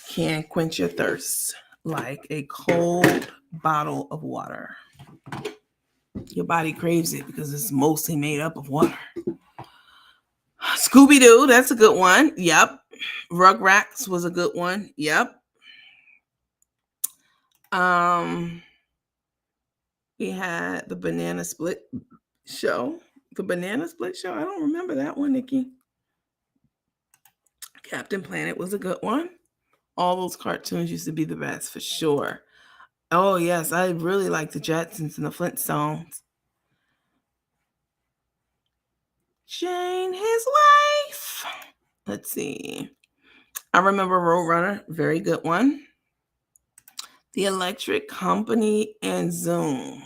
can quench your thirst like a cold bottle of water. Your body craves it because it's mostly made up of water. Scooby-Doo, that's a good one. Yep. Rugrats was a good one. Yep. We had the Banana Split show. The Banana Split show. I don't remember that one, Nikki. Captain Planet was a good one. All those cartoons used to be the best for sure. Oh yes, I really like the Jetsons and the Flintstones. Jane, his wife. Let's see. I remember Roadrunner, very good one. The Electric Company and Zoom.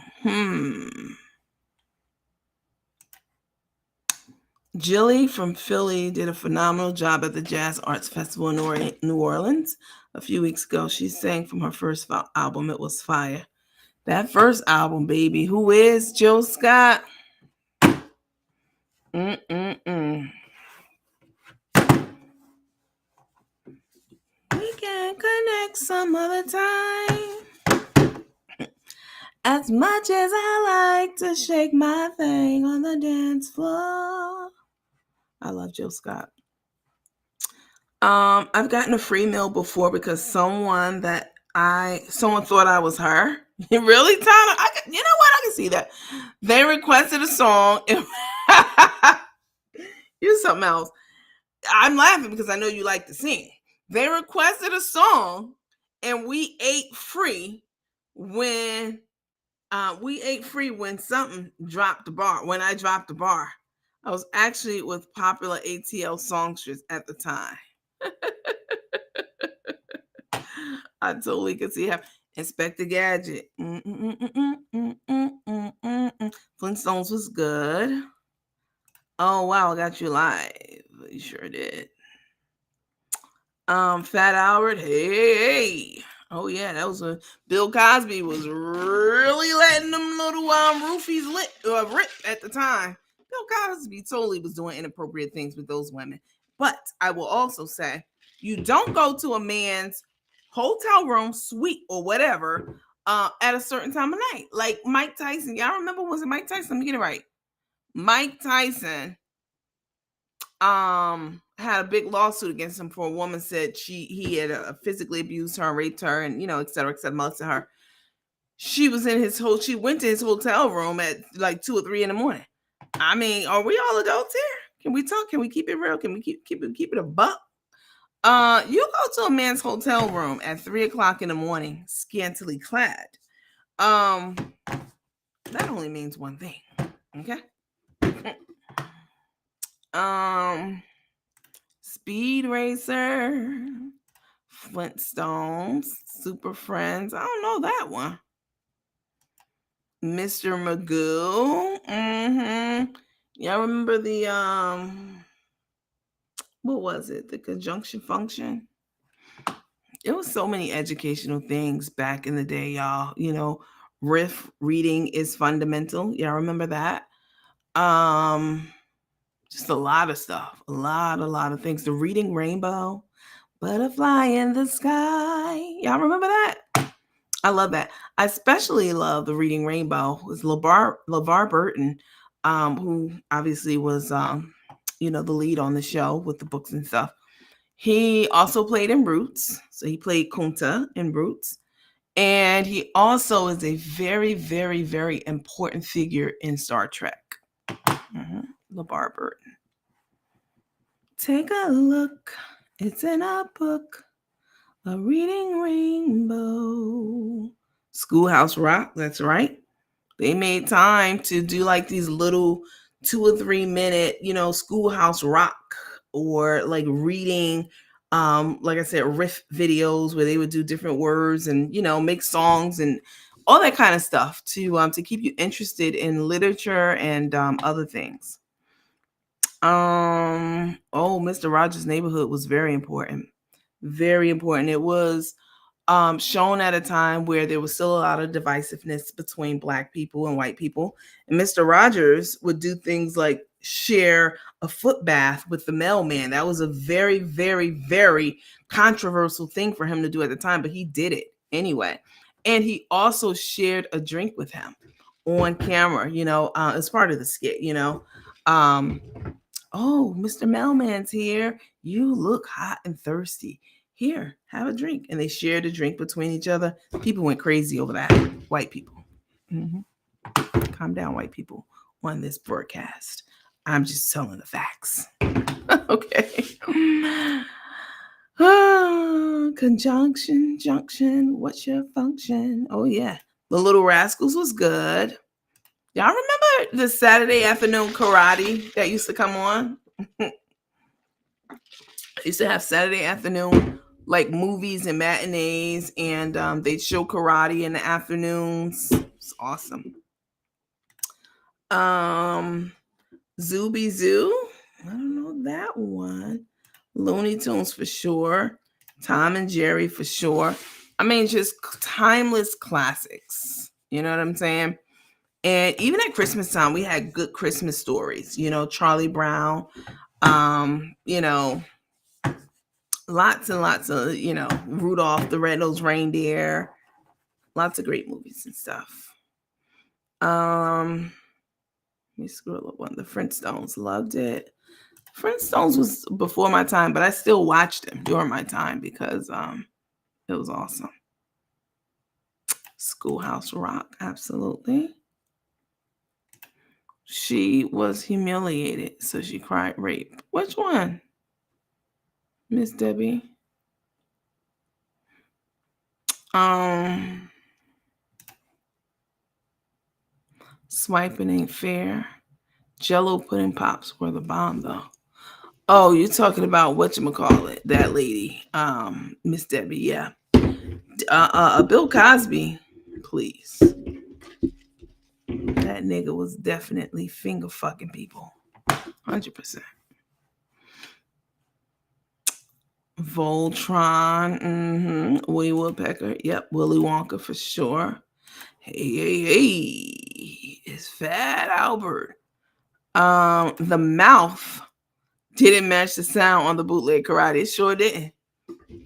Jilly from Philly did a phenomenal job at the Jazz Arts Festival in New Orleans a few weeks ago. She sang from her first album. It was fire. That first album, baby. Who is Jill Scott? We can connect some other time. As much as I like to shake my thing on the dance floor. I love Jill Scott. I've gotten a free meal before because someone thought I was her. Really, Tyler? You know what? I can see that. They requested a song. Here's something else. I'm laughing because I know you like to sing. They requested a song, and we ate free when something dropped the bar. When I dropped the bar, I was actually with popular ATL songstress at the time. I totally could see how. Inspector Gadget. Flintstones was good. Oh wow, I got you live. You sure did. Fat Albert. Hey. Oh yeah, that was a Bill Cosby was really letting them little roofies rip at the time. Bill Cosby totally was doing inappropriate things with those women. But I will also say, you don't go to a man's hotel room, suite, or whatever at a certain time of night. Like Mike Tyson. Y'all remember, was it Mike Tyson? Let me get it right. Mike Tyson had a big lawsuit against him for a woman said he had physically abused her and raped her and et cetera, molested her. She was in she went to his hotel room at like 2 or 3 in the morning. I mean, are we all adults here? Can we talk? Can we keep it real? Can we keep it a buck? You go to a man's hotel room at 3 o'clock in the morning, scantily clad. That only means one thing. Okay. Speed Racer, Flintstones, Super Friends. I don't know that one. Mr. Magoo. Y'all remember the what was it? The conjunction function. It was so many educational things back in the day, y'all. Riff reading is fundamental. Y'all remember that? Just a lot of stuff. A lot of things. The Reading Rainbow. Butterfly in the Sky. Y'all remember that? I love that. I especially love The Reading Rainbow. It was LeVar Burton, who obviously was, the lead on the show with the books and stuff. He also played in Roots. So he played Kunta in Roots. And he also is a very, very, very important figure in Star Trek. LeVar Burton. Take a look. It's in a book. A Reading Rainbow. Schoolhouse Rock, that's right. They made time to do like these little 2 or 3 minute, Schoolhouse Rock or like reading, like I said, riff videos where they would do different words and, make songs and all that kind of stuff to keep you interested in literature and other things. Mr. Rogers' Neighborhood was very important. Very important. It was shown at a time where there was still a lot of divisiveness between Black people and white people. And Mr. Rogers would do things like share a foot bath with the mailman. That was a very, very, very controversial thing for him to do at the time, but he did it anyway. And he also shared a drink with him on camera, as part of the skit, oh, Mr. Mailman's here. You look hot and thirsty. Here, have a drink. And they shared a drink between each other. People went crazy over that. White people. Calm down, white people, on this broadcast. I'm just telling the facts. Okay. Conjunction, junction. What's your function? Oh, yeah. The Little Rascals was good. Y'all remember the Saturday afternoon karate that used to come on? Used to have Saturday afternoon like movies and matinees, and they'd show karate in the afternoons. It's awesome. Zooby Zoo. I don't know that one. Looney Tunes for sure. Tom and Jerry for sure. I mean, just timeless classics. You know what I'm saying? And even at Christmas time, we had good Christmas stories. Charlie Brown. Lots and lots of, Rudolph the Red-Nosed Reindeer. Lots of great movies and stuff. Let me scroll up one. The Flintstones, loved it. Flintstones was before my time, but I still watched them during my time because it was awesome. Schoolhouse Rock, absolutely. She was humiliated, so she cried rape. Which one? Miss Debbie? Swiping Ain't Fair. Jello pudding pops were the bomb, though. Oh, you're talking about whatchamacallit, that lady, Miss Debbie, yeah. Bill Cosby, please. That nigga was definitely finger fucking people. 100%. Voltron, Willie Woodpecker, yep, Willy Wonka for sure. Hey, it's Fat Albert. The mouth didn't match the sound on the bootleg karate. It sure didn't.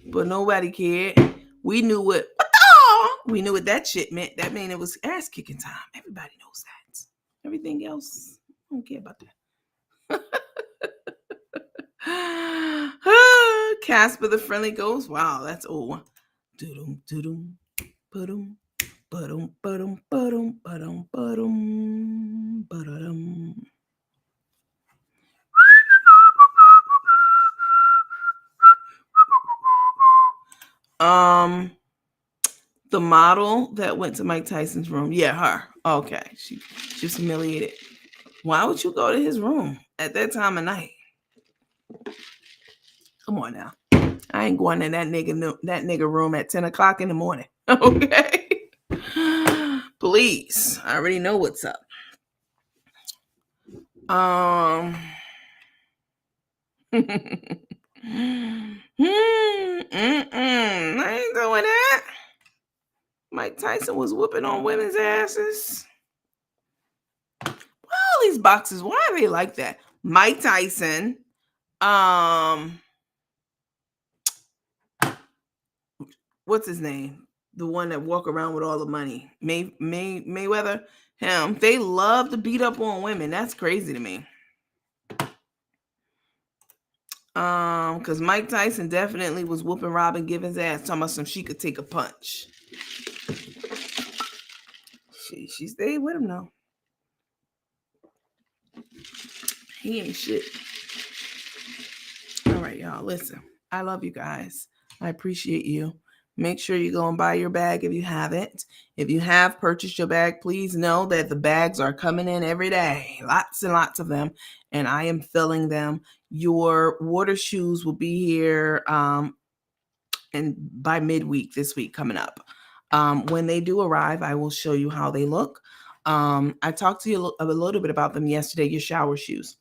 But nobody cared. We knew what that shit meant. That meant it was ass kicking time. Everybody knows that. Everything else, I don't care about that. Casper the Friendly Ghost. Wow, that's old. Doodum doodum ba-dum ba-dum ba-dum ba-dum ba-dum ba-dum ba-dum. The model that went to Mike Tyson's room. Yeah, her. Okay. She was humiliated. Why would you go to his room at that time of night? Come on now. I ain't going in that nigga room at 10 o'clock in the morning. Okay. Please. I already know what's up. I ain't doing that. Mike Tyson was whooping on women's asses. Why all these boxes? Why are they like that? Mike Tyson. What's his name? The one that walk around with all the money. Mayweather. Him. They love to beat up on women. That's crazy to me. Because Mike Tyson definitely was whooping Robin Givens' ass, talking about she could take a punch. She stayed with him though. He ain't shit. All right, y'all. Listen, I love you guys. I appreciate you. Make sure you go and buy your bag if you haven't. If you have purchased your bag, please know that the bags are coming in every day. Lots and lots of them. And I am filling them. Your water shoes will be here and by midweek this week coming up. When they do arrive, I will show you how they look. I talked to you a little bit about them yesterday, your shower shoes.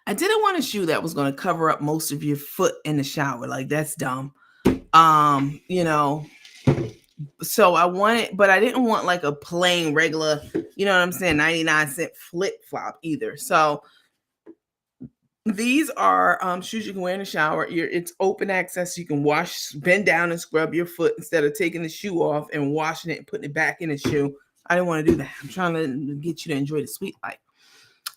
I didn't want a shoe that was going to cover up most of your foot in the shower. Like, that's dumb. So I wanted, but I didn't want like a plain regular, 99-cent flip flop either. So these are shoes you can wear in the shower. It's open access. You can bend down and scrub your foot instead of taking the shoe off and washing it and putting it back in the shoe. I didn't want to do that. I'm trying to get you to enjoy the sweet life.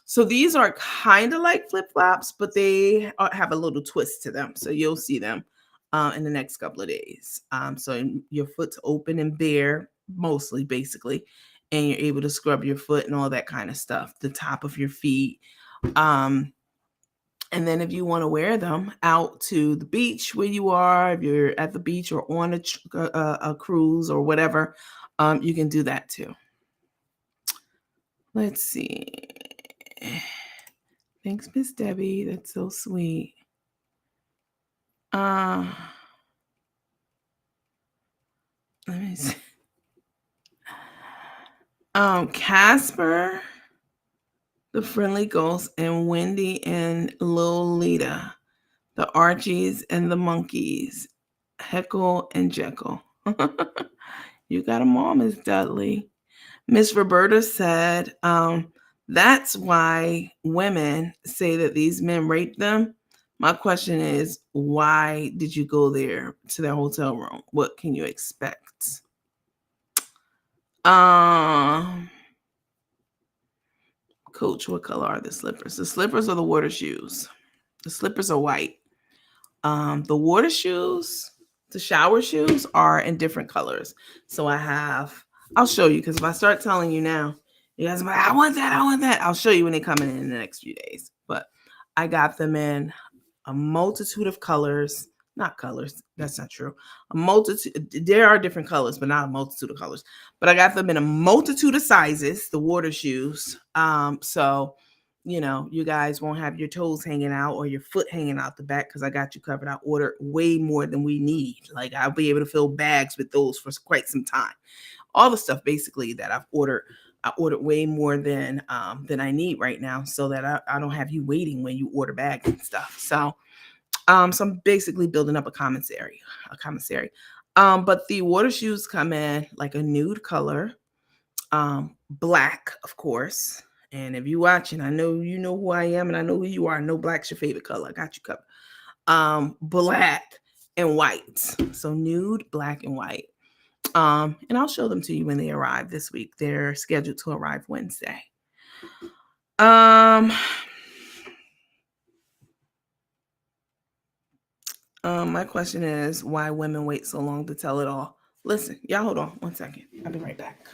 So these are kind of like flip-flops, but they have a little twist to them. So you'll see them in the next couple of days. So your foot's open and bare, mostly, basically, and you're able to scrub your foot and all that kind of stuff, the top of your feet. And then if you want to wear them out to the beach where you are, if you're at the beach or on a cruise or whatever, you can do that too. Let's see. Thanks, Miss Debbie. That's so sweet. Let me see. Casper, the Friendly Ghost, and Wendy and Lolita, the Archies and the Monkeys, Heckle and Jekyll. You got them all, Miss Dudley. Miss Roberta said, that's why women say that these men raped them. My question is, why did you go there to their hotel room? What can you expect? Coach, what color are the slippers? The slippers are the water shoes. The slippers are white. The water shoes, the shower shoes are in different colors. So I'll show you, because if I start telling you now, you guys are like, I want that. I'll show you when they come in the next few days. But I got them in a multitude of colors. Not colors. That's not true. A multitude. There are different colors, but not a multitude of colors. But I got them in a multitude of sizes, the water shoes. So you guys won't have your toes hanging out or your foot hanging out the back because I got you covered. I ordered way more than we need. Like I'll be able to fill bags with those for quite some time. All the stuff basically that I ordered way more than I need right now, so that I don't have you waiting when you order bags and stuff. So I'm basically building up a commissary. But the water shoes come in like a nude color, black, of course. And if you're watching, I know you know who I am and I know who you are. I know black's your favorite color. I got you covered. Black and white. So nude, black, and white. And I'll show them to you when they arrive this week. They're scheduled to arrive Wednesday. Um, my question is why women wait so long to tell it all. Listen, y'all hold on one second. I'll be right back.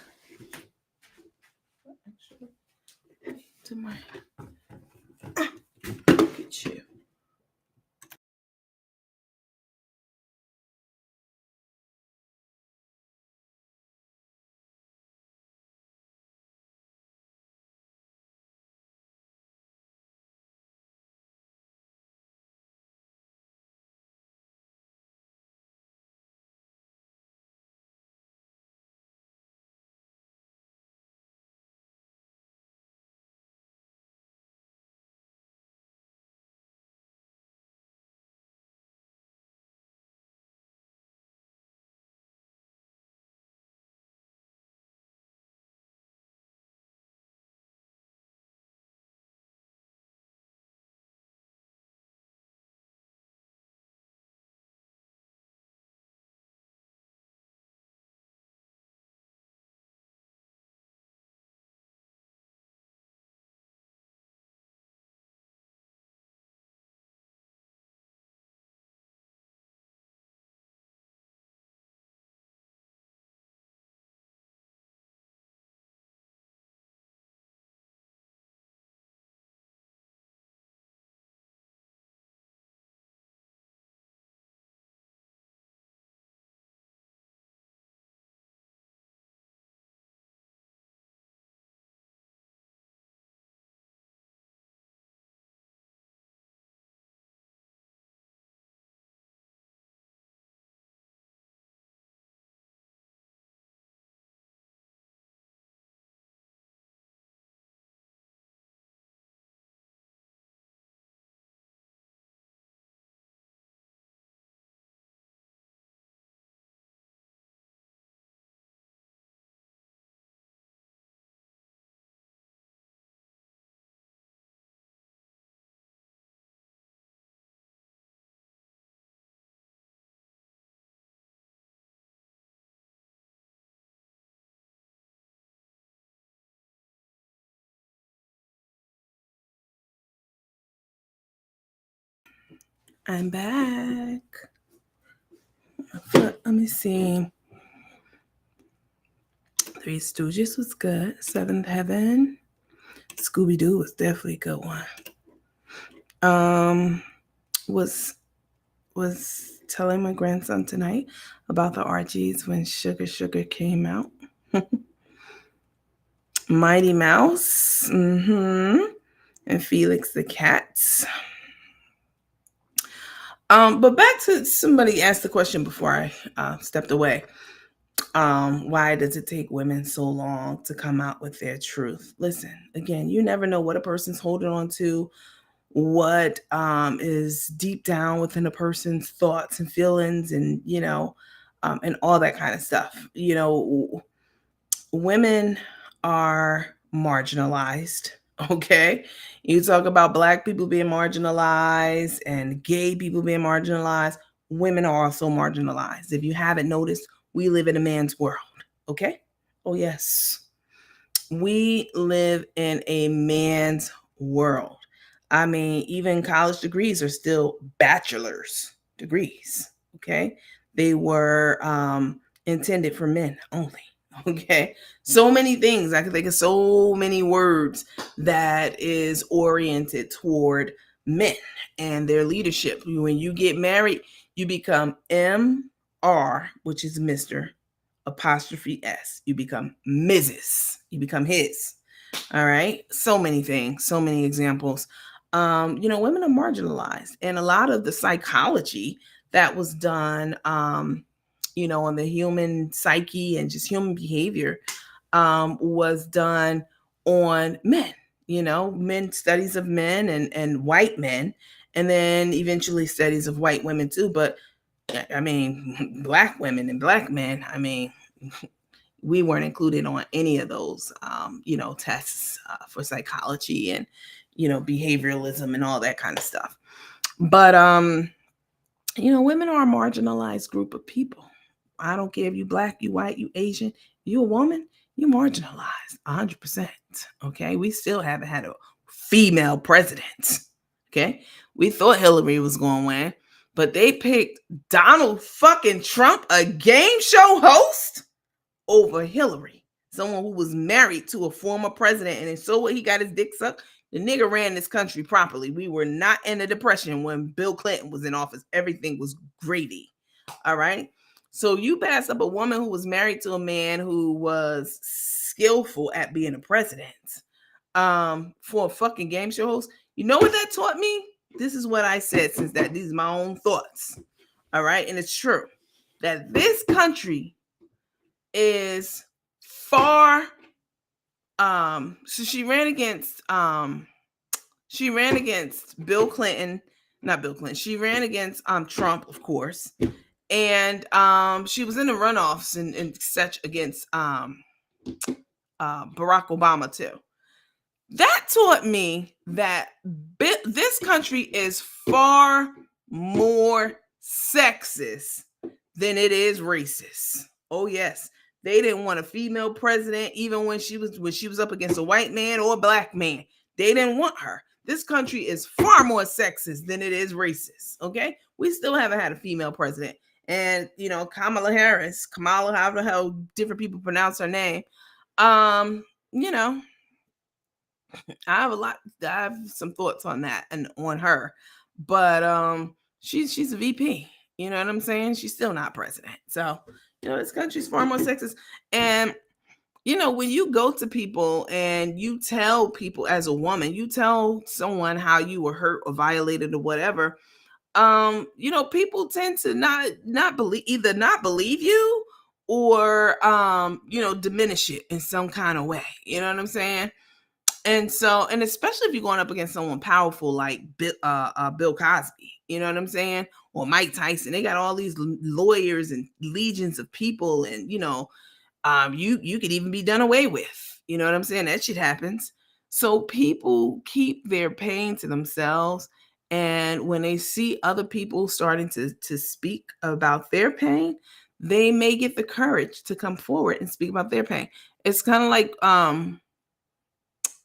To my look at you. I'm back. Let me see. Three Stooges was good. Seventh Heaven. Scooby Doo was definitely a good one. Was telling my grandson tonight about the Archies when Sugar Sugar came out. Mighty Mouse. And Felix the Cats. But back to somebody asked the question before I stepped away. Why does it take women so long to come out with their truth? Listen, again, you never know what a person's holding on to, what is deep down within a person's thoughts and feelings, and all that kind of stuff. Women are marginalized. Okay, you talk about black people being marginalized and gay people being marginalized. Women are also marginalized. If you haven't noticed, we live in a man's world. Okay, oh yes, we live in a man's world. I mean, even college degrees are still bachelor's degrees. Okay, they were intended for men only. Okay, so many things. I can think of so many words that is oriented toward men and their leadership. When you get married, you become MR, which is Mr. apostrophe S. You become Mrs. You become his. All right. So many things, so many examples. Women are marginalized, and a lot of the psychology that was done, on the human psyche and just human behavior, was done on men. Men studies of men and white men, and then eventually studies of white women too. But I mean, black women and black men. I mean, we weren't included on any of those, tests for psychology and, behavioralism and all that kind of stuff. But, women are a marginalized group of people. I don't care if you black, you white, you Asian, you a woman, you marginalized 100%. Okay. We still haven't had a female president. Okay. We thought Hillary was going to win, but they picked Donald fucking Trump, a game show host, over Hillary, someone who was married to a former president. And so what, he got his dick sucked. The nigga ran this country properly. We were not in a depression when Bill Clinton was in office. Everything was gravy. All right. So you passed up a woman who was married to a man who was skillful at being a president, for a fucking game show host. You know what that taught me? This is what I said, since that these are my own thoughts. All right. And it's true that this country is far, so she ran against Bill Clinton, not Bill Clinton. She ran against Trump, of course. And she was in the runoffs and such against Barack Obama too. That taught me that this country is far more sexist than it is racist. Oh yes, they didn't want a female president even when she was up against a white man or a black man. They didn't want her. This country is far more sexist than it is racist. Okay, we still haven't had a female president. And Kamala Harris, however the hell different people pronounce her name, I have some thoughts on that and on her, but she's a VP. You know what I'm saying? She's still not president. So this country's far more sexist. And when you go to people and you tell people, as a woman, you tell someone how you were hurt or violated or whatever, people tend to not believe you, or diminish it in some kind of way. You know what I'm saying? And so, and especially if you're going up against someone powerful like Bill Cosby, you know what I'm saying? Or Mike Tyson. They got all these lawyers and legions of people, and you could even be done away with. You know what I'm saying? That shit happens. So people keep their pain to themselves, and when they see other people starting to speak about their pain, they may get the courage to come forward and speak about their pain. It's kind of like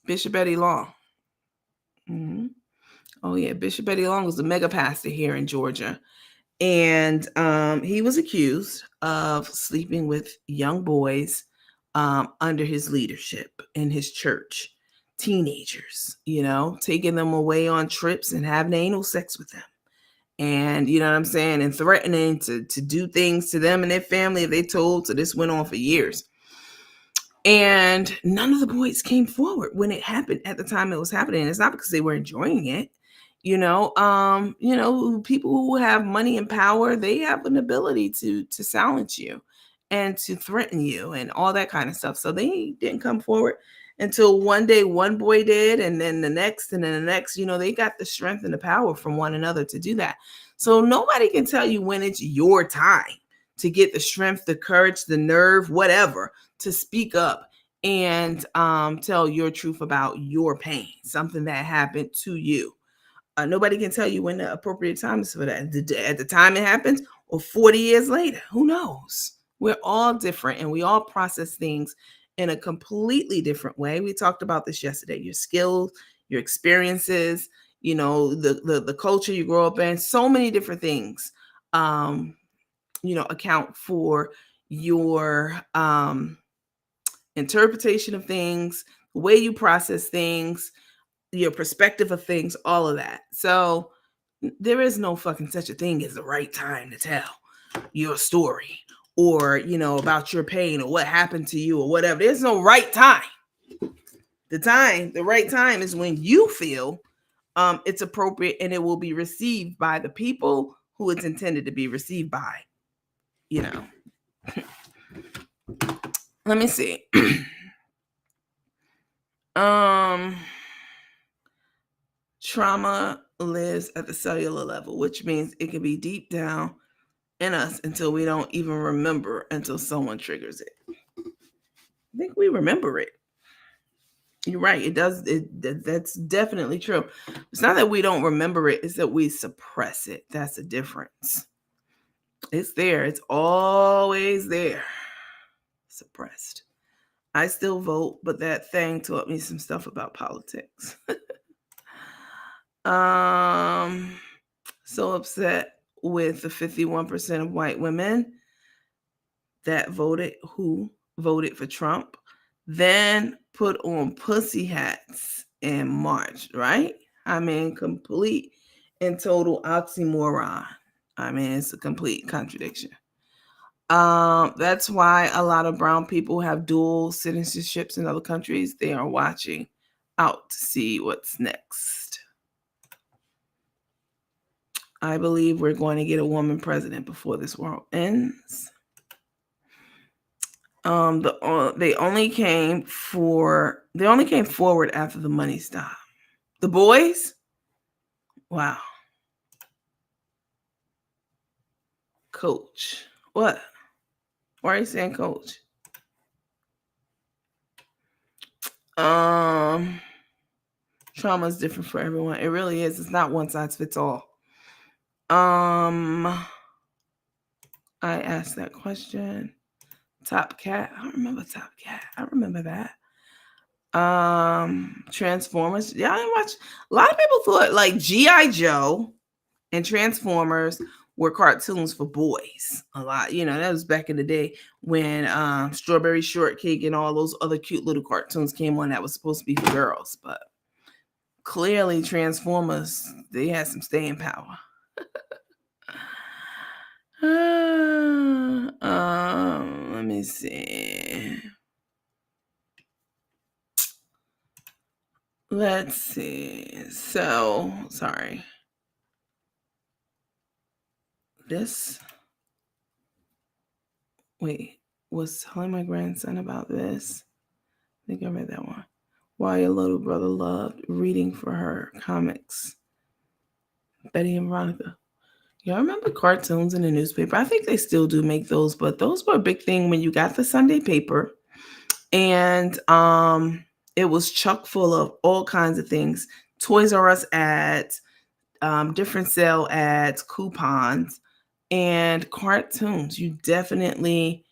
Bishop Eddie Long. Mm-hmm. Oh yeah, Bishop Eddie Long was a mega pastor here in Georgia, and he was accused of sleeping with young boys under his leadership in his church, teenagers, taking them away on trips and having anal sex with them. And you know what I'm saying? And threatening to do things to them and their family if they told. So this went on for years. And none of the boys came forward when it happened at the time it was happening. It's not because they were enjoying it. People who have money and power, they have an ability to silence you and to threaten you and all that kind of stuff. So they didn't come forward until one day one boy did, and then the next, and then the next. They got the strength and the power from one another to do that. So nobody can tell you when it's your time to get the strength, the courage, the nerve, whatever, to speak up and tell your truth about your pain, something that happened to you. Nobody can tell you when the appropriate time is for that. At the time it happens, or 40 years later, who knows? We're all different, and we all process things in a completely different way. We talked about this yesterday. Your skills, your experiences, the culture you grow up in, so many different things, account for your interpretation of things, the way you process things, your perspective of things, all of that. So there is no fucking such a thing as the right time to tell your story, or about your pain or what happened to you or whatever. There's no right time. The right time is when you feel it's appropriate and it will be received by the people who it's intended to be received by. You know, let me see. um, Trauma lives at the cellular level, which means it can be deep down in us until we don't even remember until someone triggers it. I think we remember it. You're right. It does. That's definitely true. It's not that we don't remember it. It's that we suppress it. That's the difference. It's there. It's always there. Suppressed. I still vote, but that thing taught me some stuff about politics. So upset with the 51% of white women that voted for Trump, then put on pussy hats and marched, right? I mean, complete and total oxymoron. I mean, it's a complete contradiction. That's why a lot of brown people have dual citizenships in other countries. They are watching out to see what's next. I believe we're going to get a woman president before this world ends. They only came forward after the money stopped. The boys, wow. Coach, what? Why are you saying coach? Trauma is different for everyone. It really is. It's not one size fits all. I asked that question. Top Cat. I don't remember Top Cat. I remember that. Transformers. Yeah, I didn't watch. A lot of people thought like G.I. Joe and Transformers were cartoons for boys. A lot. That was back in the day when Strawberry Shortcake and all those other cute little cartoons came on that was supposed to be for girls. But clearly Transformers, they had some staying power. Let me see. Let's see. So, sorry. Was telling my grandson about this. I think I read that one. Why your little brother loved reading for her comics. Betty and Veronica. Y'all remember cartoons in the newspaper? I think they still do make those, but those were a big thing when you got the Sunday paper. And it was chock full of all kinds of things. Toys R Us ads, different sale ads, coupons, and cartoons. You definitely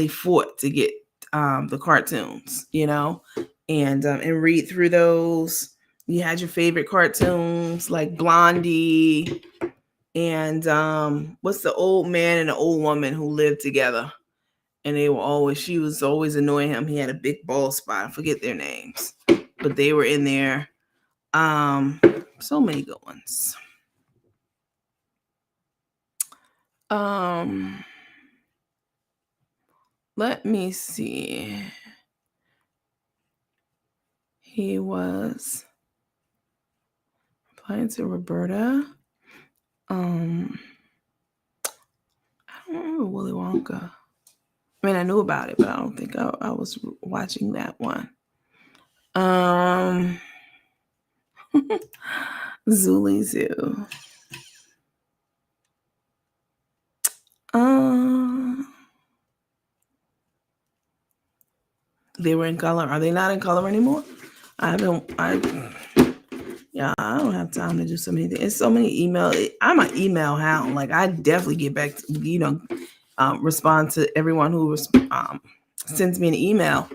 fought to get the cartoons, and read through those. You had your favorite cartoons like Blondie and what's the old man and the old woman who lived together, and she was always annoying him. He had a big bald spot. I forget their names, but they were in there. So many good ones. Let me see. He was replying to Roberta. I don't remember Willy Wonka. I mean, I knew about it, but I don't think I was watching that one. Zuli Zoo. They were in color. Are they not in color anymore? I don't have time to do so many things. It's so many emails. I'm an email hound. Like I definitely get back to, respond to everyone who sends me an email.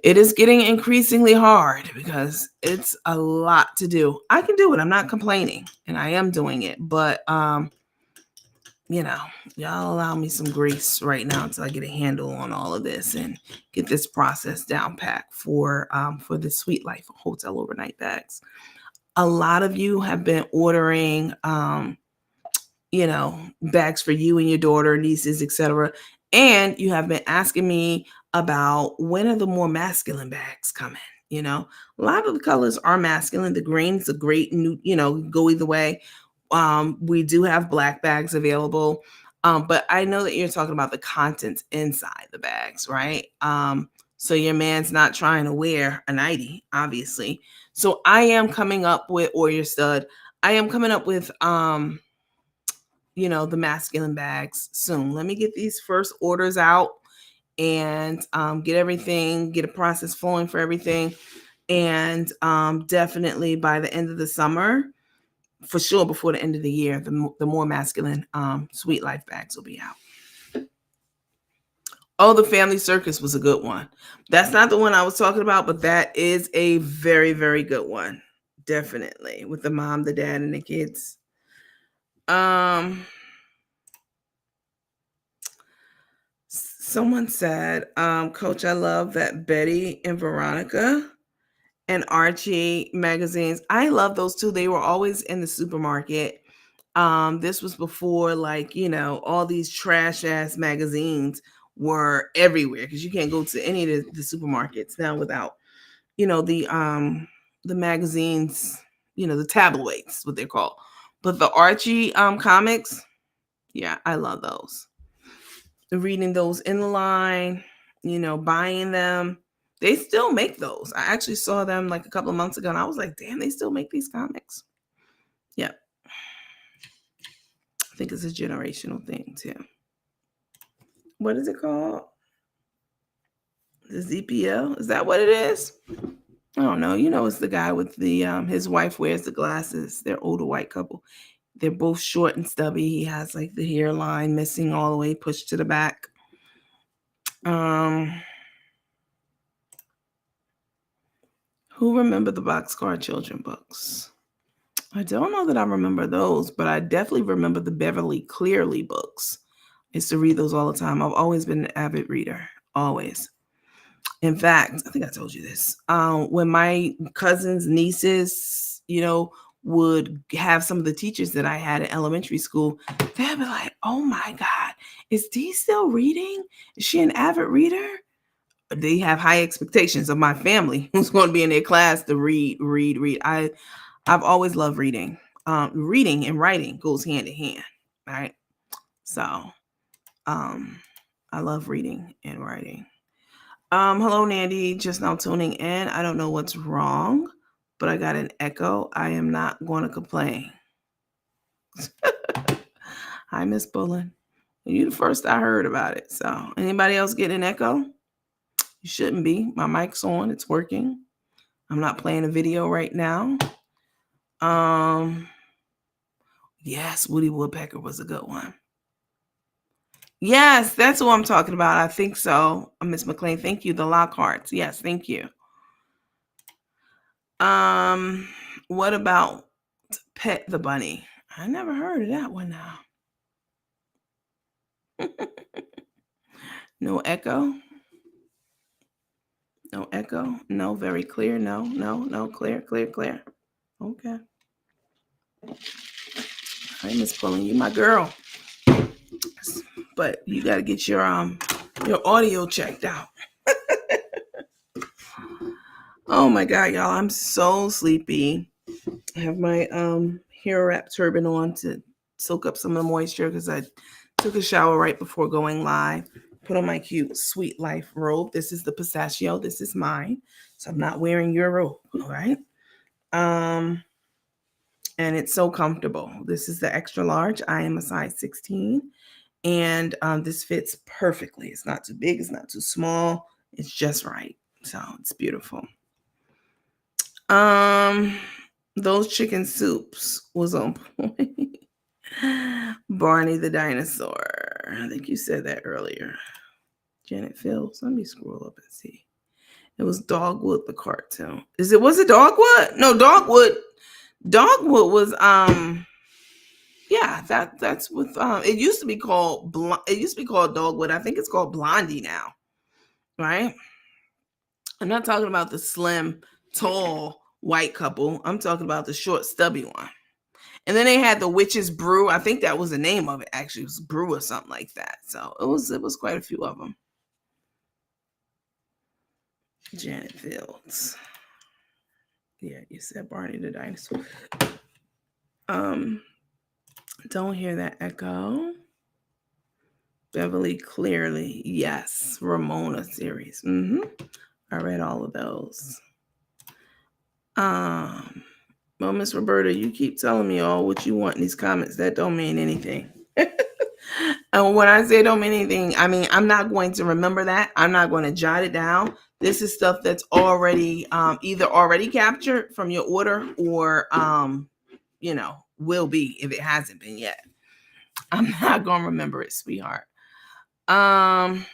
It is getting increasingly hard because it's a lot to do. I can do it. I'm not complaining and I am doing it, but y'all allow me some grace right now until I get a handle on all of this and get this process down pat for the Sweet Life hotel overnight bags. A lot of you have been ordering, bags for you and your daughter, nieces, etc. And you have been asking me about when are the more masculine bags coming. You know, a lot of the colors are masculine. The green's a great new, go either way. We do have black bags available. But I know that you're talking about the contents inside the bags, right? So your man's not trying to wear a nightie, obviously. So I am coming up with, or your stud, I am coming up with the masculine bags soon. Let me get these first orders out and get a process flowing for everything. And definitely by the end of the summer, for sure, before the end of the year, the more masculine Sweet Life bags will be out. Oh, the Family Circus was a good one. That's not the one I was talking about, but that is a very, very good one. Definitely. With the mom, the dad, and the kids. Someone said, Coach, I love that Betty and Veronica and Archie magazines. I love those too. They were always in the supermarket. This was before, like, all these trash ass magazines were everywhere, because you can't go to any of the supermarkets now without, the magazines, the tabloids, what they're called. But the Archie comics, yeah, I love those. Reading those in the line, buying them. They still make those. I actually saw them like a couple of months ago, and I was like, damn, they still make these comics. Yep. I think it's a generational thing too. What is it called? The ZPL? Is that what it is? I don't know. It's the guy with the his wife wears the glasses. They're older white couple. They're both short and stubby. He has like the hairline missing all the way, pushed to the back. Who remember the Boxcar Children books? I don't know that I remember those, but I definitely remember the Beverly Clearly books. I used to read those all the time. I've always been an avid reader. Always. In fact, I think I told you this. When my cousins, nieces, would have some of the teachers that I had in elementary school, they'd be like, oh my God, is Dee still reading? Is she an avid reader? They have high expectations of my family who's going to be in their class to read. I've always loved reading. Reading and writing goes hand in hand, right? So I love reading and writing. Hello, Nandy. Just now tuning in. I don't know what's wrong, but I got an echo. I am not going to complain. Hi, Miss Bullen. You the first I heard about it. So anybody else getting an echo? You shouldn't be. My mic's on. It's working. I'm not playing a video right now. Yes, Woody Woodpecker was a good one. Yes, that's what I'm talking about. I think so. Miss McLean, thank you. The Lockharts. Yes, thank you. What about Pet the Bunny? I never heard of that one now. No echo? No echo? No, very clear. No, clear. Okay. Hi, Miss Pulling, you my girl. But you gotta get your audio checked out. Oh my God, y'all, I'm so sleepy. I have my hair wrap turban on to soak up some of the moisture because I took a shower right before going live. Put on my cute Sweet Life robe. This is the pistachio. This is mine. So I'm not wearing your robe, all right? And it's so comfortable. This is the extra large. I am a size 16. And this fits perfectly. It's not too big. It's not too small. It's just right. So it's beautiful. Those chicken soups was on point. Barney the dinosaur. I think you said that earlier. Janet Fields. Let me scroll up and see. It was Dogwood the cartoon. Was it Dogwood? No, Dogwood. Dogwood was yeah, that's with it used to be called Dogwood. I think it's called Blondie now. Right? I'm not talking about the slim, tall white couple. I'm talking about the short, stubby one. And then they had the Witch's Brew. I think that was the name of it. Actually, it was Brew or something like that. So it was quite a few of them. Janet Fields. Yeah, you said Barney the dinosaur. Um, don't hear that echo. Beverly Clearly, yes. Ramona series. I read all of those. Well, Miss Roberta, you keep telling me all what you want in these comments. That don't mean anything. And when I say don't mean anything, I mean I'm not going to remember that. I'm not going to jot it down. This is stuff that's already either already captured from your order or will be if it hasn't been yet. I'm not gonna remember it, sweetheart. Um,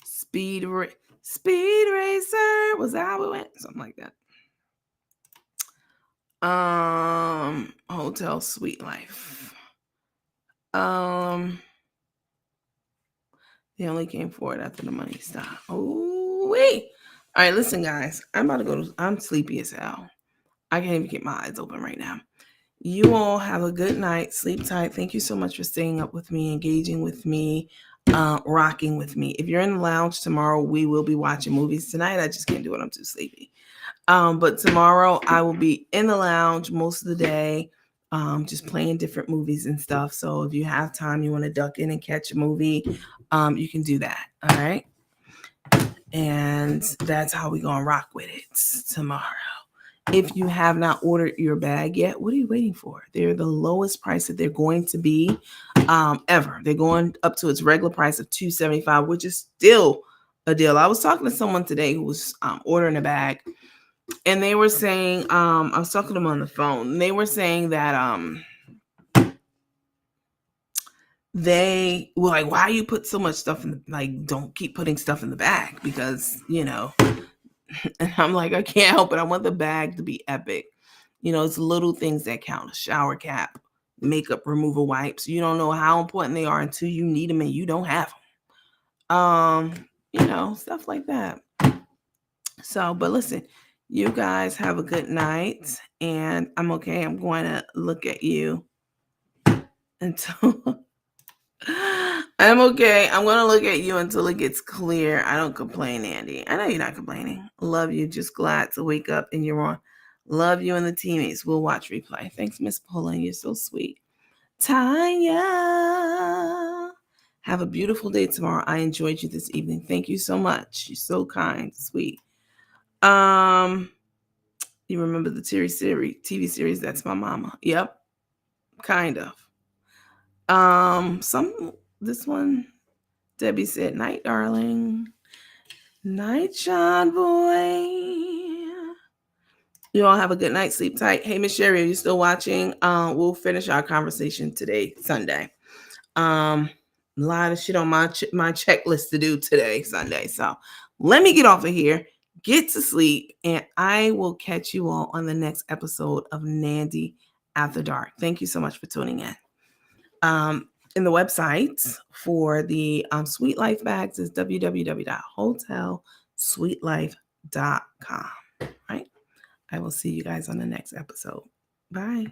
Speed Racer, was that how it went? Something like that. Hotel Sweet Life. They only came forward after the money stopped. Oh wait. All right, listen, guys. I'm sleepy as hell. I can't even get my eyes open right now. You all have a good night. Sleep tight. Thank you so much for staying up with me, engaging with me, rocking with me. If you're in the lounge tomorrow, we will be watching movies tonight. I just can't do it. I'm too sleepy. But tomorrow I will be in the lounge most of the day, just playing different movies and stuff. So if you have time, you want to duck in and catch a movie, you can do that. All right. And that's how we're going to rock with it tomorrow. If you have not ordered your bag yet, what are you waiting for? They're the lowest price that they're going to be ever. They're going up to its regular price of $275, which is still a deal. I was talking to someone today who was ordering a bag, and they were saying, I was talking to them on the phone, and they were saying that they were like, why you put so much stuff in the, like, don't keep putting stuff in the bag because, and I'm like, I can't help it. I want the bag to be epic. It's little things that count. A shower cap, makeup removal wipes. You don't know how important they are until you need them and you don't have them. Stuff like that. So, but listen, you guys have a good night, and I'm okay. I'm going to look at you until I'm okay. I'm going to look at you until it gets clear. I don't complain, Andy. I know you're not complaining. Love you. Just glad to wake up and you're on. Love you and the teammates. We'll watch replay. Thanks, Miss Pullen. You're so sweet. Tanya. Have a beautiful day tomorrow. I enjoyed you this evening. Thank you so much. You're so kind, sweet. You remember the TV series That's My Mama? Yep. Kind of. This one, Debbie said, night, darling. Night, Sean boy. You all have a good night. Sleep tight. Hey, Miss Sherry, are you still watching? We'll finish our conversation today, Sunday. A lot of shit on my checklist to do today, Sunday. So let me get off of here, get to sleep, and I will catch you all on the next episode of Nandy After Dark. Thank you so much for tuning in. In the website for the Sweet Life bags is www.hotelsweetlife.com. Right? I will see you guys on the next episode. Bye.